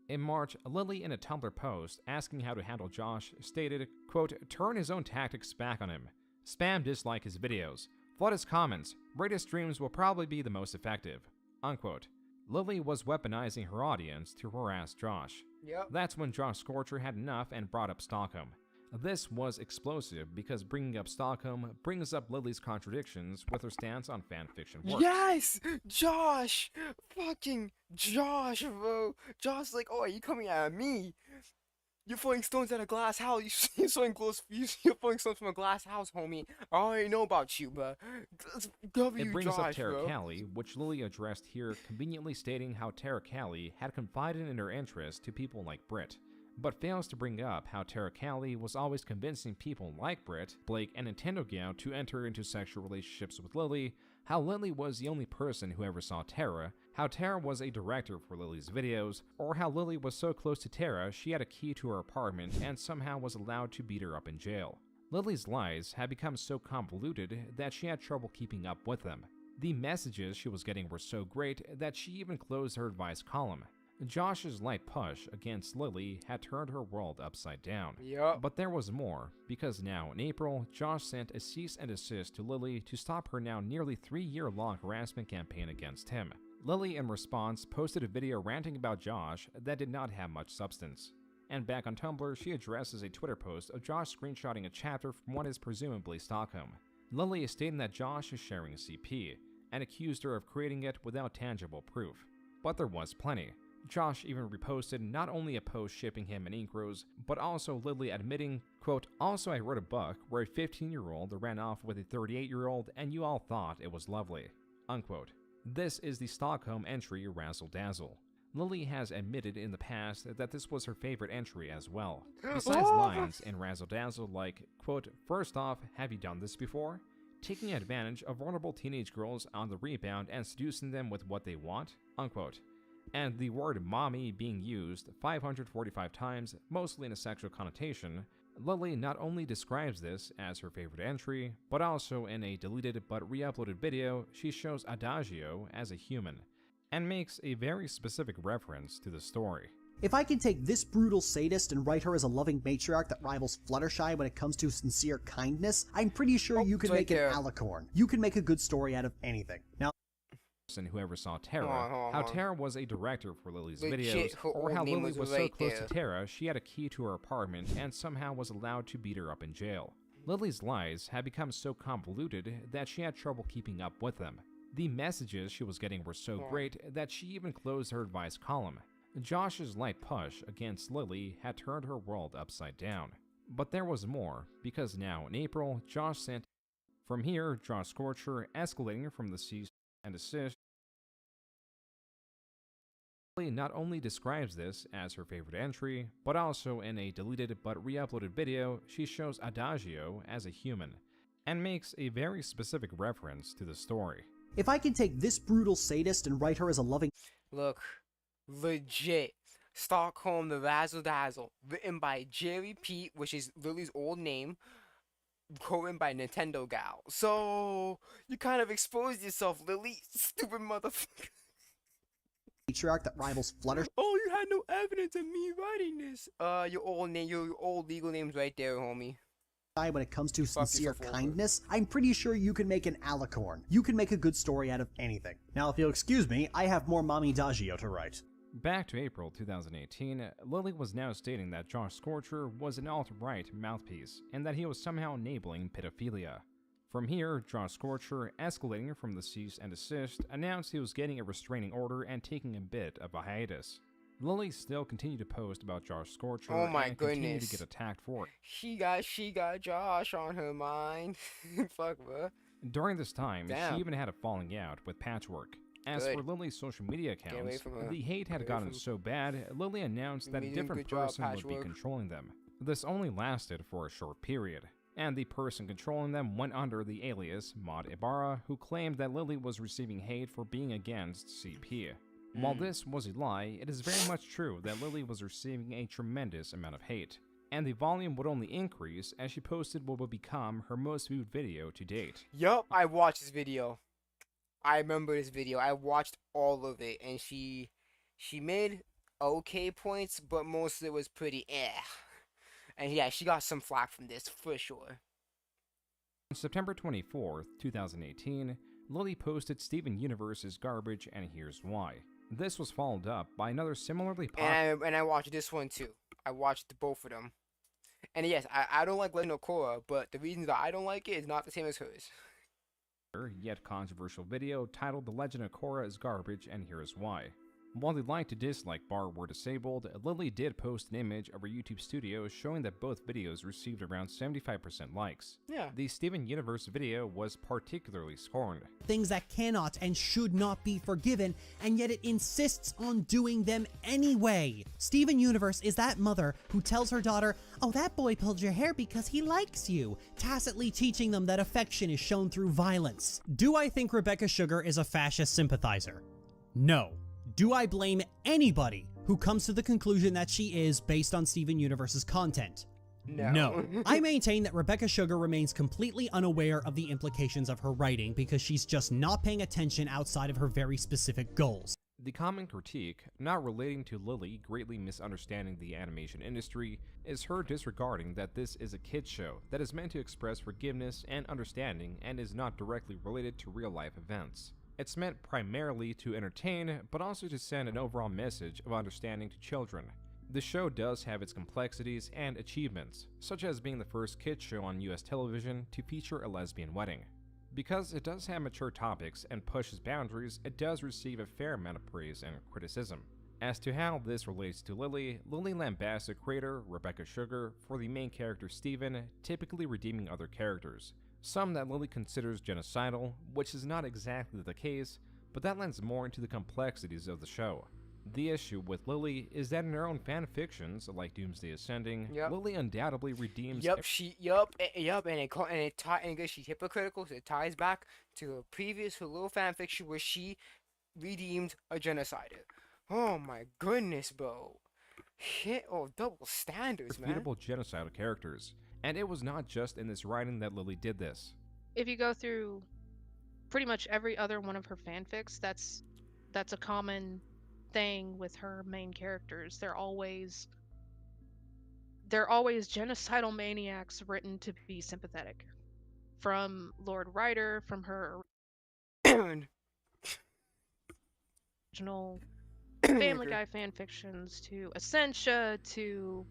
In March, Lily, in a Tumblr post asking how to handle Josh, stated, quote, turn his own tactics back on him. Spam dislike his videos. Flood his comments. Rate his streams will probably be the most effective. Unquote. Lily was weaponizing her audience to harass Josh. Yep. That's when Josh Scorcher had enough and brought up Stockholm. This was explosive because bringing up Stockholm brings up Lily's contradictions with her stance on fanfiction works. Yes! Josh! Fucking Josh, bro! Josh's like, oh, are you coming at me? You're throwing stones at a glass house. You're throwing stones from a glass house, homie. I already know about you, but It brings Josh, up Tara bro. Callie, which Lily addressed here, conveniently stating how Tara Callie had confided in her interests to people like Britt, but fails to bring up how Tara Callie was always convincing people like Britt, Blake, and Nintendo Gal to enter into sexual relationships with Lily, how Lily was the only person who ever saw Tara, how Tara was a director for Lily's videos, or how Lily was so close to Tara she had a key to her apartment and somehow was allowed to beat her up in jail. Lily's lies had become so convoluted that she had trouble keeping up with them. The messages she was getting were so great that she even closed her advice column. Josh's light push against Lily had turned her world upside down. Yep. But there was more, because now in April, Josh sent a cease and desist to Lily to stop her now nearly 3-year-long harassment campaign against him. Lily, in response, posted a video ranting about Josh that did not have much substance. And back on Tumblr, she addresses a Twitter post of Josh screenshotting a chapter from what is presumably Stockholm. Lily is stating that Josh is sharing a CP, and accused her of creating it without tangible proof. But there was plenty. Josh even reposted not only a post shipping him and Inkros, but also Lily admitting, quote, also I wrote a book where a 15-year-old ran off with a 38-year-old and you all thought it was lovely, unquote. This is the Stockholm entry Razzle Dazzle. Lily has admitted in the past that this was her favorite entry as well. Besides lines in Razzle Dazzle like, quote, first off, have you done this before? Taking advantage of vulnerable teenage girls on the rebound and seducing them with what they want, unquote. And the word mommy being used 545 times, mostly in a sexual connotation, Lily not only describes this as her favorite entry, but also in a deleted but re-uploaded video, she shows Adagio as a human, and makes a very specific reference to the story. If I can take this brutal sadist and write her as a loving matriarch that rivals Fluttershy when it comes to sincere kindness, I'm pretty sure you can make an alicorn. You can make a good story out of anything. Now, who ever saw Tara, hold how on. Tara was a director for Lily's Legit, videos, her or old how name Lily was so right close there. to Tara she had a key to her apartment and somehow was allowed to beat her up in jail. Lily's lies had become so convoluted that she had trouble keeping up with them. The messages she was getting were so great that she even closed her advice column. Josh's light push against Lily had turned her world upside down. But there was more, because now in April, Josh sent from here, Josh Scorcher escalating from the cease and desist. Lily not only describes this as her favorite entry, but also in a deleted but re-uploaded video, she shows Adagio as a human, and makes a very specific reference to the story. if I can take this brutal sadist and write her as a loving... Look, legit. Stockholm the Razzle Dazzle, written by Jerry Pete, which is Lily's old name, co-written by Nintendo Gal. So, you kind of exposed yourself, Lily, stupid motherfucker. matriarch that rivals Fluttershy. Oh, you had no evidence of me writing this. Your old name, your old legal name's right there, homie. When it comes to sincere yourself over. kindness, I'm pretty sure you can make an alicorn. You can make a good story out of anything. Now, if you'll excuse me, I have more Mommy Dagio to write. Back to April 2018, Lily was now stating that Josh Scorcher was an alt-right mouthpiece, and that he was somehow enabling pedophilia. From here, Josh Scorcher, escalating from the cease and desist, announced he was getting a restraining order and taking a bit of a hiatus. Lily still continued to post about Josh Scorcher and continued to get attacked for it. She got Josh on her mind. Fuck, bro. During this time, Damn. she even had a falling out with Patchwork. As Good. for Lily's social media Get away accounts, from her. the hate had Get away gotten from- so bad, Lily announced that a You're doing different good job, person would be Patchwork. controlling them. This only lasted for a short period, and the person controlling them went under the alias Maud Ibarra, who claimed that Lily was receiving hate for being against CP. While this was a lie, it is very much true that Lily was receiving a tremendous amount of hate, and the volume would only increase as she posted what would become her most viewed video to date. Yup, I watched this video. I remember this video. I watched all of it, and she made okay points, but most of it was pretty And yeah, she got some flack from this, for sure. On September 24th, 2018, Lily posted Steven Universe's Garbage and Here's Why. This was followed up by another similarly popular... And I watched this one too. I watched both of them. And yes, I don't like Legend of Korra, but the reason that I don't like it is not the same as hers. yet controversial video titled The Legend of Korra is Garbage and Here's Why. While the like to dislike bar were disabled, Lily did post an image of her YouTube studio showing that both videos received around 75% likes. Yeah. The Steven Universe video was particularly scorned. Things that cannot and should not be forgiven, and yet it insists on doing them anyway. Steven Universe is that mother who tells her daughter, "Oh, that boy pulled your hair because he likes you," tacitly teaching them that affection is shown through violence. Do I think Rebecca Sugar is a fascist sympathizer? No. Do I blame anybody who comes to the conclusion that she is based on Steven Universe's content? No. I maintain that Rebecca Sugar remains completely unaware of the implications of her writing because she's just not paying attention outside of her very specific goals. The common critique, not relating to Lily greatly misunderstanding the animation industry, is her disregarding that this is a kids show that is meant to express forgiveness and understanding and is not directly related to real-life events. It's meant primarily to entertain, but also to send an overall message of understanding to children. The show does have its complexities and achievements, such as being the first kids show on US television to feature a lesbian wedding. Because it does have mature topics and pushes boundaries, it does receive a fair amount of praise and criticism. As to how this relates to Lily, Lily lambasts the creator, Rebecca Sugar, for the main character Steven, typically redeeming other characters. Some that Lily considers genocidal, which is not exactly the case, but that lends more into the complexities of the show. The issue with Lily is that in her own fanfictions, like Doomsday Ascending, Lily undoubtedly redeems... and she's hypocritical, so it ties back to her previous, her little fanfiction where she redeemed a genocider. Oh my goodness, bro. Shit, double standards, man. Reputable genocidal characters. And it was not just in this writing that Lily did this. If you go through pretty much every other one of her fanfics, that's a common thing with her main characters. They're always genocidal maniacs written to be sympathetic. From Lord Ryder, from her original Family Okay. Guy fan fictions, to Essentia, to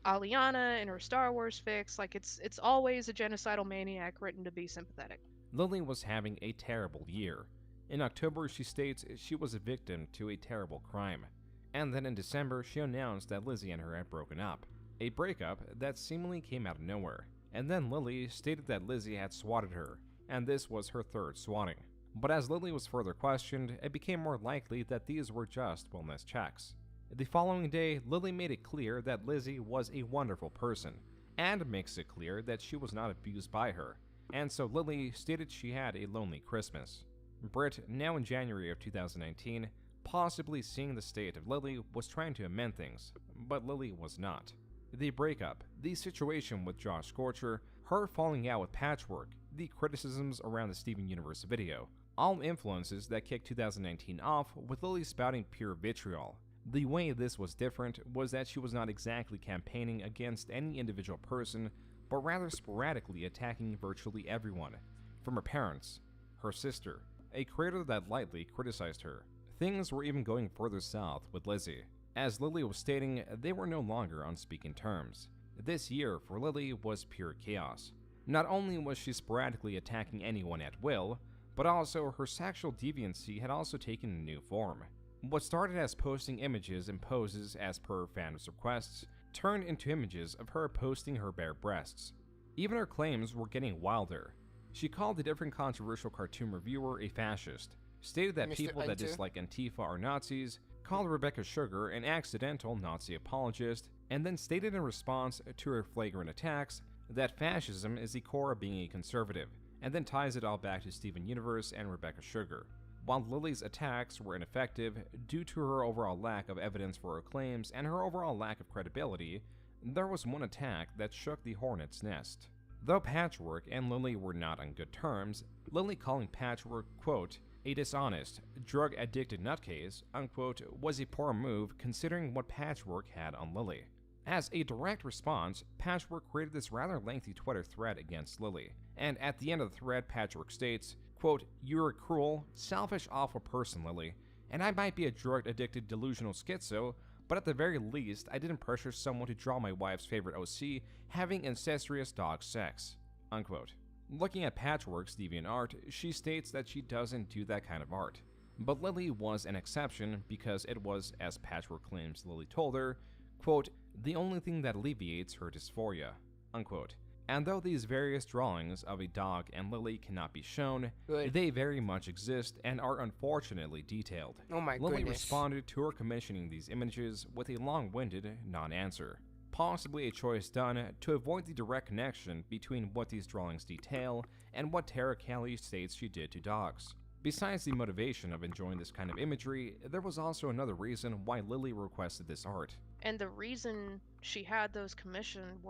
Aliana in her Star Wars fix. Like, it's always a genocidal maniac written to be sympathetic. Lily was having a terrible year. In October, she states she was a victim to a terrible crime. And then in December, she announced that Lizzie and her had broken up. A breakup that seemingly came out of nowhere. And then Lily stated that Lizzie had swatted her, and this was her third swatting. But as Lily was further questioned, it became more likely that these were just wellness checks. The following day, Lily made it clear that Lizzie was a wonderful person, and makes it clear that she was not abused by her. And so Lily stated she had a lonely Christmas. Britt, now in January of 2019, possibly seeing the state of Lily, was trying to amend things, but Lily was not. The breakup, the situation with Josh Scorcher, her falling out with Patchwork, the criticisms around the Steven Universe video, all influences that kicked 2019 off with Lily spouting pure vitriol. The way this was different was that she was not exactly campaigning against any individual person, but rather sporadically attacking virtually everyone, from her parents, her sister, a creator that lightly criticized her. Things were even going further south with Lizzie. As Lily was stating, they were no longer on speaking terms. This year for Lily was pure chaos. Not only was she sporadically attacking anyone at will, but also her sexual deviancy had also taken a new form. What started as posting images and poses as per fans' requests turned into images of her posting her bare breasts. Even her claims were getting wilder. She called a different controversial cartoon reviewer a fascist, stated that Mr. people that Enter. dislike Antifa are Nazis, called Rebecca Sugar an accidental Nazi apologist, and then stated in response to her flagrant attacks that fascism is the core of being a conservative, and then ties it all back to Steven Universe and Rebecca Sugar. While Lily's attacks were ineffective due to her overall lack of evidence for her claims and her overall lack of credibility, there was one attack that shook the hornet's nest. Though Patchwork and Lily were not on good terms, Lily calling Patchwork, quote, a dishonest, drug-addicted nutcase, unquote, was a poor move considering what Patchwork had on Lily. As a direct response, Patchwork created this rather lengthy Twitter thread against Lily, and at the end of the thread, Patchwork states, quote, you're a cruel, selfish, awful person, Lily, and I might be a drug-addicted delusional schizo, but at the very least, I didn't pressure someone to draw my wife's favorite OC having incestuous dog sex, unquote. Looking at Patchwork's deviant art, she states that she doesn't do that kind of art. But Lily was an exception because it was, as Patchwork claims Lily told her, quote, the only thing that alleviates her dysphoria, unquote. And though these various drawings of a dog and Lily cannot be shown, they very much exist and are unfortunately detailed. Oh my Lily goodness. responded to her commissioning these images with a long-winded non-answer. Possibly a choice done to avoid the direct connection between what these drawings detail and what Tara Kelly states she did to dogs. Besides the motivation of enjoying this kind of imagery, there was also another reason why Lily requested this art. And the reason she had those commissioned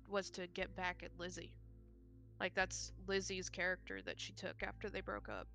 was to get back at Lizzie. Like, that's Lizzie's character that she took after they broke up.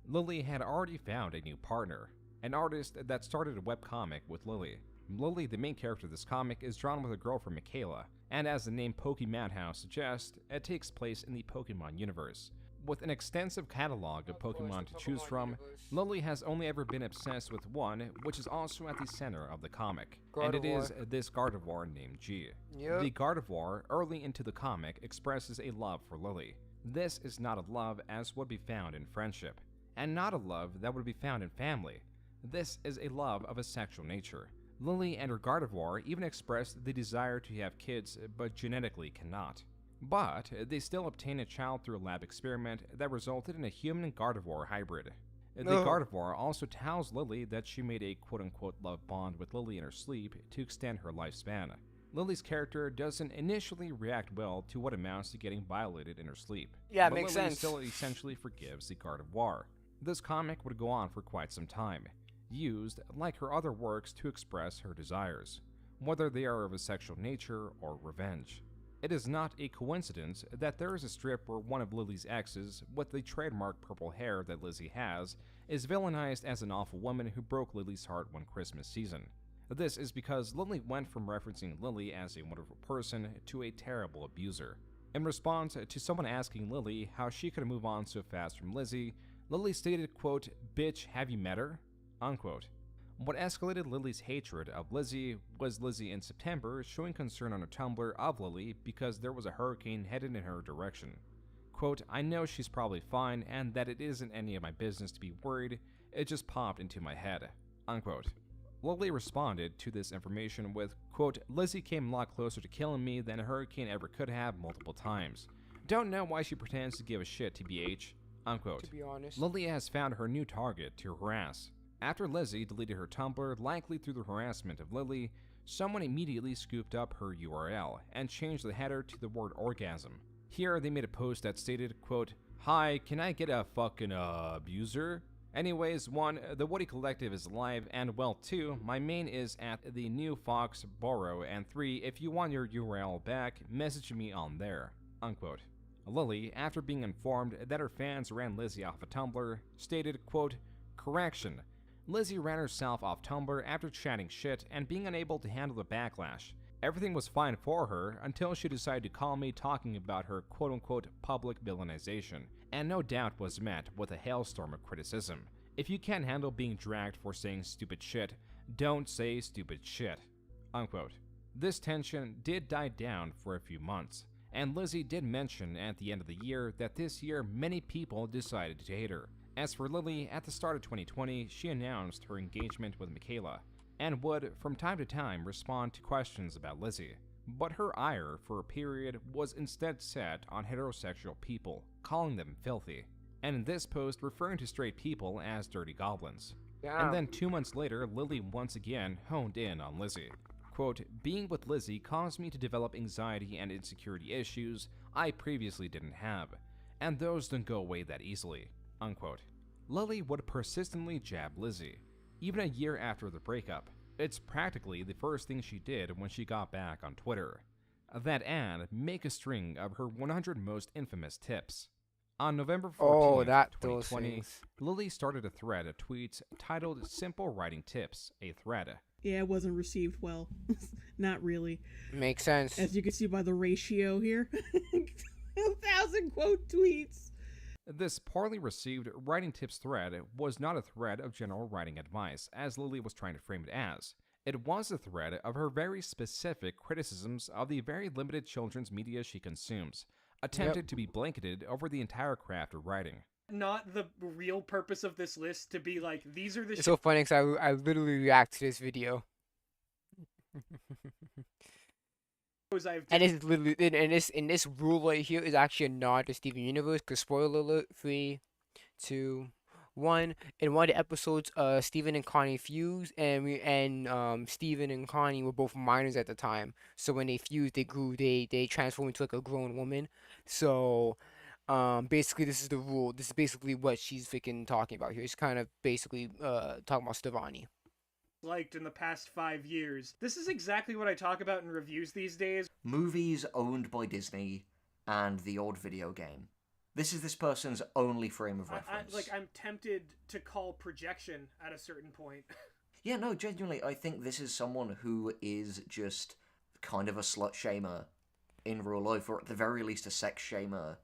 Lily had already found a new partner, an artist that started a webcomic with Lily. Lily, the main character of this comic, is drawn with her girlfriend Michaela, and as the name Pokemadhouse suggests, it takes place in the Pokemon universe. With an extensive catalog of Pokemon to choose from, Lily has only ever been obsessed with one, which is also at the center of the comic, and it is this Gardevoir named G. Yep. The Gardevoir, early into the comic, expresses a love for Lily. This is not a love as would be found in friendship, and not a love that would be found in family. This is a love of a sexual nature. Lily and her Gardevoir even expressed the desire to have kids, but genetically cannot. But they still obtain a child through a lab experiment that resulted in a human Gardevoir hybrid. The Gardevoir also tells Lily that she made a quote-unquote love bond with Lily in her sleep to extend her lifespan. Lily's character doesn't initially react well to what amounts to getting violated in her sleep. Yeah, but makes Lily sense. still essentially forgives the Gardevoir. This comic would go on for quite some time, used, like her other works, to express her desires, whether they are of a sexual nature or revenge. It is not a coincidence that there is a strip where one of Lily's exes, with the trademark purple hair that Lizzie has, is villainized as an awful woman who broke Lily's heart one Christmas season. This is because Lily went from referencing Lily as a wonderful person to a terrible abuser. In response to someone asking Lily how she could move on so fast from Lizzie, Lily stated, quote, "Bitch, have you met her?" unquote. What escalated Lily's hatred of Lizzie was Lizzie in September showing concern on her Tumblr of Lily because there was a hurricane headed in her direction. Quote, "I know she's probably fine and that it isn't any of my business to be worried, it just popped into my head," unquote. Lily responded to this information with, quote, "Lizzie came a lot closer to killing me than a hurricane ever could have multiple times. Don't know why she pretends to give a shit, TBH," unquote. To be honest. Lily has found her new target to harass. After Lizzie deleted her Tumblr, likely through the harassment of Lily, someone immediately scooped up her URL and changed the header to the word orgasm. Here, they made a post that stated, quote, "Hi, can I get a fucking abuser?" Anyways, 1, the Woody Collective is alive, and well, 2, my main is at the new Fox Borough, and 3, if you want your URL back, message me on there, unquote. Lily, after being informed that her fans ran Lizzie off of Tumblr, stated, quote, "Correction. Lizzie ran herself off Tumblr after chatting shit and being unable to handle the backlash. Everything was fine for her until she decided to call me talking about her quote-unquote public villainization, and no doubt was met with a hailstorm of criticism. If you can't handle being dragged for saying stupid shit, don't say stupid shit," unquote. This tension did die down for a few months, and Lizzie did mention at the end of the year that this year many people decided to hate her. As for Lily, at the start of 2020, she announced her engagement with Michaela, and would, from time to time, respond to questions about Lizzie. But her ire, for a period, was instead set on heterosexual people, calling them filthy, and in this post referring to straight people as dirty goblins. Yeah. And then 2 months later, Lily once again honed in on Lizzie. Quote, "Being with Lizzie caused me to develop anxiety and insecurity issues I previously didn't have, and those don't go away that easily," unquote. Lily would persistently jab Lizzie, even a year after the breakup. It's practically the first thing she did when she got back on Twitter. That and make a string of her 100 most infamous tips. On November 14th, 2020, Lily started a thread of tweets titled Simple Writing Tips, a thread. Yeah, it wasn't received well. Not really. Makes sense. As you can see by the ratio here. 1,000 quote tweets. This poorly received writing tips thread was not a thread of general writing advice, as Lily was trying to frame it as. It was a thread of her very specific criticisms of the very limited children's media she consumes, attempted to be blanketed over the entire craft of writing. Not the real purpose of this list to be like, these are the It's so funny because I literally react to this video. And it's literally in this rule right here is actually a nod to Steven Universe, because spoiler alert, 3, 2, 1. In one of the episodes, Steven and Connie fused, and Steven and Connie were both minors at the time. So when they fused, they grew, they transformed into like a grown woman. So basically this is the rule. This is basically what she's freaking talking about here. It's kind of basically talking about Stevani. Liked in the past 5 years. This is exactly what I talk about in reviews these days. Movies owned by Disney and the odd video game. This is this person's only frame of reference. I'm tempted to call projection at a certain point. Yeah, no, genuinely, I think this is someone who is just kind of a slut shamer in real life, or at the very least a sex shamer.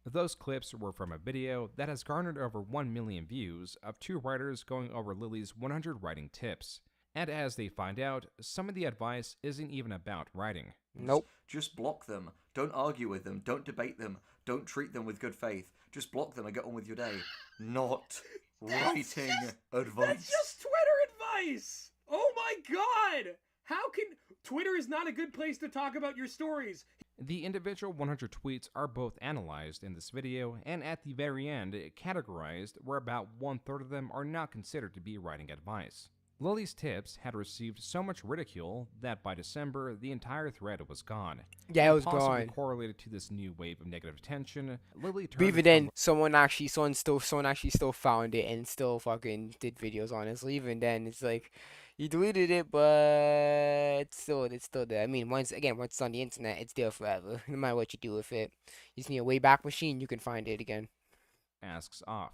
Those clips were from a video that has garnered over 1 million views of 2 writers going over Lily's 100 writing tips. And as they find out, some of the advice isn't even about writing. Nope. Just block them. Don't argue with them. Don't debate them. Don't treat them with good faith. Just block them and get on with your day. Not writing advice. That's just Twitter advice! Oh my god! How can... Twitter is not a good place to talk about your stories. The individual 100 tweets are both analyzed in this video, and at the very end, categorized where about 1/3 of them are not considered to be writing advice. Lily's tips had received so much ridicule that by December, the entire thread was gone. Yeah, it was possibly gone. Correlated to this new wave of negative attention, Lily turned But even then, someone actually still found it and still fucking did videos on it. So even then, it's like, you deleted it, but it's still there. I mean, once it's on the internet, it's there forever. No matter what you do with it, you just need a Wayback Machine, you can find it again. Asks off.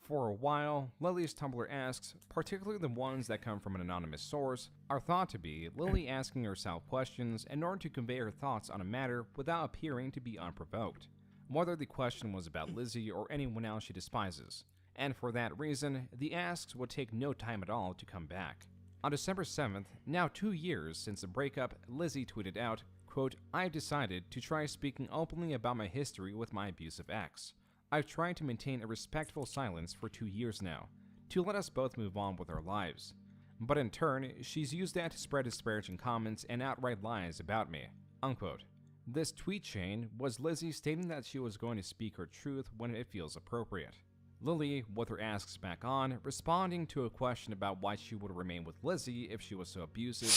For a while, Lily's Tumblr asks, particularly the ones that come from an anonymous source, are thought to be Lily asking herself questions in order to convey her thoughts on a matter without appearing to be unprovoked, whether the question was about Lizzie or anyone else she despises, and for that reason, the asks would take no time at all to come back. On December 7th, now 2 years since the breakup, Lizzie tweeted out, quote, "I've decided to try speaking openly about my history with my abusive ex. I've tried to maintain a respectful silence for 2 years now, to let us both move on with our lives. But in turn, she's used that to spread disparaging comments and outright lies about me." Unquote. This tweet chain was Lizzie stating that she was going to speak her truth when it feels appropriate. Lily, with her asks back on, responding to a question about why she would remain with Lizzie if she was so abusive,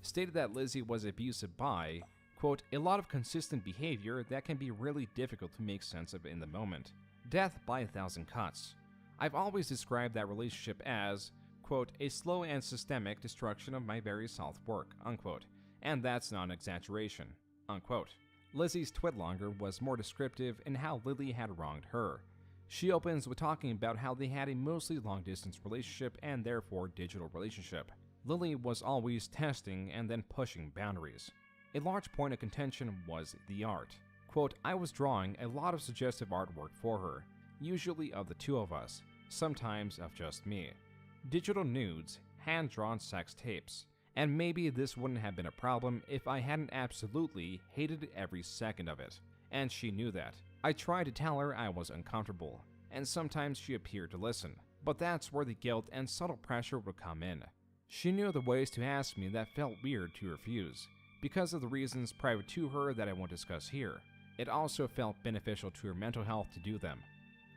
stated that Lizzie was abusive by, quote, "a lot of consistent behavior that can be really difficult to make sense of in the moment. Death by 1,000 cuts. I've always described that relationship as, quote, a slow and systemic destruction of my very self-work, unquote, and that's not an exaggeration, unquote." Lizzie's twitlonger was more descriptive in how Lily had wronged her. She opens with talking about how they had a mostly long-distance relationship and therefore digital relationship. Lily was always testing and then pushing boundaries. A large point of contention was the art. Quote, "I was drawing a lot of suggestive artwork for her, usually of the two of us, sometimes of just me. Digital nudes, hand-drawn sex tapes. And maybe this wouldn't have been a problem if I hadn't absolutely hated every second of it. And she knew that. I tried to tell her I was uncomfortable, and sometimes she appeared to listen, but that's where the guilt and subtle pressure would come in. She knew the ways to ask me that felt weird to refuse, because of the reasons private to her that I won't discuss here. It also felt beneficial to her mental health to do them."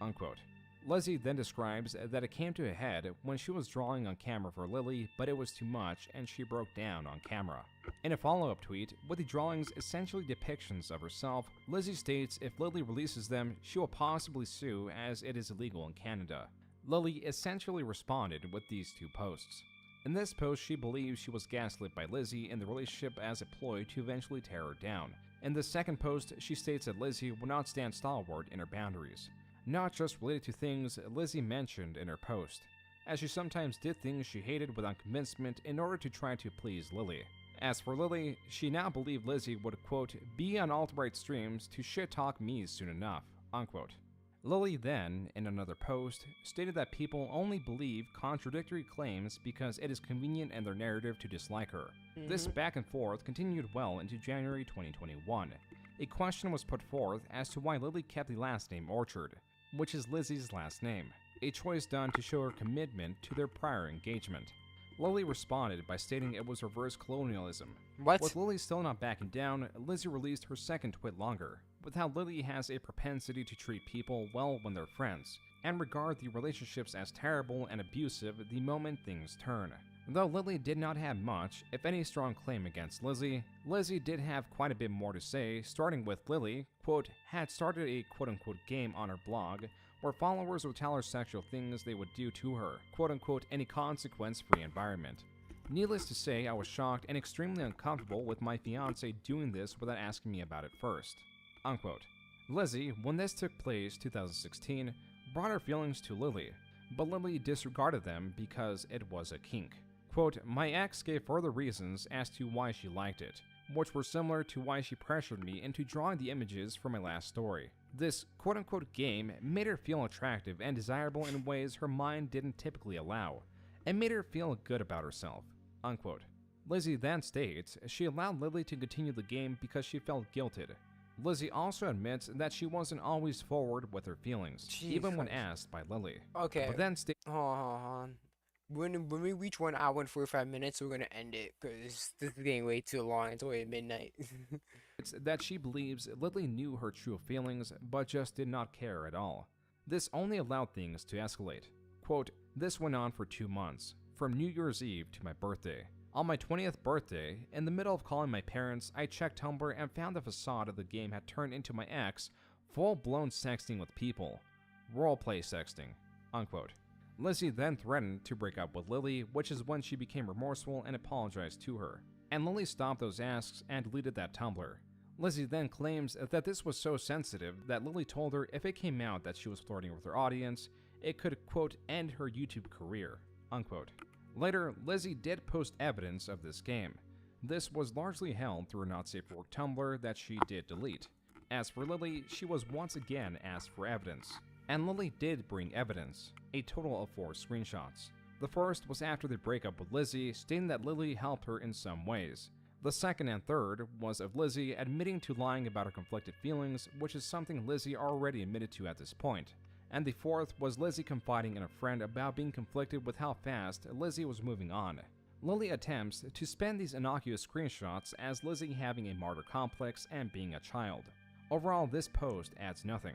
Unquote. Lizzie then describes that it came to a head when she was drawing on camera for Lily, but it was too much and she broke down on camera. In a follow-up tweet, with the drawings essentially depictions of herself, Lizzie states if Lily releases them, she will possibly sue as it is illegal in Canada. Lily essentially responded with these 2 posts. In this post, she believes she was gaslit by Lizzie in the relationship as a ploy to eventually tear her down. In the second post, she states that Lizzie will not stand stalwart in her boundaries, not just related to things Lizzie mentioned in her post, as she sometimes did things she hated without convincement in order to try to please Lily. As for Lily, she now believed Lizzie would, quote, "be on alt-right streams to shit-talk me soon enough," unquote. Lily then, in another post, stated that people only believe contradictory claims because it is convenient in their narrative to dislike her. This back and forth continued well into January 2021. A question was put forth as to why Lily kept the last name Orchard, which is Lizzie's last name, a choice done to show her commitment to their prior engagement. Lily responded by stating it was reverse colonialism. What? With Lily still not backing down, Lizzie released her second twit longer, with how Lily has a propensity to treat people well when they're friends, and regard the relationships as terrible and abusive the moment things turn. Though Lily did not have much, if any strong claim against Lizzie, Lizzie did have quite a bit more to say, starting with Lily, quote, had started a quote-unquote game on her blog, where followers would tell her sexual things they would do to her, quote-unquote, in a consequence-free environment. Needless to say, I was shocked and extremely uncomfortable with my fiancé doing this without asking me about it first, unquote. Lizzie, when this took place 2016, brought her feelings to Lily, but Lily disregarded them because it was a kink. Quote, "My ex gave further reasons as to why she liked it, which were similar to why she pressured me into drawing the images for my last story. This quote-unquote game made her feel attractive and desirable in ways her mind didn't typically allow. It made her feel good about herself," unquote. Lizzie then states she allowed Lily to continue the game because she felt guilted. Lizzie also admits that she wasn't always forward with her feelings, even when asked by Lily. Okay. But then Hold on. When we reach 1 hour and 45 minutes, we're gonna end it because this is getting way too long. It's already midnight. It's that she believes Lily knew her true feelings, but just did not care at all. This only allowed things to escalate. Quote, "This went on for 2 months, from New Year's Eve to my birthday. On my 20th birthday, in the middle of calling my parents, I checked Tumblr and found the facade of the game had turned into my ex, full-blown sexting with people. Roleplay sexting," unquote. Lizzie then threatened to break up with Lily, which is when she became remorseful and apologized to her. And Lily stopped those asks and deleted that Tumblr. Lizzie then claims that this was so sensitive that Lily told her if it came out that she was flirting with her audience, it could, quote, end her YouTube career, unquote. Later, Lizzie did post evidence of this game. This was largely held through a not safe for work Tumblr that she did delete. As for Lily, she was once again asked for evidence. And Lily did bring evidence, a total of 4 screenshots. The first was after the breakup with Lizzie, stating that Lily helped her in some ways. The second and third was of Lizzie admitting to lying about her conflicted feelings, which is something Lizzie already admitted to at this point. And the fourth was Lizzie confiding in a friend about being conflicted with how fast Lizzie was moving on. Lily attempts to spin these innocuous screenshots as Lizzie having a martyr complex and being a child. Overall, this post adds nothing.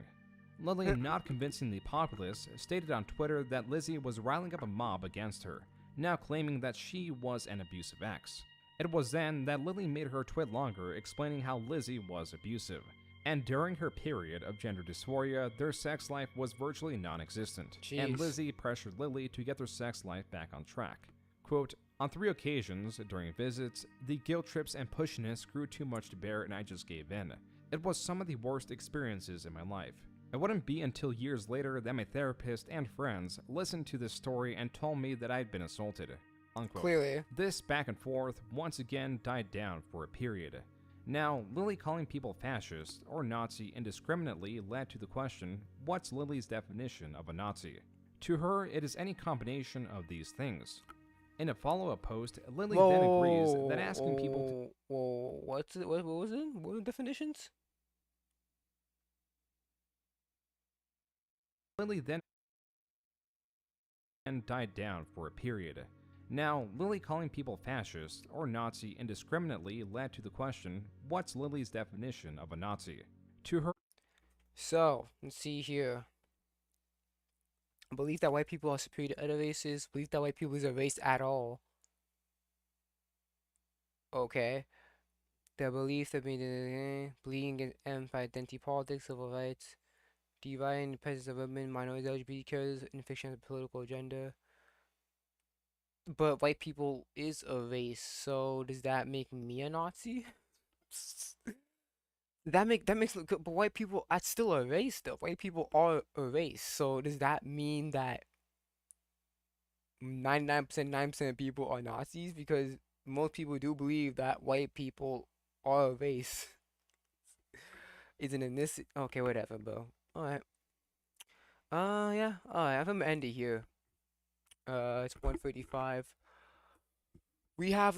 Lily, not convincing the populace, stated on Twitter that Lizzie was riling up a mob against her, now claiming that she was an abusive ex. It was then that Lily made her tweet longer explaining how Lizzie was abusive, and during her period of gender dysphoria, their sex life was virtually non-existent, and Lizzie pressured Lily to get their sex life back on track. Quote, on 3 occasions during visits, the guilt trips and pushiness grew too much to bear and I just gave in. It was some of the worst experiences in my life. It wouldn't be until years later that my therapist and friends listened to this story and told me that I'd been assaulted. Unquote. Clearly. This back and forth once again died down for a period. Now, Lily calling people fascist or Nazi indiscriminately led to the question, what's Lily's definition of a Nazi? To her, it is any combination of these things. In a follow-up post, Lily then agrees that asking people to... What was it? What were the definitions? Lily then died down for a period. Now, Lily calling people fascist or Nazi indiscriminately led to the question, what's Lily's definition of a Nazi? To her... So, let's see here. Belief that white people are superior to other races. Belief that white people is a race at all. Okay. The belief that being against identity politics, civil rights, dividing the presence of women, minorities, LGBT carriers, and fiction of the political agenda. But white people is a race, so does that make me a Nazi? That makes it good, but white people, that's still a race though. White people are a race, so does that mean that 99% of people are Nazis? Because most people do believe that white people are a race. Isn't in this? Okay, whatever, bro. All right. Yeah. All right. I'm gonna end it here. It's 1:35. We have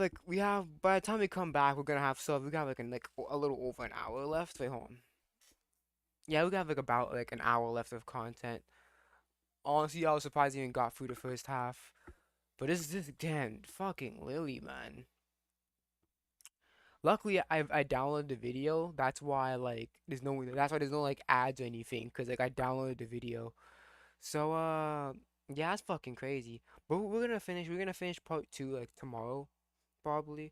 by the time we come back, we're gonna have we got like a little over an hour left. Wait, hold on. Yeah, we got about an hour left of content. Honestly, I was surprised I even got through the first half. But this is damn fucking Lily, man. Luckily, I downloaded the video. That's why there's no ads or anything, cause I downloaded the video. So yeah, that's fucking crazy. But we're gonna finish part 2 tomorrow, probably.